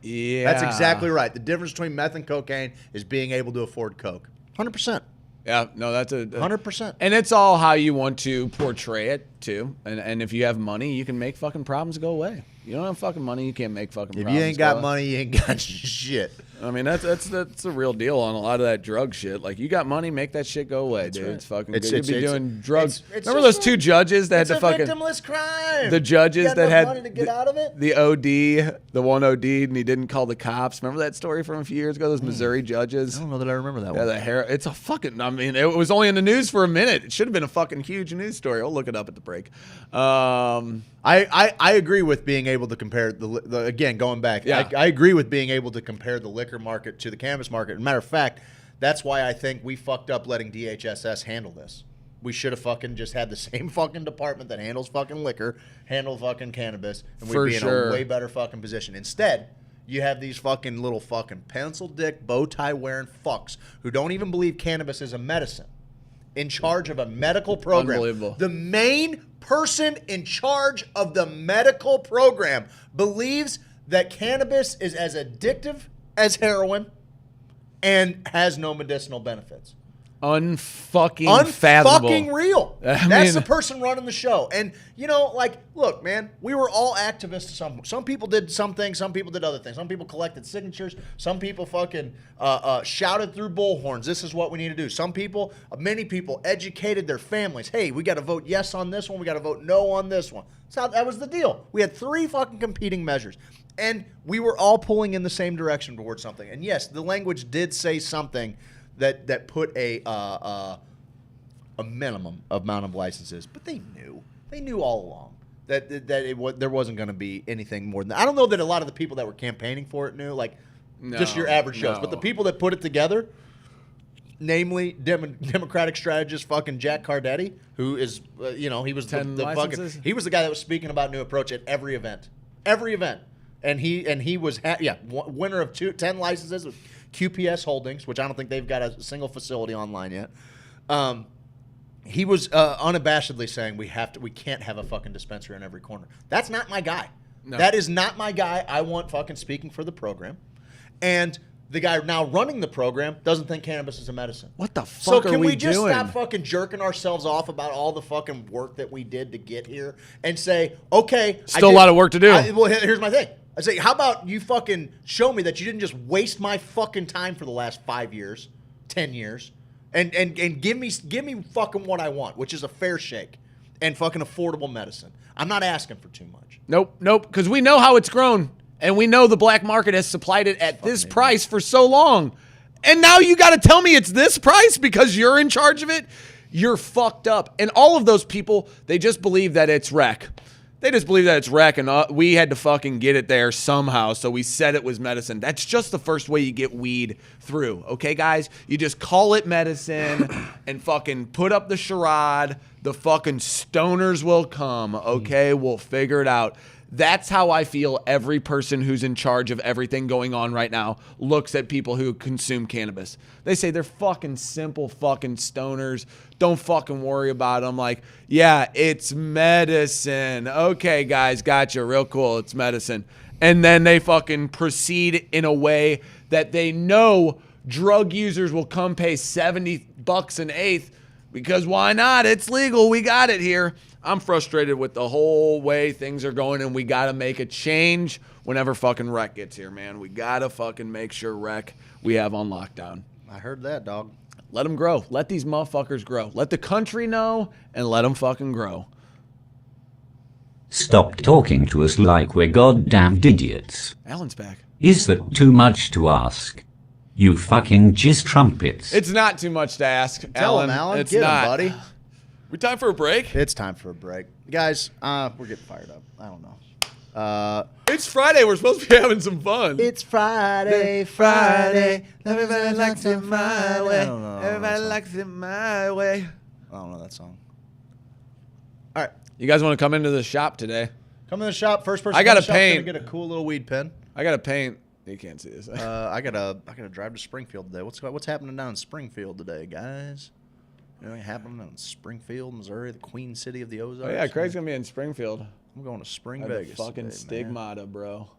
Yeah. That's exactly right. The difference between meth and cocaine is being able to afford coke. 100%. Yeah, no, that's 100%. And it's all how you want to portray it, too. And if you have money, you can make fucking problems go away. You don't have fucking money, you can't make fucking problems If you ain't got money, you ain't got shit. I mean, that's the real deal on a lot of that drug shit. Like, you got money, make that shit go away, dude. right. It's fucking It's- good. You'd be it's- doing drugs. it's Remember just those two judges that had to fucking... It's a victimless crime. The judges You got that enough had money to get out of it? the OD, the one OD'd and he didn't call the cops. Remember that story from a few years ago? Those Missouri judges. I don't know that I remember that Yeah, one. it's a fucking. I mean, it was only in the news for a minute. It should have been a fucking huge news story. I'll look it up at the break. I agree with being able to compare the again, going back. Yeah. I agree with being able to compare the liquor market to the cannabis market. As a matter of fact, that's why I think we fucked up letting DHSS handle this. We should have fucking just had the same fucking department that handles fucking liquor handle fucking cannabis, and we'd For be sure. in a way better fucking position. Instead, you have these fucking little fucking pencil dick, bow tie wearing fucks who don't even believe cannabis is a medicine, in charge of a medical program. Unbelievable. The main person in charge of the medical program believes that cannabis is as addictive as heroin and has no medicinal benefits. Unfucking fathomable. Unfucking real. I That's mean- the person running the show. And, you know, like, look, man, we were all activists. Some people did some things. Some people did other things. Some people collected signatures. Some people fucking shouted through bullhorns. This is what we need to do. Many people educated their families. Hey, we got to vote yes on this one. We got to vote no on this one. That was the deal. We had 3 fucking competing measures. And we were all pulling in the same direction towards something. And yes, the language did say something that put a minimum amount of licenses, but they knew all along that there wasn't going to be anything more than that. I don't know that a lot of the people that were campaigning for it knew, like just your average Joes, but the people that put it together, namely Democratic strategist fucking Jack Cardetti, who is he was 10 the licenses? he was the guy that was speaking about New Approach at every event, and he was winner of 10 licenses with QPS Holdings, which I don't think they've got a single facility online yet. He was unabashedly saying we can't have a fucking dispensary on every corner. That's not my guy. No. That is not my guy. I want fucking speaking for the program. And the guy now running the program doesn't think cannabis is a medicine. What the So fuck can are we we just doing? stop fucking jerking ourselves off about all the fucking work that we did to get here and say, okay, Still a lot of work to do. Well, here's my thing. I say, how about you fucking show me that you didn't just waste my fucking time for the last 5 years, 10 years, and give me fucking what I want, which is a fair shake and fucking affordable medicine. I'm not asking for too much. Nope, because we know how it's grown, and we know the black market has supplied it at this price for so long. And now you got to tell me it's this price because you're in charge of it? You're fucked up. And all of those people, they just believe that it's rec. They just believe that it's rec, and we had to fucking get it there somehow, so we said it was medicine. That's just the first way you get weed through, okay, guys? You just call it medicine and fucking put up the charade. The fucking stoners will come, okay? We'll figure it out. That's how I feel every person who's in charge of everything going on right now looks at people who consume cannabis. They say they're fucking simple fucking stoners. Don't fucking worry about them. Like, yeah, it's medicine. Okay, guys, gotcha. Real cool. It's medicine. And then they fucking proceed in a way that they know drug users will come pay $70 an eighth because why not? It's legal. We got it here. I'm frustrated with the whole way things are going, and we got to make a change whenever fucking rec gets here, man. We got to fucking make sure rec we have on lockdown. I heard that, dog. Let them grow. Let these motherfuckers grow. Let the country know and let them fucking grow. Stop talking to us like we're goddamn idiots. Alan's back. Is that too much to ask? You fucking jizz trumpets. It's not too much to ask, Tell Alan. him, Alan. It's Get not. him, buddy. We time for a break? It's time for a break. Guys, we're getting fired up. I don't know. It's Friday. We're supposed to be having some fun. It's Friday. Everybody likes it my way. I don't know. Everybody likes it my way. I don't know that song. All right. You guys want to come into the shop today? Come in the shop. First person I got in to the shop's gonna paint. get a cool little weed pen. I got to paint. You can't see this. I gotta drive to Springfield today. What's happening down in Springfield today, guys? You know, happening in Springfield, Missouri, the Queen City of the Ozarks. Oh yeah, Craig's gonna be in Springfield. I'm going to Spring At Vegas. the fucking today, Stigmata, bro.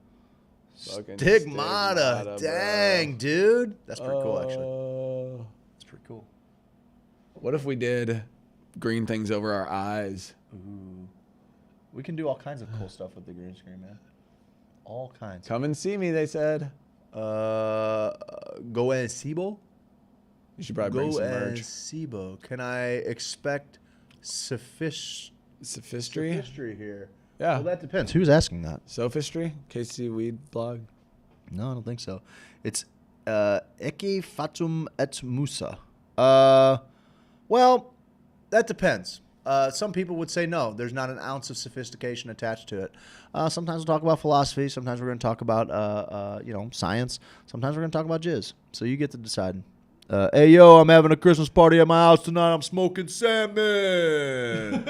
Fucking Stigmata. Dang, bro. dude. That's pretty cool, actually. That's pretty cool. What if we did green things over our eyes? Ooh. We can do all kinds of cool stuff with the green screen, man. All kinds. Come and see me, they said. Go and Sibo? You should probably bring some merch. Sibo. Can I expect sophistry here? Yeah. Well, that depends. Who's asking that? Sophistry? KC Weed blog? No, I don't think so. It's Eke Fatum et Musa. Well, that depends. Some people would say no, there's not an ounce of sophistication attached to it. Sometimes we'll talk about philosophy. Sometimes we're going to talk about, science. Sometimes we're going to talk about jizz. So you get to decide. Hey, yo, I'm having a Christmas party at my house tonight. I'm smoking salmon.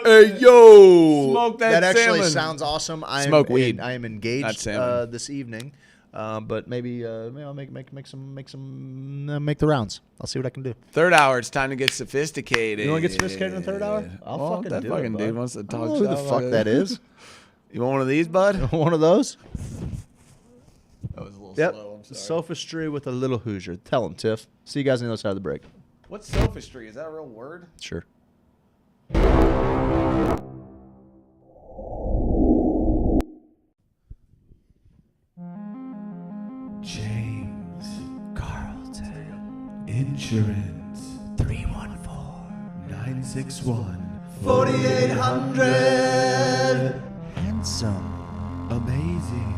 Hey, yo. Smoke that That actually salmon. sounds awesome. Smoke weed. I am Not engaged salmon. this evening. But maybe I'll make the rounds. I'll see what I can do. Third hour, it's time to get sophisticated. You want to get sophisticated in the third hour? I'll fucking that do fucking it, dude bud. wants to I talk don't know who the shop fuck like that is. You want one of these, bud? One of those? That was a little Yep. slow. I'm sorry. Sophistry with a little Hoosier. Tell him, Tiff. See you guys on the other side of the break. What's sophistry? Is that a real word? Sure. James Carlton Insurance 314-961-4800. Handsome, amazing,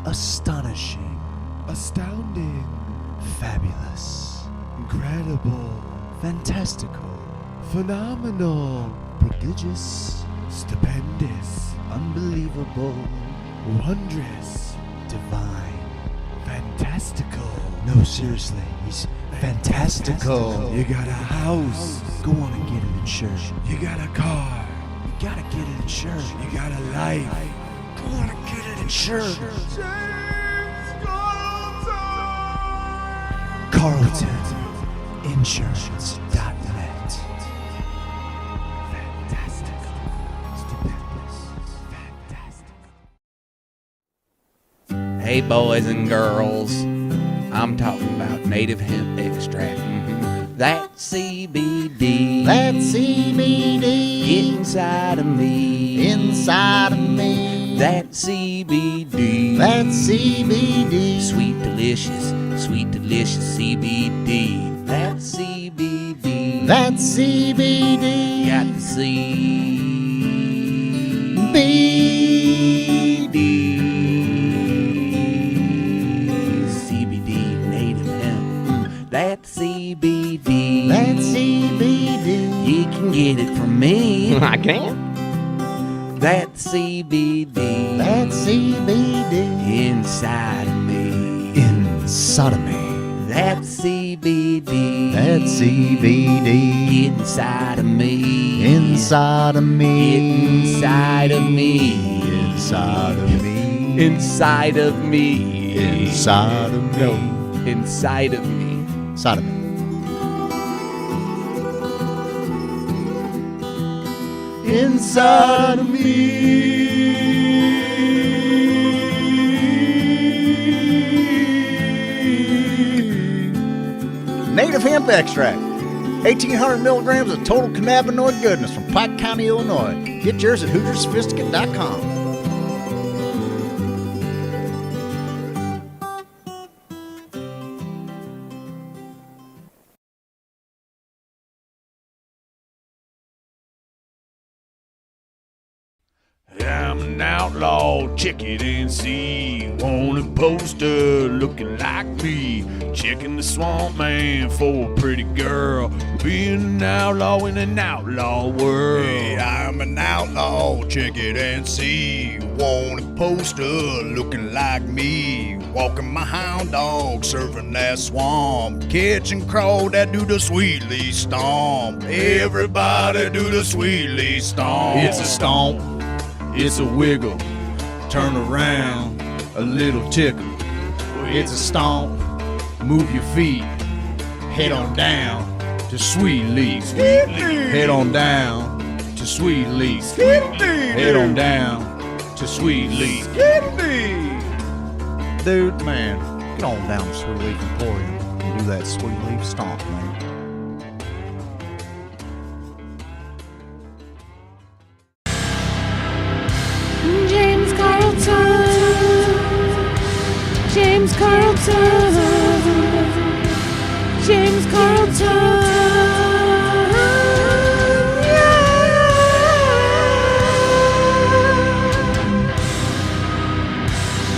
astonishing, astounding, fabulous, incredible, fantastical, phenomenal, prodigious, stupendous, unbelievable, wondrous, divine, fantastical. No, seriously, he's fantastical. You got a house, go on and get it insured. You got a car, you gotta get it insured. You got a life, go on and get it insured. CarltonInsurance.net. Fantastic. Stupendous. Fantastic. Hey, boys and girls, I'm talking about native hemp extract. That CBD. That CBD. Inside of me. Inside of me. That CBD. That CBD. Sweet delicious CBD. That CBD. That CBD. Got the CBD. CBD native hemp. That CBD. That CBD. You can get it from me. I can. That CBD. That CBD. Inside of me. Inside of me. That CBD. That CBD. Inside of me. Inside of me. Inside of me. Inside of me. Inside of me. Inside of me. No. Inside of me. Inside of me. Inside of me. Native hemp extract. 1,800 milligrams of total cannabinoid goodness from Pike County, Illinois. Get yours at HoosierSophisticate.com. I'm an outlaw, check it and see. Wanted poster looking like me. Checking the swamp man for a pretty girl. Being an outlaw in an outlaw world. Hey, I'm an outlaw, check it and see. Wanted poster looking like me. Walking my hound dog, surfing that swamp. Catching crow that do the sweetly stomp. Everybody do the sweetly stomp. It's a stomp, it's a wiggle, turn around, a little tickle. It's a stomp, move your feet, head on down to Sweet Leaf. Head on down to Sweet Leaf. Head on down to Sweet Leaf. Dude, man, get on down to Sweet Leaf Emporium and do that Sweet Leaf stomp, man. James Carlton. James Carlton. James Carlton.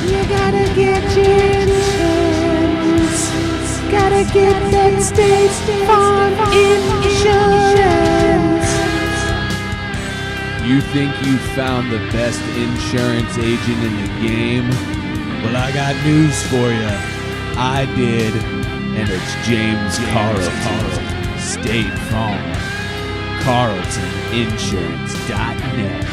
You gotta get your insurance. Gotta get that State Farm insurance. You think you found the best insurance agent in the game? Well, I got news for you. I did, and it's James Carlton. State Farm. CarltonInsurance.net.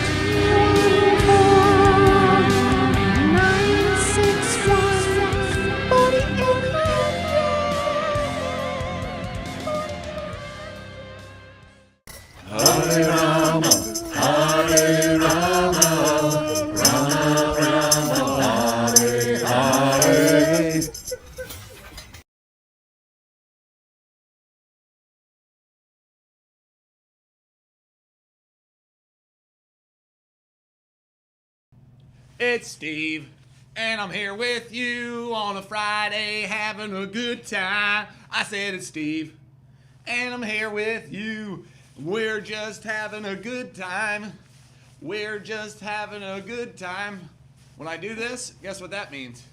961-4800. Hare Rama, Hare Rama, Rama Rama, Hare Hare. It's Steve, and I'm here with you on a Friday having a good time. I said it's Steve, and I'm here with you. We're just having a good time. We're just having a good time. When I do this, guess what that means?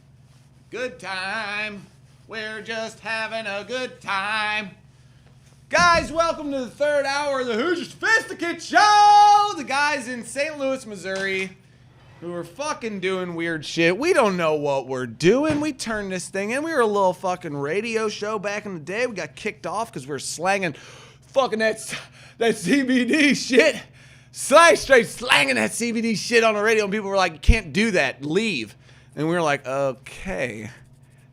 Good time. We're just having a good time. Guys, welcome to the third hour of the Hoosier Sophisticate Show. The guys in St. Louis, Missouri, who are fucking doing weird shit. We don't know what we're doing. We turned this thing in. We were a little fucking radio show back in the day. We got kicked off because we were slanging fucking that CBD shit. Straight slanging that CBD shit on the radio. And people were like, you can't do that. Leave. And we were like, okay. A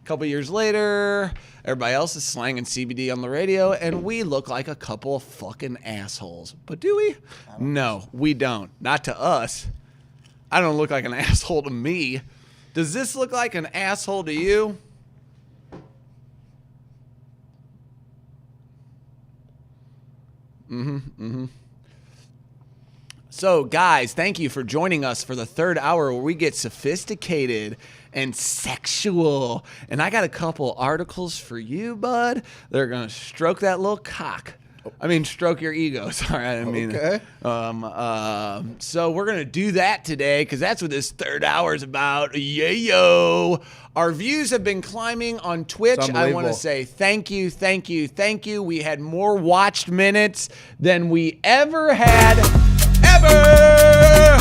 couple years later, everybody else is slanging CBD on the radio, and we look like a couple of fucking assholes. But do we? No, we don't. Not to us. I don't look like an asshole to me. Does this look like an asshole to you? So, guys, thank you for joining us for the third hour where we get sophisticated and sexual. And I got a couple articles for you, bud. They're going to stroke that little cock. I mean, stroke your ego. Sorry, I didn't mean Okay. So we're going to do that today because that's what this third hour is about. Yayo. Our views have been climbing on Twitch. I want to say thank you, thank you, thank you. We had more watched minutes than we ever had, ever.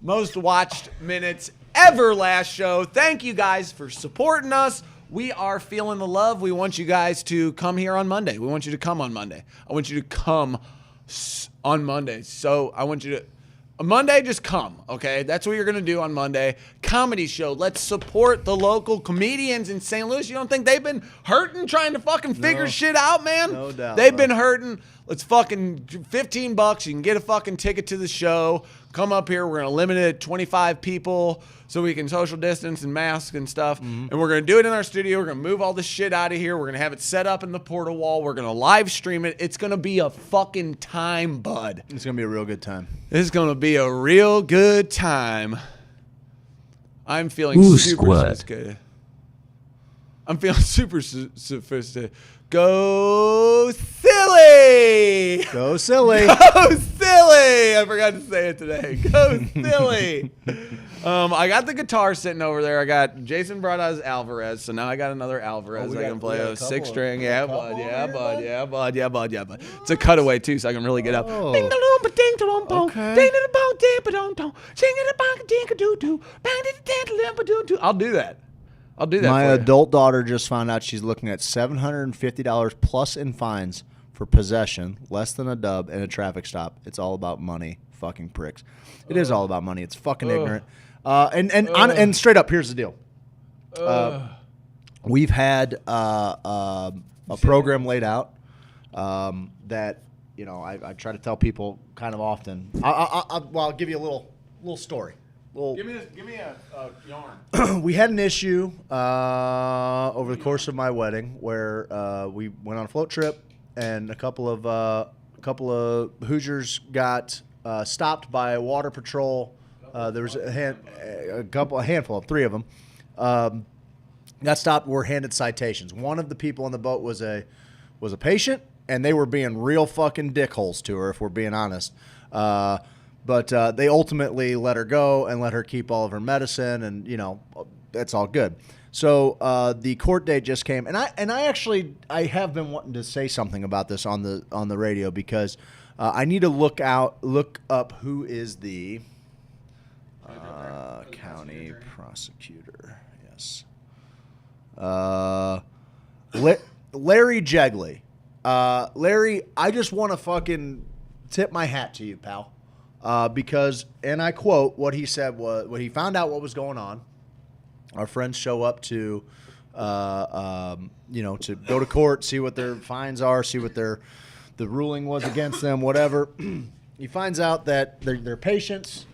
Most watched minutes ever last show. Thank you guys for supporting us. We are feeling the love. We want you guys to come here on Monday. We want you to come on Monday. I want you to come on Monday. So I want you to, on Monday, just come, okay? That's what you're going to do on Monday. Comedy show. Let's support the local comedians in St. Louis. You don't think they've been hurting trying to fucking figure shit out, man? No doubt. They've been hurting. Let's fucking $15. You can get a fucking ticket to the show. Come up here. We're going to limit it to 25 people so we can social distance and mask and stuff. And we're going to do it in our studio. We're going to move all this shit out of here. We're going to have it set up in the portal wall. We're going to live stream it. It's going to be a fucking time, bud. It's going to be a real good time. It's going to be a real good time. I'm feeling Ooh, super squirt. sophisticated. I'm feeling super sophisticated. Go silly! Go silly! Go silly! I forgot to say it today. Go silly! I got the guitar sitting over there. I got Jason brought out his Alvarez, so now I got another Alvarez. I can play a 6-string. Yeah, bud. Yeah, bud. Yeah, bud. Yeah, bud. Yeah, bud. It's a cutaway too, so I can really get up. Okay. I'll do that. I'll do that. My for you. adult daughter just found out she's looking at $750 plus in fines for possession, less than a dub, and a traffic stop. It's all about money, fucking pricks. It is all about money. It's fucking ignorant. And straight up, here's the deal. We've had a program laid out that I try to tell people kind of often. I'll give you a little story. Give me a yarn. We had an issue over the course of my wedding where we went on a float trip, and a couple of Hoosiers got stopped by water patrol. There was a handful of 3 of them got stopped. Were handed citations. One of the people on the boat was a patient, and they were being real fucking dickholes to her, if we're being honest. But they ultimately let her go and let her keep all of her medicine, and that's all good. So the court date just came, and I have been wanting to say something about this on the radio because I need to look up who is the county prosecutor. Yes, Larry Jegley. Larry, I just want to fucking tip my hat to you, pal. Because, and I quote, what he said was, when he found out what was going on, our friends show up to go to court, see what their fines are, see what the ruling was against them, whatever. He finds out that they're patients,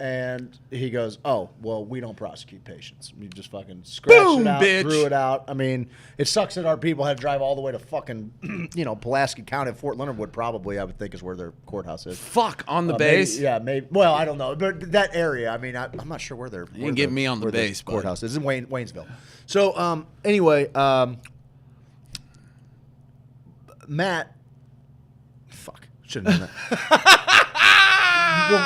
and he goes, "Oh, well, we don't prosecute patients." We just fucking scratched it out, bitch. threw it out. I mean, it sucks that our people had to drive all the way to fucking, Pulaski County. Fort Leonard Wood probably, I would think, is where their courthouse is. Fuck, on the base? Maybe. Well, I don't know, but that area. I mean, I'm not sure where they're. You can get me on the base, the courthouse is in Waynesville. So, anyway, Matt. Fuck, shouldn't have done that.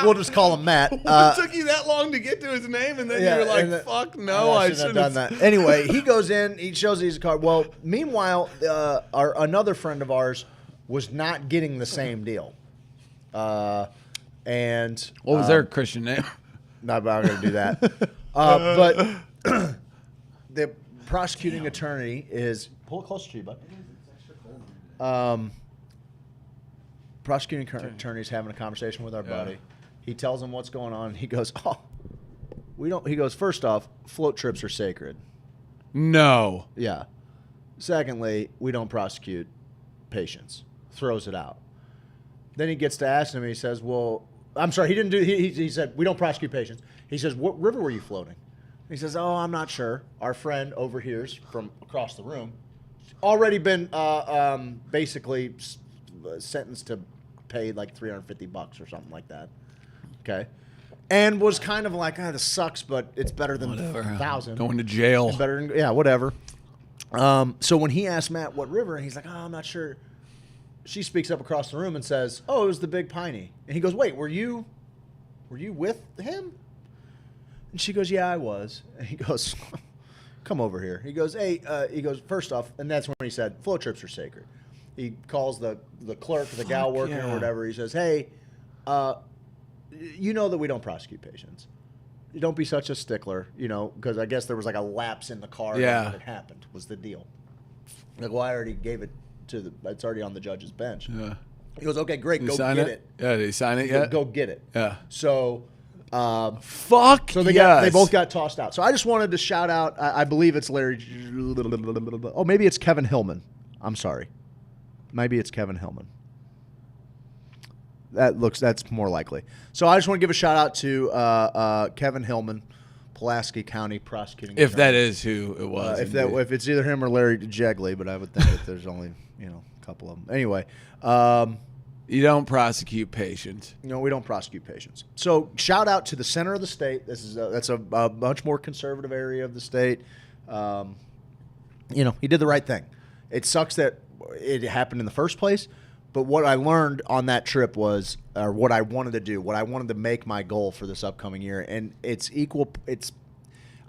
We'll just call him Matt. It took you that long to get to his name, and then you were like, fuck, no, I shouldn't have done that. Anyway, he goes in, he shows his card. Well, meanwhile, another friend of ours was not getting the same deal. And what was their Christian name? Not going to do that. But the prosecuting attorney is pull it closer to you, bud. Prosecuting attorney's having a conversation with our buddy. He tells him what's going on. He goes, "Oh, we don't." He goes, "First off, float trips are sacred." No. Yeah. Secondly, we don't prosecute patients. Throws it out. Then he gets to ask him. He says, "Well, I'm sorry. He didn't do." He said, "We don't prosecute patients." He says, "What river were you floating?" He says, "Oh, I'm not sure." Our friend over here's from across the room. Already been basically sentenced to pay like $350 or something like that. Okay. And was kind of like, this sucks, but it's better than 1,000. Going to jail. It's better than, whatever. So when he asked Matt what river, and he's like, I'm not sure. She speaks up across the room and says, it was the Big Piney. And he goes, wait, were you with him? And she goes, yeah, I was. And he goes, come over here. He goes, hey, first off, and that's when he said, float trips are sacred. He calls the clerk, the gal working or whatever. He says, hey, you know that we don't prosecute patients. You don't be such a stickler, because I guess there was like a lapse in the card when it happened was the deal. Like, well, I already gave it it's already on the judge's bench. Yeah. He goes, okay, great, go get it. Yeah, did he sign it yet? Go get it. Yeah. So, fuck. So they both got tossed out. So I just wanted to shout out. I believe it's Larry. Oh, maybe it's Kevin Hillman. I'm sorry. Maybe it's Kevin Hillman. That's more likely. So I just want to give a shout out to Kevin Hillman, Pulaski County prosecuting attorney. If that is who it was. If it's either him or Larry Jegley, but I would think that there's only a couple of them. Anyway, you don't prosecute patients. No, we don't prosecute patients. So shout out to the center of the state. That's a much more conservative area of the state. he did the right thing. It sucks that it happened in the first place, but what I learned on that trip was, or what I wanted to do, what I wanted to make my goal for this upcoming year, and I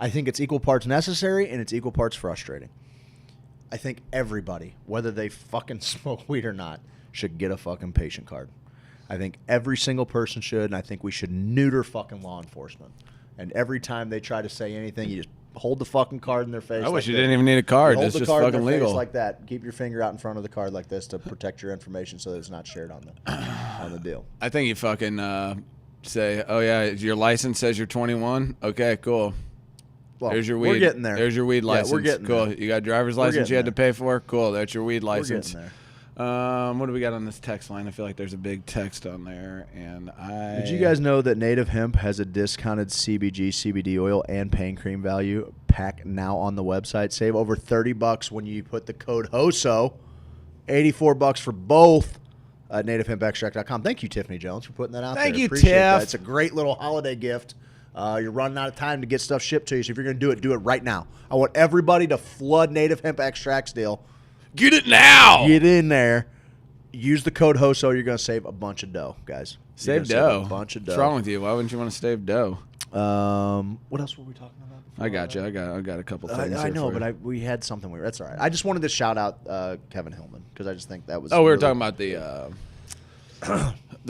think it's equal parts necessary and it's equal parts frustrating. I think everybody, whether they fucking smoke weed or not, should get a fucking patient card. I think every single person should, and I think we should neuter fucking law enforcement. And every time they try to say anything, you just hold the fucking card in their face. I wish you didn't even need a card. It's just fucking legal. Hold the card in their face like that. Keep your finger out in front of the card like this to protect your information so that it's not shared on the deal. I think you fucking say, oh, yeah, your license says you're 21. Okay, cool. Well, there's your weed. We're getting there. There's your weed license. Yeah, we're getting cool. there. You got a driver's license you had to pay for? Cool. That's your weed license. We're getting there. What do we got on this text line? I feel like there's a big text on there. Did you guys know that Native Hemp has a discounted CBG, CBD oil, and pain cream value pack now on the website? Save over $30 when you put the code HOSO. $84 for both at nativehempextract.com. Thank you, Tiffany Jones, for putting that out there. Thank you, Appreciate Tiff. that. It's a great little holiday gift. You're running out of time to get stuff shipped to you, so if you're going to do it right now. I want everybody to flood Native Hemp Extracts deal. Get it now. Get in there. Use the code HOSO. You're going to save a bunch of dough, guys. Save dough. A bunch of dough. What's wrong with you? Why wouldn't you want to save dough? What else were we talking about before? I got you. I got a couple things. I know, for you. but we had something weird. That's all right. I just wanted to shout out Kevin Hillman because I just think that was. Oh, we were talking about the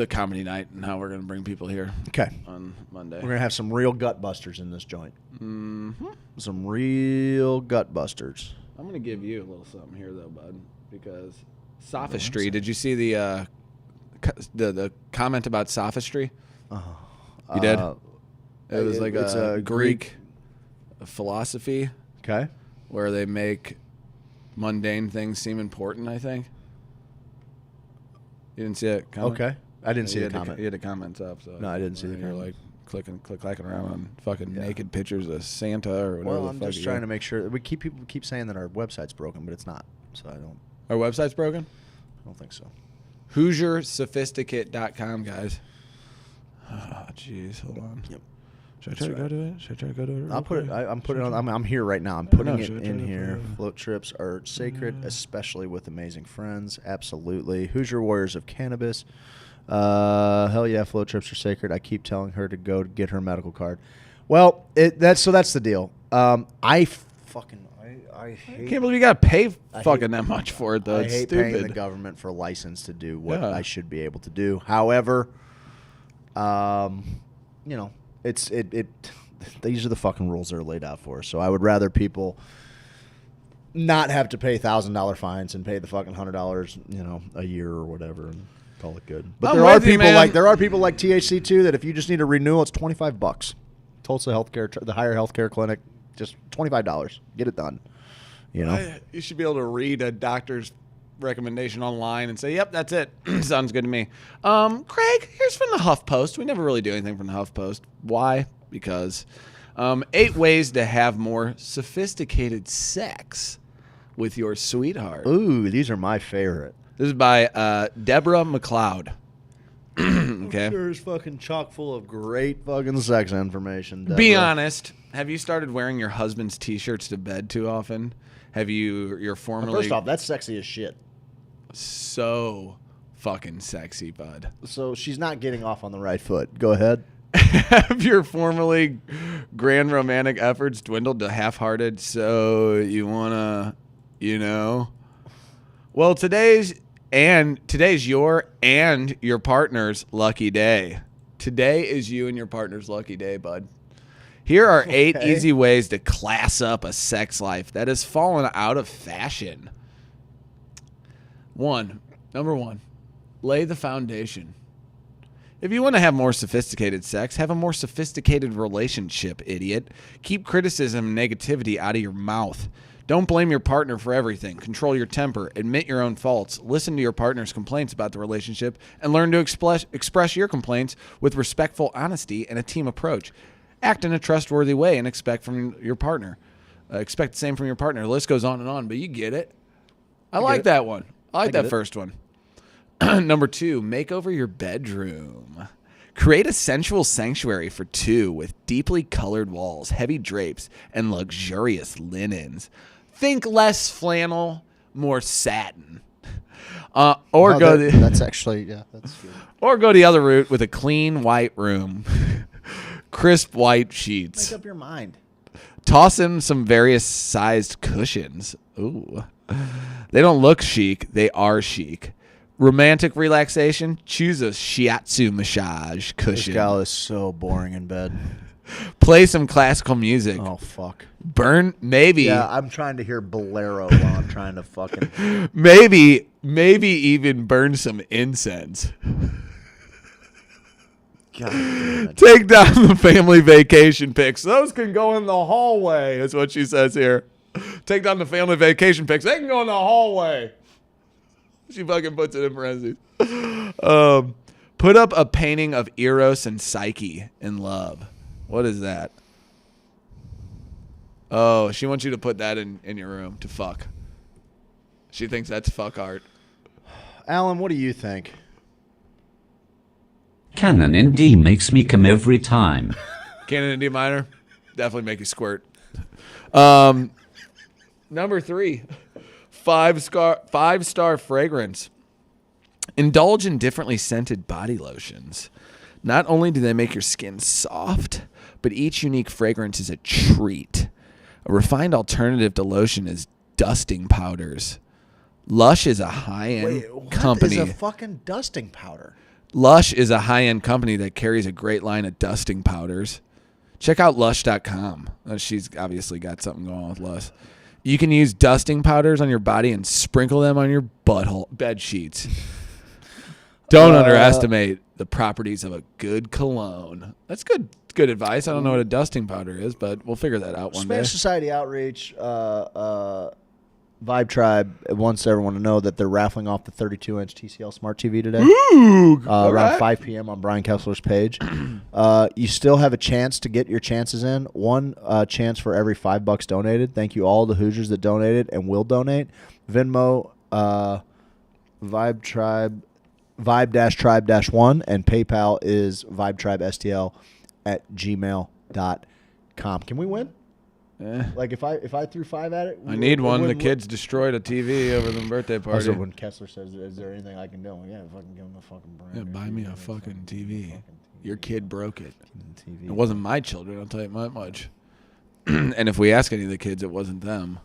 comedy night and how we're going to bring people here. Okay. On Monday. We're going to have some real gut busters in this joint. Mm-hmm. Some real gut busters. I'm going to give you a little something here, though, bud, because sophistry. Did you see the comment about sophistry? You did? It was like it's a Greek philosophy. Okay. Where they make mundane things seem important, I think. You didn't see it? Comment? Okay. I didn't see the comment. You had the comments up. So no, I didn't see the comment. You're like clicking around on fucking naked pictures of Santa or whatever. Well, I'm just trying to make sure. People keep saying that our website's broken, but it's not. So I don't. Our website's broken? I don't think so. HoosierSophisticate.com, guys. Oh, jeez. Hold on. Yep. Should I try to go to it? Should I try to go to it? I'll put it. I'm putting it on. I'm here right now. I'm putting it in here. Float trips are sacred, especially with amazing friends. Absolutely. Hoosier Warriors of Cannabis. Hell yeah, float trips are sacred. I keep telling her to go get her medical card. Well, that's the deal. I can't believe you got to pay that much for it, though. I It's hate stupid. paying the government for a license to do what I should be able to do. However, it's these are the fucking rules that are laid out for us. So I would rather people not have to pay $1,000 fines and pay the fucking $100, a year or whatever, and call it good. But there are people like THC2 that if you just need a renewal, it's $25. Tulsa Healthcare, the higher healthcare clinic, just $25. Get it done. You should be able to read a doctor's recommendation online and say, yep, that's it. Sounds good to me. Craig, here's from the HuffPost. We never really do anything from the HuffPost. Why? Because 8 ways to have more sophisticated sex with your sweetheart. Ooh, these are my favorite. This is by Deborah McLeod. Okay. I'm sure it's fucking chock full of great fucking sex information. Deborah. Be honest. Have you started wearing your husband's T-shirts to bed too often? Have you're formerly... First off, that's sexy as shit. So fucking sexy, bud. So she's not getting off on the right foot. Go ahead. Have your formerly grand romantic efforts dwindled to half-hearted? So you wanna, Well, today's your and your partner's lucky day. Today is you and your partner's lucky day, bud. Here are 8 easy ways to class up a sex life that has fallen out of fashion. Number 1, lay the foundation. If you want to have more sophisticated sex, have a more sophisticated relationship, idiot. Keep criticism and negativity out of your mouth. Don't blame your partner for everything. Control your temper. Admit your own faults. Listen to your partner's complaints about the relationship and learn to express your complaints with respectful honesty and a team approach. Act in a trustworthy way and expect from your partner. Expect the same from your partner. The list goes on, but you get it. I like that one. I like that first one. Number 2, make over your bedroom. Create a sensual sanctuary for 2 with deeply colored walls, heavy drapes, and luxurious linens. think less flannel, more satin. That's actually, that's good. Or go the other route with a clean white room, crisp white sheets. Make up your mind. Toss in some various sized cushions. Ooh. They don't look chic, they are chic. Romantic relaxation, choose a shiatsu massage cushion. This gal is so boring in bed. Play some classical music. Oh, fuck. Burn, maybe. Yeah, I'm trying to hear Bolero while I'm trying to fucking... Maybe even burn some incense. God damn it. Take down the family vacation pics. Those can go in the hallway, is what she says here. Take down the family vacation pics. They can go in the hallway. She fucking puts it in parentheses. Put up a painting of Eros and Psyche in love. What is that? Oh, she wants you to put that in your room to fuck. She thinks that's fuck art. Alan, what do you think? Canon in D makes me come every time. Canon in D minor? Definitely make you squirt. Number 3. 5-star fragrance. Indulge in differently scented body lotions. Not only do they make your skin soft, but each unique fragrance is a treat. A refined alternative to lotion is dusting powders. Lush is a high-end company. What is a fucking dusting powder? Lush is a high-end company that carries a great line of dusting powders. Check out Lush.com. She's obviously got something going on with Lush. You can use dusting powders on your body and sprinkle them on your bed sheets. Don't underestimate the properties of a good cologne. That's good advice. I don't know what a dusting powder is, but we'll figure that out one day. Spanish Society Outreach, Vibe Tribe wants everyone to know that they're raffling off the 32-inch TCL Smart TV today. Ooh, around 5 p.m. on Brian Kessler's page. You still have a chance to get your chances in. One chance for every $5 donated. Thank you all the Hoosiers that donated and will donate. Venmo, Vibe Tribe, Vibe-Tribe-1, and PayPal is vibetribestl@gmail.com. Can we win? Like if I threw 5 at it, I need one. The kids destroyed a TV over the birthday party. Also, when Kessler says, "Is there anything I can do?" Like, yeah, fucking give him a fucking brand. Yeah, buy me a fucking TV. Your kid broke it. It wasn't my children. I'll tell you that much. And if we ask any of the kids, it wasn't them.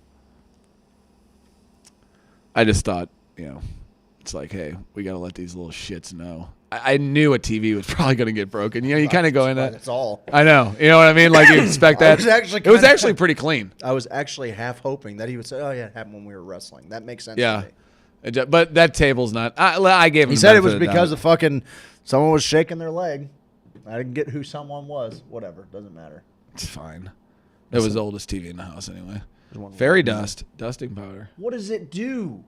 I just thought, it's like, hey, we got to let these little shits know. I knew a TV was probably going to get broken. You kind of go in that. That's all. I know. You know what I mean? Like you expect that. It was actually pretty clean. I was actually half hoping that he would say, "Oh yeah, it happened when we were wrestling." That makes sense. Yeah. To me. But that table's not. I gave him. He said it was because of fucking someone was shaking their leg. I didn't get who someone was. Whatever, doesn't matter. It's fine. It was the oldest TV in the house anyway. Fairy dust, dusting powder. What does it do?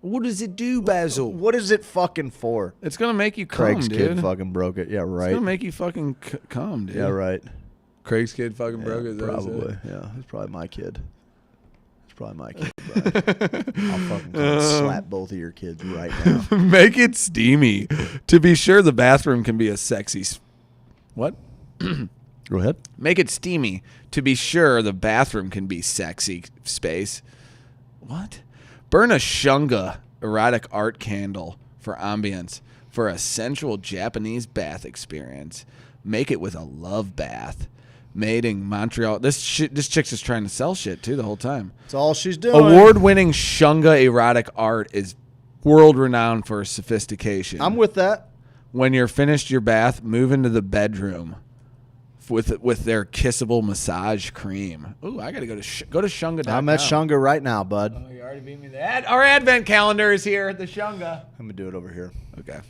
What does it do, Basil? What is it fucking for? It's gonna make you come, Craig's dude. kid fucking broke it. Yeah, right. It's gonna make you fucking come, dude. Yeah, right. Craig's kid fucking broke it. Probably. Yeah, it's probably my kid. It's probably my kid. I'll fucking slap both of your kids right now. Make it steamy. To be sure, the bathroom can be a sexy. What? Go ahead. Make it steamy. To be sure, the bathroom can be sexy space. What? Burn a shunga erotic art candle for ambience for a sensual Japanese bath experience. Make it with a love bath. Made in Montreal. This chick's just trying to sell shit too the whole time. That's all she's doing. Award-winning shunga erotic art is world-renowned for sophistication. I'm with that. When you're finished your bath, move into the bedroom with their kissable massage cream. Ooh, I gotta go to shunga.com. I'm at Shunga right now, bud. Oh, you already beat me there. Our advent calendar is here at the Shunga. I'm gonna do it over here. Okay.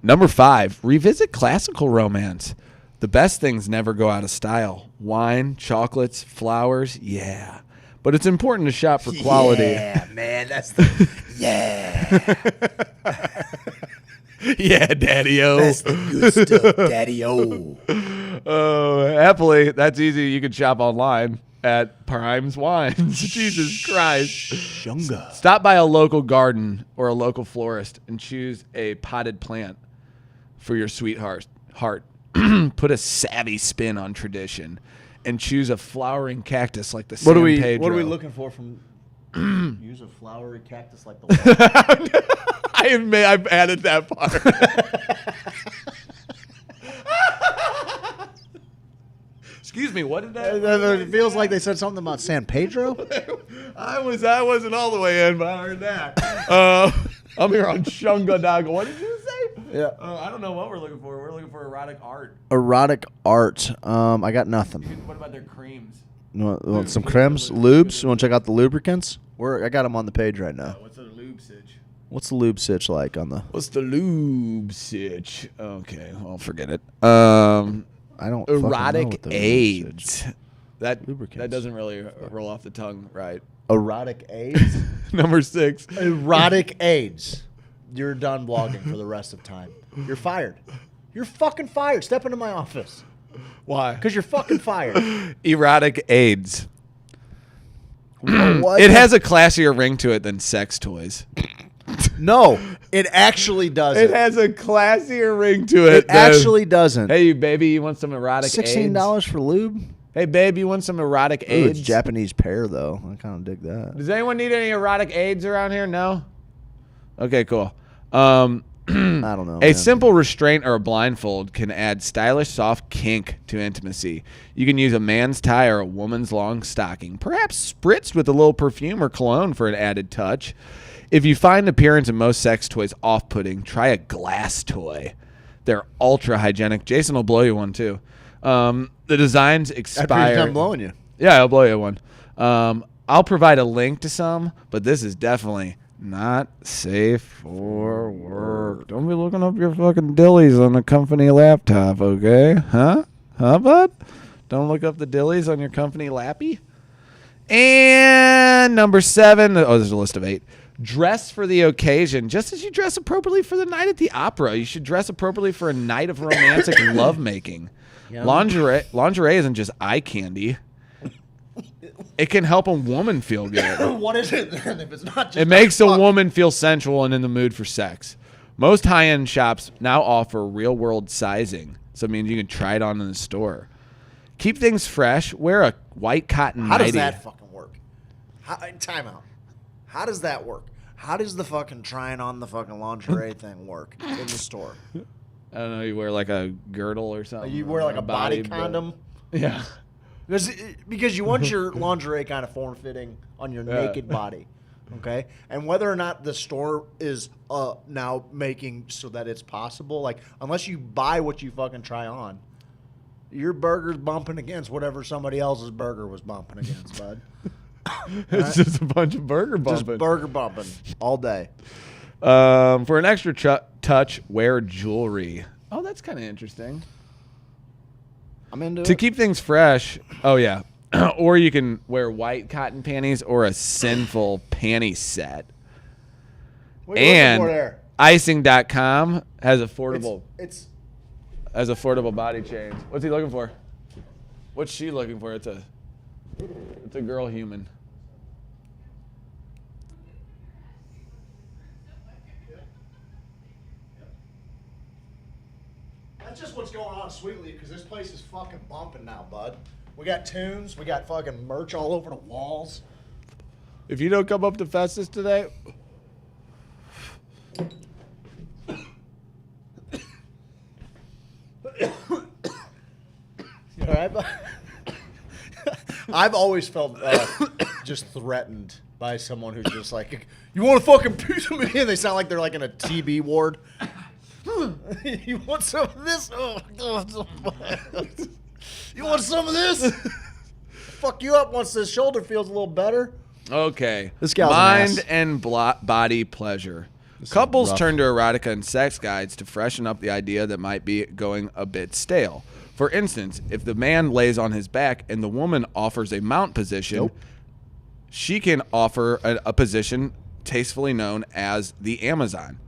Number 5, revisit classical romance. The best things never go out of style. Wine, chocolates, flowers, yeah. But it's important to shop for quality. Yeah, man, that's the Yeah, Daddy-O. That's the good stuff, Daddy-O. Happily, that's easy. You can shop online at Prime's Wines. Jesus Christ. Shunga. Stop by a local garden or a local florist and choose a potted plant for your sweetheart. Put a savvy spin on tradition and choose a flowering cactus like the What San are we Pedro. looking for from use a flowery cactus like the I've added that part. Excuse me, what did that? It feels like they said something about San Pedro. I wasn't all the way in, but I heard that. I'm here on Shunga. What did you say? Yeah. I don't know what we're looking for. We're looking for erotic art. Erotic art. I got nothing. What about their creams? You want some creams? Lubes? You want to check out the lubricants? I got them on the page right now. What's the lube sitch? What's the lube sitch like on the? What's the lube sitch? Okay, I'll forget it. I don't. Erotic AIDS. That doesn't really roll off the tongue, right? Erotic AIDS. Number 6. Erotic AIDS. You're done blogging for the rest of time. You're fired. You're fucking fired. Step into my office. Why? Because you're fucking fired. Erotic AIDS. What? It has a classier ring to it than sex toys. No, it actually doesn't. It has a classier ring to it. It actually doesn't. Hey, baby, you want some erotic AIDS? $16 for lube? Hey, babe, you want some erotic Ooh, AIDS? it's Japanese pear, though. I kind of dig that. Does anyone need any erotic AIDS around here? No? Okay, cool. I don't know. A simple restraint or a blindfold can add stylish, soft kink to intimacy. You can use a man's tie or a woman's long stocking, perhaps spritzed with a little perfume or cologne for an added touch. If you find the appearance of most sex toys off-putting, try a glass toy. They're ultra hygienic. Jason will blow you one too. The designs expire. After you're done blowing you. Yeah, I'll blow you one. I'll provide a link to some, but this is definitely not safe for work. Don't be looking up your fucking dillies on the company laptop, okay? Huh, bud? Don't look up the dillies on your company lappy. And number 7. Oh, there's a list of 8. Dress for the occasion. Just as you dress appropriately for the night at the opera, you should dress appropriately for a night of romantic lovemaking. Yeah. Lingerie isn't just eye candy. It can help a woman feel good. What is it then if it's not just It makes a woman feel sensual and in the mood for sex. Most high-end shops now offer real-world sizing, so it means you can try it on in the store. Keep things fresh. Wear a white cotton How nightie. does that fucking work? Time out. How does that work? How does the fucking trying on the fucking lingerie thing work in the store? I don't know. You wear like a girdle or something. You wear like a body condom? Yeah. Because you want your lingerie kind of form-fitting on your naked body, okay? And whether or not the store is now making so that it's possible, like, unless you buy what you fucking try on, your burger's bumping against whatever somebody else's burger was bumping against, bud. It's just a bunch of burger bumping. Just burger bumping all day. For an extra touch, wear jewelry. Oh, that's kind of interesting. I'm into To it. keep things fresh, oh yeah. Or you can wear white cotton panties or a sinful panty set. What are you looking for And there? icing.com has affordable It's has affordable body chains. What's he looking for? What's she looking for? It's a girl human. That's just what's going on at Sweetly, because this place is fucking bumping now, bud. We got tunes, we got fucking merch all over the walls. If you don't come up to Festus today, You all right, bud? I've always felt just threatened by someone who's just like, you want a fucking piece of me? And they sound like they're like in a TB ward. You want some of this? You want some of this? Fuck you up once this shoulder feels a little better. okay. This gal's an Mind ass. and body pleasure. This is Couples rough. turn to erotica and sex guides to freshen up the idea that might be going a bit stale. For instance, if the man lays on his back and the woman offers a mount position, she can offer a position tastefully known as the Amazon.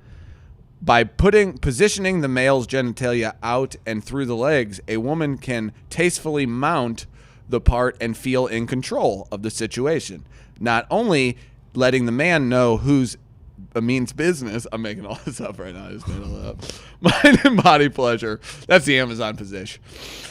By positioning the male's genitalia out and through the legs, a woman can tastefully mount the part and feel in control of the situation. Not only letting the man know whose a means business. I'm making all this up right now. I just made it all up. Mind and body pleasure. That's the Amazon position.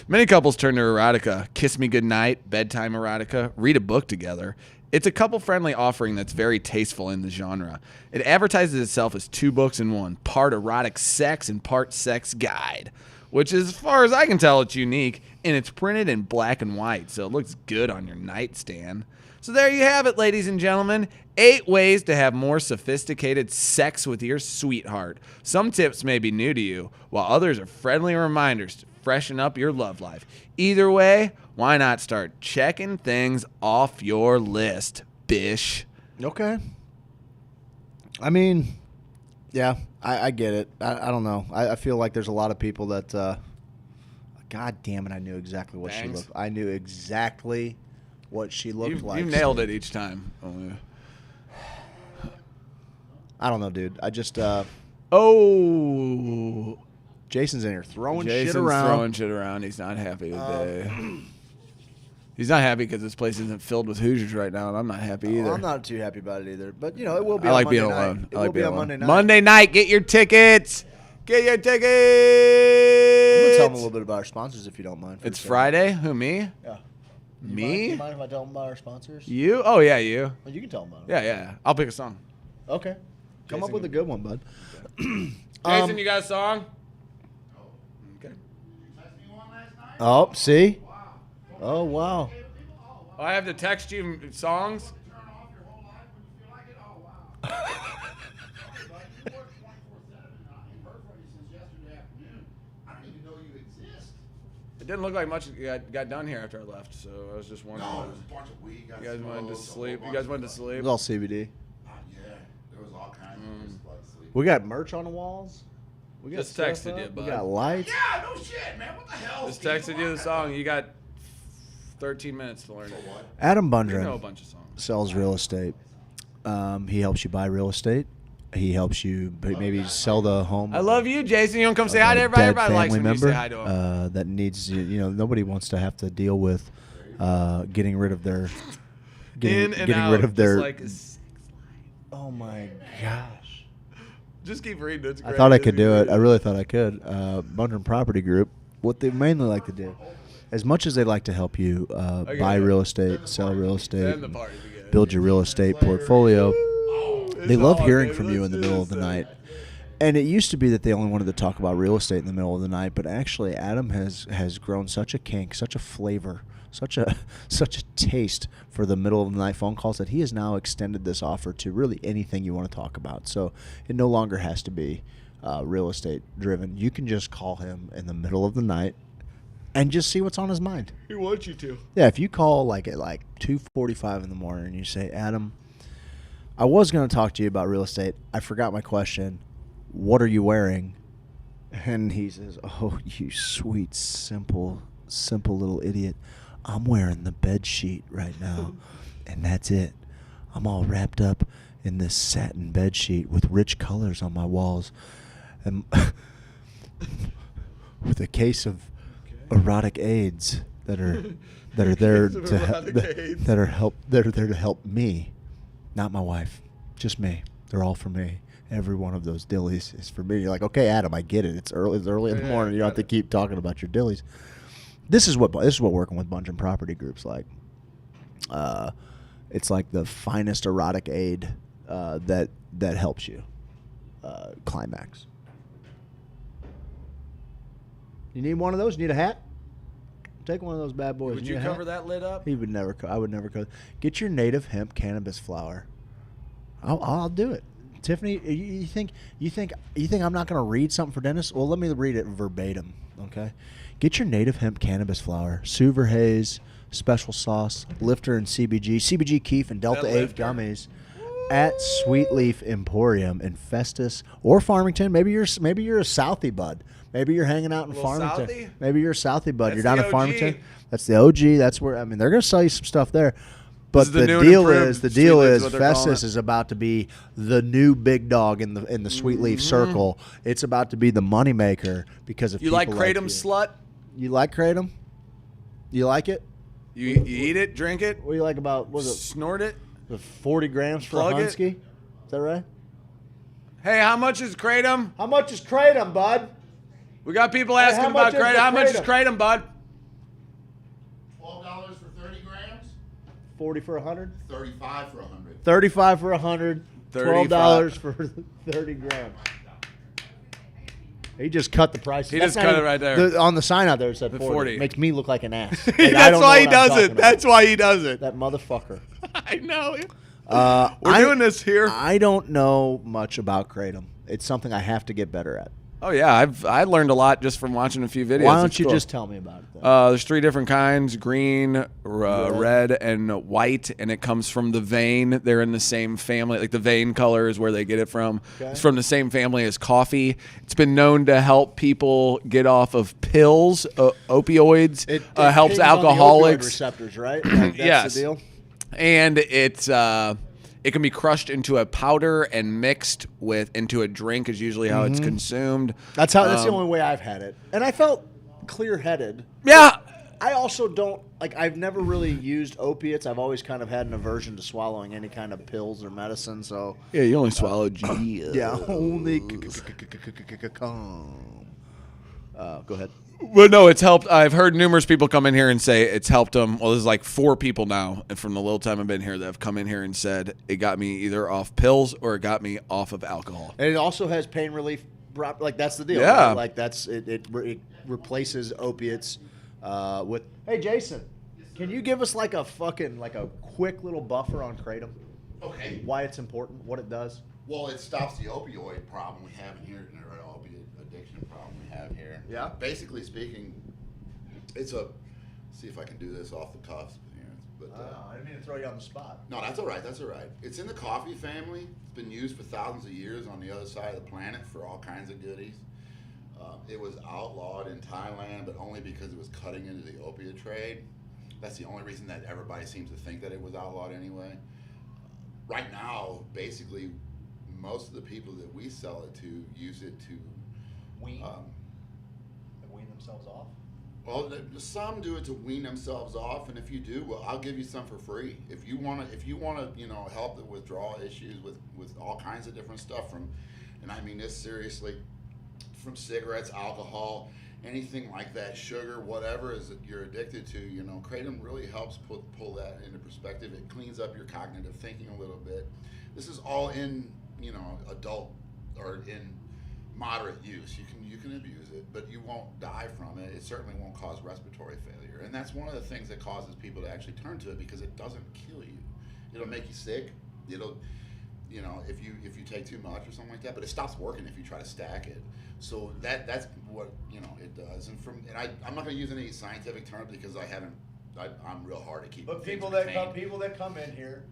Many couples turn to erotica. Kiss me goodnight, bedtime erotica, read a book together. It's a couple-friendly offering that's very tasteful in the genre. It advertises itself as 2 books in one, part erotic sex and part sex guide, which is, as far as I can tell, it's unique, and it's printed in black and white, so it looks good on your nightstand. So there you have it, ladies and gentlemen. 8 ways to have more sophisticated sex with your sweetheart. Some tips may be new to you, while others are friendly reminders to freshen up your love life. Either way, why not start checking things off your list, bish? Okay. I mean, yeah, I get it. I don't know. I feel like there's a lot of people that, God damn it, I knew exactly what she looked. I knew exactly what she looked like. You nailed it each time. I don't know, dude. I just, Jason's in here throwing shit around. He's not happy today. He's not happy because this place isn't filled with Hoosiers right now, and I'm not happy either. I'm not too happy about it either. But, you know, it will be I like on being Monday night. alone. It will be on Monday night. Monday night, get your tickets. Get your tickets. I'm going to tell them a little bit about our sponsors if you don't mind. It's Friday? Who, me? Yeah. Me? You mind if I tell them about our sponsors? You? Oh, yeah, you. Well, you can tell them about it. Yeah. I'll pick a song. Okay. Come up with a good one, bud. Jason, you got a song? Okay. Oh, see? Oh, wow. Oh, I have to text you songs? It didn't look like much got done here after I left, so I was just wondering. No, it was a bunch of weed. You guys wanted to sleep? You guys wanted to sleep? It was all CBD. Yeah, there was all kinds of just like sleep. We got merch on the walls. We got Just stuff texted you, up. bud. We got lights. Yeah, no shit, man. What the hell? Just texted you the song. You got 13 minutes to learn it. Adam You Bundren know a bunch of songs. sells real estate. He helps you buy real estate. He helps you maybe sell the home. I love you, Jason. You don't come say hi to everybody. Dead Everybody likes family when you say member hi to him. that needs nobody wants to have to deal with getting rid of their In and getting out, rid of their. just like a sex Oh my gosh! Just keep reading. It's I great. thought I could do it. I really thought I could. Bundren Property Group. What they mainly like to do, as much as they like to help you buy real estate, sell real estate, build your real estate portfolio. They love hearing from you in the middle of the night. And it used to be that they only wanted to talk about real estate in the middle of the night, but actually Adam has grown such a kink, such a flavor, such a taste for the middle of the night phone calls that he has now extended this offer to really anything you want to talk about. So it no longer has to be real estate driven. You can just call him in the middle of the night and just see what's on his mind. He wants you to. Yeah, if you call at 2:45 in the morning and you say, Adam, I was going to talk to you about real estate. I forgot my question. What are you wearing? And he says, oh, you sweet, simple little idiot. I'm wearing the bed sheet right now, and that's it. I'm all wrapped up in this satin bed sheet with rich colors on my walls, and with a case of erotic aids that are there to help me. Not my wife, just me. They're all for me. Every one of those dillies is for me. You're like, okay, Adam, I get it. It's early in the morning. You don't have to keep talking about your dillies. This is what working with Bundren Property Group's like. It's like the finest erotic aid that helps you climax. You need one of those? You need a hat? Take one of those bad boys. Would you cover that lid up? He would never. I would never cover. Get your native hemp cannabis flower. I'll do it. Tiffany, you think I'm not going to read something for Dennis? Well, let me read it verbatim. Okay. Get your native hemp cannabis flower, Suver Haze, special sauce, Lifter and CBG Keef and Delta 8 gummies at Sweet Leaf Emporium in Festus or Farmington. Maybe you're a Southie bud. Maybe you're hanging out in Farmington. Southie? Maybe you're a Southie bud. That's You're down the in OG. Farmington. That's the OG. That's where they're going to sell you some stuff there. But This is the new the and deal improved is Sweet Leaf is what they're calling Festus it. is about to be the new big dog in the Sweet Leaf circle. It's about to be the moneymaker because of You people like Kratom you. slut? You like Kratom? You like it? You eat it, drink it? What do you like about Snort it? The 40 grams for Plug a it? Hunsky? Is that right? Hey, how much is Kratom? How much is Kratom, bud? We got people asking about Kratom. How much is Kratom, bud? $12 for 30 grams. 40 for 100. 35 for 100. 35 for 100. $12 for 30 grams. He just cut the price. He just cut it right there. On the sign out there it said The 40. Makes me look like an ass. Like, That's why he does it. That's why he does it. That motherfucker. I know. We're doing this here. I don't know much about Kratom. It's something I have to get better at. Oh yeah, I learned a lot just from watching a few videos. Why don't you just tell me about it then? There's 3 different kinds: green, red, and white, and it comes from the vein. They're in the same family. Like the vein color is where they get it from. Okay. It's from the same family as coffee. It's been known to help people get off of pills, opioids. It helps pings on the alcoholics. opioid receptors, right? Like, that's Yes. the deal. And it's it can be crushed into a powder and mixed into a drink is usually how it's consumed. That's the only way I've had it, and I felt clear-headed. Yeah. I also don't like. I've never really used opiates. I've always kind of had an aversion to swallowing any kind of pills or medicine. So Yeah, you only swallow G. yeah, only. Go ahead. But no, it's helped. I've heard numerous people come in here and say it's helped them. Well, there's like 4 people now from the little time I've been here that have come in here and said it got me either off pills or it got me off of alcohol. And it also has pain relief. Like that's the deal. Yeah. Right? Like that's it. It replaces opiates with. Hey, Jason, can you give us like a quick little buffer on Kratom? Okay. Why it's important, what it does. Well, it stops the opioid problem we have in here, or opiate addiction problem we have here. Yeah. Basically speaking, it's a. See if I can do this off the cuffs. But I didn't mean to throw you on the spot. No, that's all right. That's all right. It's in the coffee family. It's been used for thousands of years on the other side of the planet for all kinds of goodies. It was outlawed in Thailand, but only because it was cutting into the opiate trade. That's the only reason that everybody seems to think that it was outlawed anyway. Right now, basically, most of the people that we sell it to use it to wean themselves off. Well, some do it to wean themselves off, and if you do, well, I'll give you some for free. If you want to, help the withdrawal issues with all kinds of different stuff and I mean this seriously, from cigarettes, alcohol, anything like that, sugar, whatever is that you're addicted to, Kratom really helps pull that into perspective. It cleans up your cognitive thinking a little bit. This is all in, adult or in moderate use. You can abuse it, but you won't die from it. It certainly won't cause respiratory failure, and that's one of the things that causes people to actually turn to it, because it doesn't kill you. It'll make you sick. It'll, if you take too much or something like that, but it stops working if you try to stack it. So that's what it does. And I'm not going to use any scientific terms because I'm real hard to keep. But people that come in here,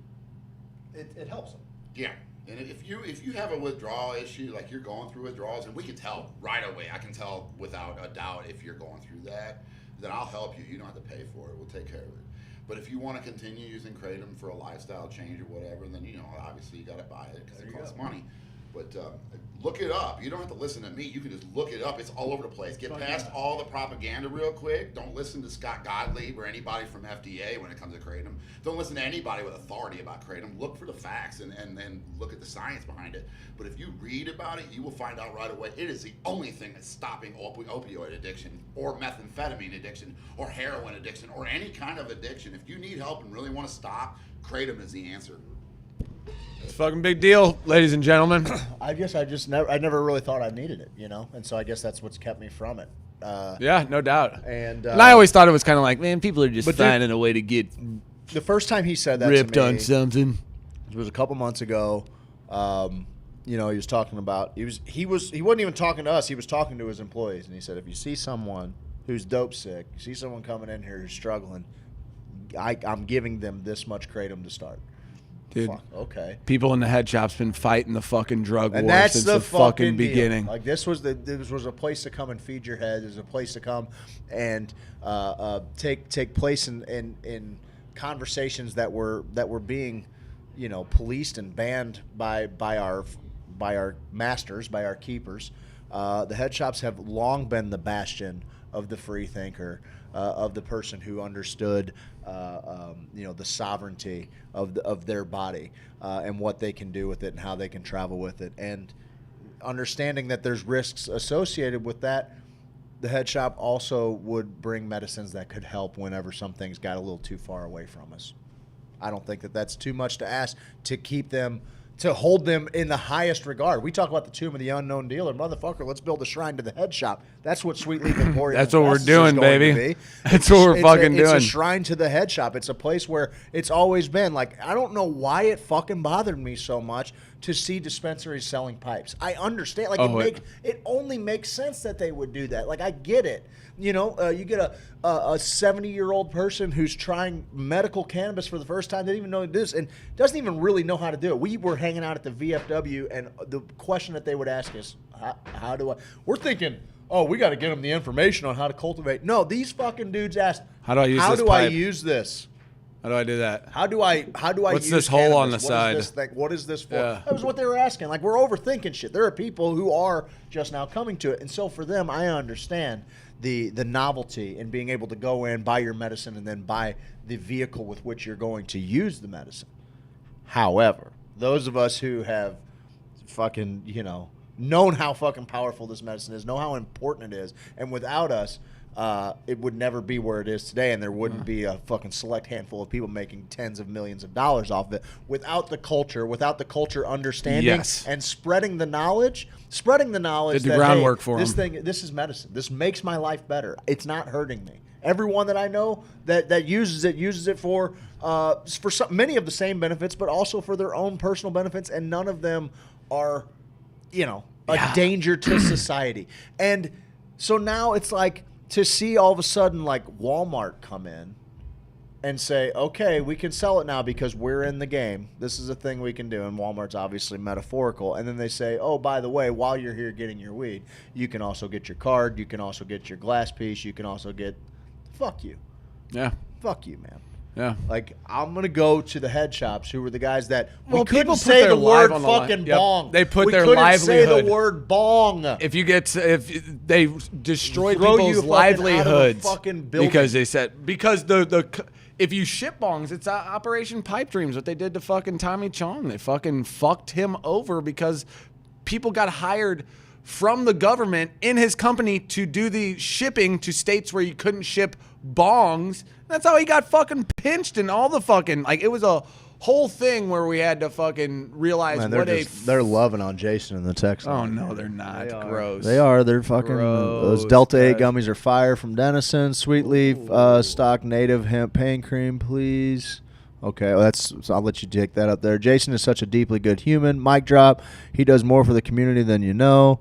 it helps them. Yeah. And if you have a withdrawal issue, like you're going through withdrawals, and we can tell right away, I can tell without a doubt if you're going through that, then I'll help you. You don't have to pay for it. We'll take care of it. But if you want to continue using Kratom for a lifestyle change or whatever, then obviously you got to buy it because it costs money. But look it up. You don't have to listen to me. You can just look it up. It's all over the place. Get past all the propaganda real quick. Don't listen to Scott Gottlieb or anybody from FDA when it comes to Kratom. Don't listen to anybody with authority about Kratom. Look for the facts and then look at the science behind it. But if you read about it, you will find out right away it is the only thing that's stopping opioid addiction or methamphetamine addiction or heroin addiction or any kind of addiction. If you need help and really want to stop, Kratom is the answer. It's a fucking big deal, ladies and gentlemen. I never really thought I needed it, and so I guess that's what's kept me from it. Yeah, no doubt. And I always thought it was kind of like, man, people are just finding a way to get the first time he said that ripped to me, on something. It was a couple months ago. He was talking about he wasn't even talking to us. He was talking to his employees, and he said, if you see someone who's dope sick, you see someone coming in here who's struggling, I'm giving them this much Kratom to start. Dude, fuck, okay. People in the head shop's been fighting the fucking drug And war that's since the the fucking deal. beginning. Like this was a place to come and feed your head. There's a place to come and take place in conversations that were being, policed and banned by our masters, by our keepers. The head shops have long been the bastion of the free thinker, of the person who understood, the sovereignty of their body and what they can do with it and how they can travel with it. And understanding that there's risks associated with that, the head shop also would bring medicines that could help whenever some things got a little too far away from us. I don't think that that's too much to ask to keep them, to hold them in the highest regard. We talk about the tomb of the unknown dealer. Motherfucker, let's build a shrine to the head shop. That's what Sweet Leaf Emporium That's what we're is doing, going baby. to be. That's what we're fucking It's doing. a shrine to the head shop. It's a place where it's always been. Like, I don't know why it fucking bothered me so much to see dispensaries selling pipes. I understand. Like, it only makes sense that they would do that. Like, I get it. You know, you get a 70-year-old person who's trying medical cannabis for the first time, didn't even know this, and doesn't even really know how to do it. We were hanging out at the VFW, and the question that they would ask is, how do I? We're thinking, oh, we got to get them the information on how to cultivate. No, these fucking dudes asked, how do I use this How do pipe? I use this? How do I do that? How do I What's use this hole on the cannabis? side? What is this thing? What is this for? Yeah. That was what they were asking. Like, we're overthinking shit. There are people who are just now coming to it. And so for them, I understand the novelty in being able to go in, buy your medicine, and then buy the vehicle with which you're going to use the medicine. However, those of us who have fucking, known how fucking powerful this medicine is, know how important it is, and without us, it would never be where it is today, and there wouldn't be a fucking select handful of people making tens of millions of dollars off of it. Without the culture understanding and spreading the knowledge. Did the groundwork for this them. this is medicine. This makes my life better. It's not hurting me. Everyone that I know that uses it for many of the same benefits, but also for their own personal benefits, and none of them are, a danger to society. And so now it's like, to see all of a sudden like Walmart come in and say, okay, we can sell it now because we're in the game. This is a thing we can do. And Walmart's obviously metaphorical. And then they say, oh, by the way, while you're here getting your weed, you can also get your card. You can also get your glass piece. You can also get, fuck you. Yeah. Fuck you, man. Yeah. Like, I'm going to go to the head shops who were the guys that Well, we couldn't people put say their the word life on the line. fucking Yep. bong. They put we their couldn't say livelihood. the word bong. If they destroyed Throw you people's fucking out of a livelihoods fucking building. because they said the if you ship bongs, it's Operation Pipe Dreams. What they did to fucking Tommy Chong, they fucking fucked him over because people got hired from the government in his company to do the shipping to states where you couldn't ship bongs. That's how he got fucking pinched and all the fucking, like, it was a whole thing where we had to fucking realize Man, what they're loving on Jason in the text. Oh no, they're not. Gross. They are. They're fucking. Those Delta 8 gummies are fire from Denison. Sweet Leaf, stock native hemp pain cream, please. Okay, well, so I'll let you take that up there. Jason is such a deeply good human. Mic drop. He does more for the community than you know.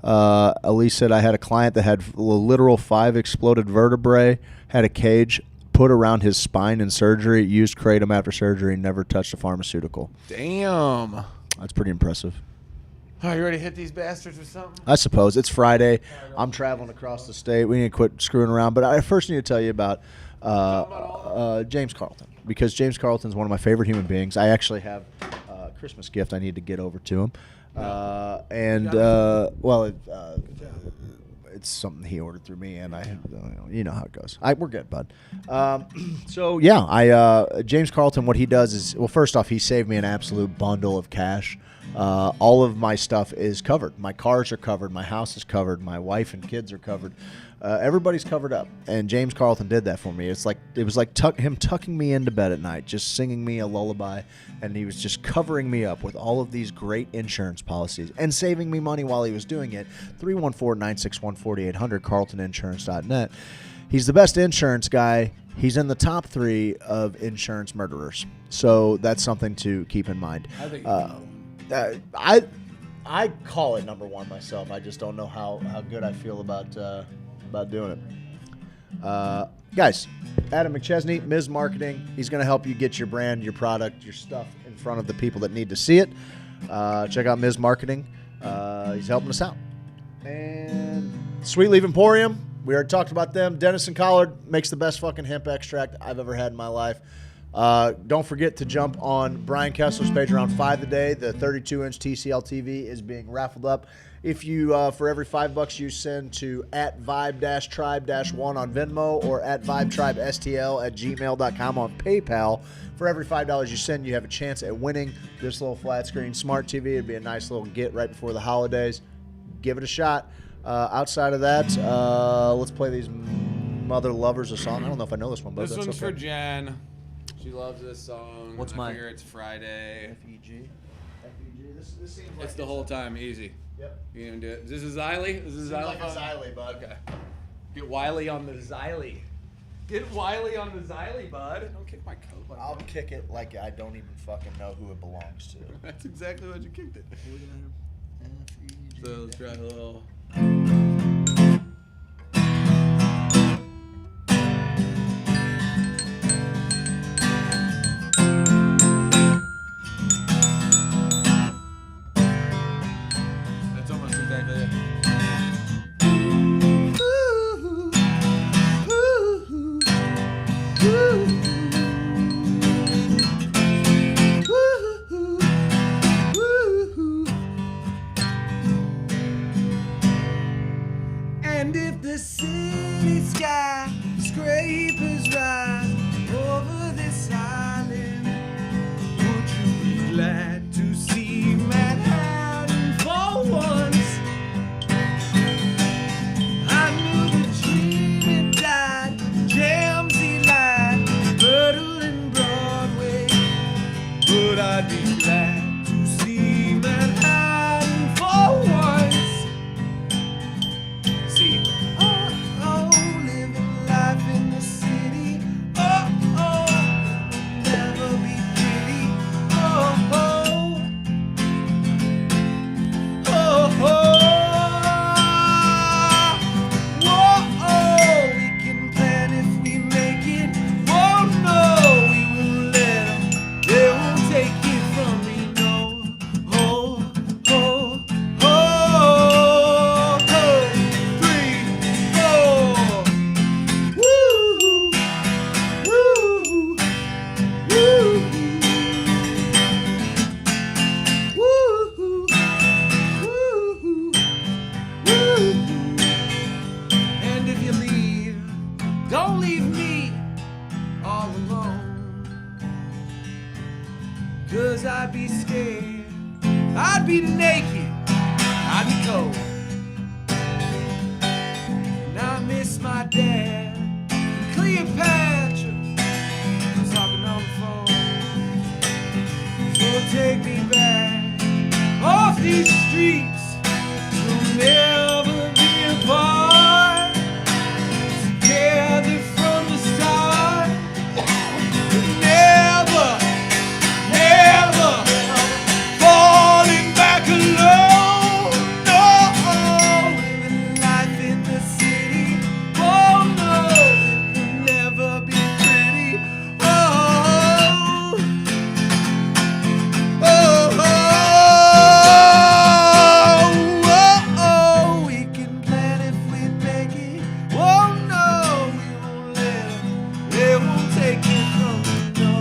Elise said, I had a client that had literal 5 exploded vertebrae, had a cage put around his spine in surgery, used kratom after surgery, never touched a pharmaceutical. Damn. That's pretty impressive. Are you ready to hit these bastards with something? I suppose. It's Friday. I'm traveling across the state. We need to quit screwing around. But I first need to tell you about James Carlton, because James Carlton's one of my favorite human beings. I actually have a Christmas gift I need to get over to him. It's something he ordered through me, and you know how it goes. We're good, bud. James Carlton, what he does is, well, first off, he saved me an absolute bundle of cash. All of my stuff is covered. My cars are covered. My house is covered. My wife and kids are covered. Everybody's covered up, and James Carlton did that for me. It was like him tucking me into bed at night, just singing me a lullaby, and he was just covering me up with all of these great insurance policies and saving me money while he was doing it. 314-961-4800, carltoninsurance.net. He's the best insurance guy. He's in the top 3 of insurance murderers, so that's something to keep in mind. I call it number 1 myself. I just don't know how good I feel about doing it. Guys, Adam McChesney, Ms. Marketing. He's going to help you get your brand, your product, your stuff in front of the people that need to see it. Check out Ms. Marketing. He's helping us out. And Sweet Leaf Emporium. We already talked about them. Denison Collard makes the best fucking hemp extract I've ever had in my life. Don't forget to jump on Brian Kessler's page around 5 today. The 32-inch TCL TV is being raffled up. If you, for every $5 you send to @vibe-tribe-1 on Venmo or @vibetribestl@gmail.com on PayPal, for every $5 you send, you have a chance at winning this little flat screen smart TV. It'd be a nice little get right before the holidays. Give it a shot. Outside of that, let's play these Mother Lovers a song. I don't know if I know this one, but This that's one's okay. for Jen. She loves this song. What's I mine? figure it's Friday. F-E-G. This seems like It's the whole time. Easy. Yep. You can even do it. Is this a Xylee? Is this a Seems like a Xylee, bud. Okay. Get Wiley on the Xylee. Get Wiley on the Xylee, bud. Don't kick my coat like I'll kick it like I don't even fucking know who it belongs to. That's exactly what you kicked it. So let's try a little. That's almost exactly it. And if the city skyscrapers rise over this island, would you be glad to see Manhattan for once? I knew the dream had died, jams he lied, girdling Broadway, but I'd be glad to see Manhattan for once. See, living life in the city. Never be pretty. We can plan if we make it. Oh no, we won't let 'em. They won't take it from me. No. And if you leave, don't leave me all alone. 'Cause I'd be scared, I'd be naked, I'd be cold. And I miss my dad, Cleopatra, talking on the phone. So take me back off these streets. We'll never be apart. Together from the start. Never falling back alone. No, living life in the city. Oh no, it will never be pretty. We can plan if we make it. Oh no, we won't let 'em. They won't take it from me. No.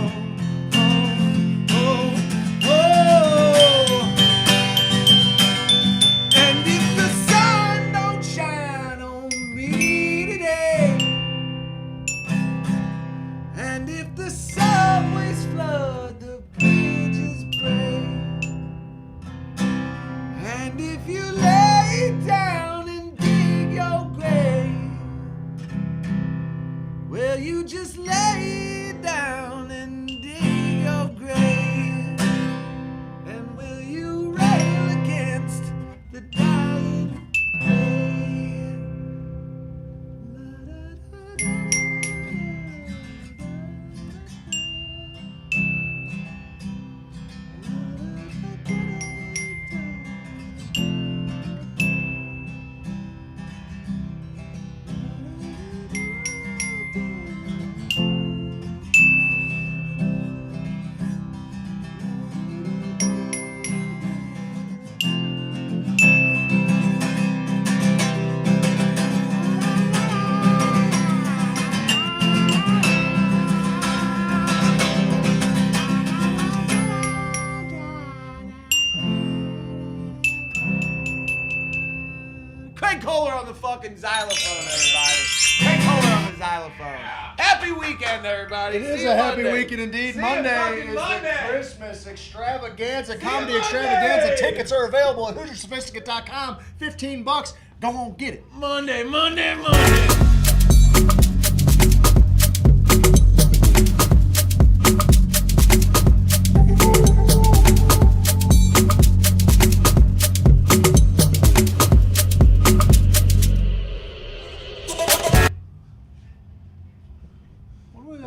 And if the sun don't shine on me today, and if the subways flood, the bridges break, and if you lay down and dig your grave, well, you just lay down and dig your grave. And will you rail against the dying day? Craig Kohler on the fucking xylophone, everybody. Craig Kohler on the xylophone. Happy weekend, everybody. It is See a you happy Monday. weekend indeed. See you Monday fucking is Monday. the Christmas extravaganza, you comedy Monday. extravaganza. Tickets are available at HoosierSophisticate.com. $15. Go on, get it. Monday.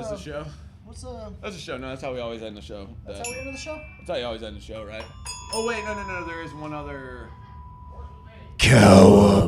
That's the show. That's the show. No, that's how we always end the show. That's how we end the show? That's how you always end the show, right? Oh wait, no. There is one other. Cowabunga.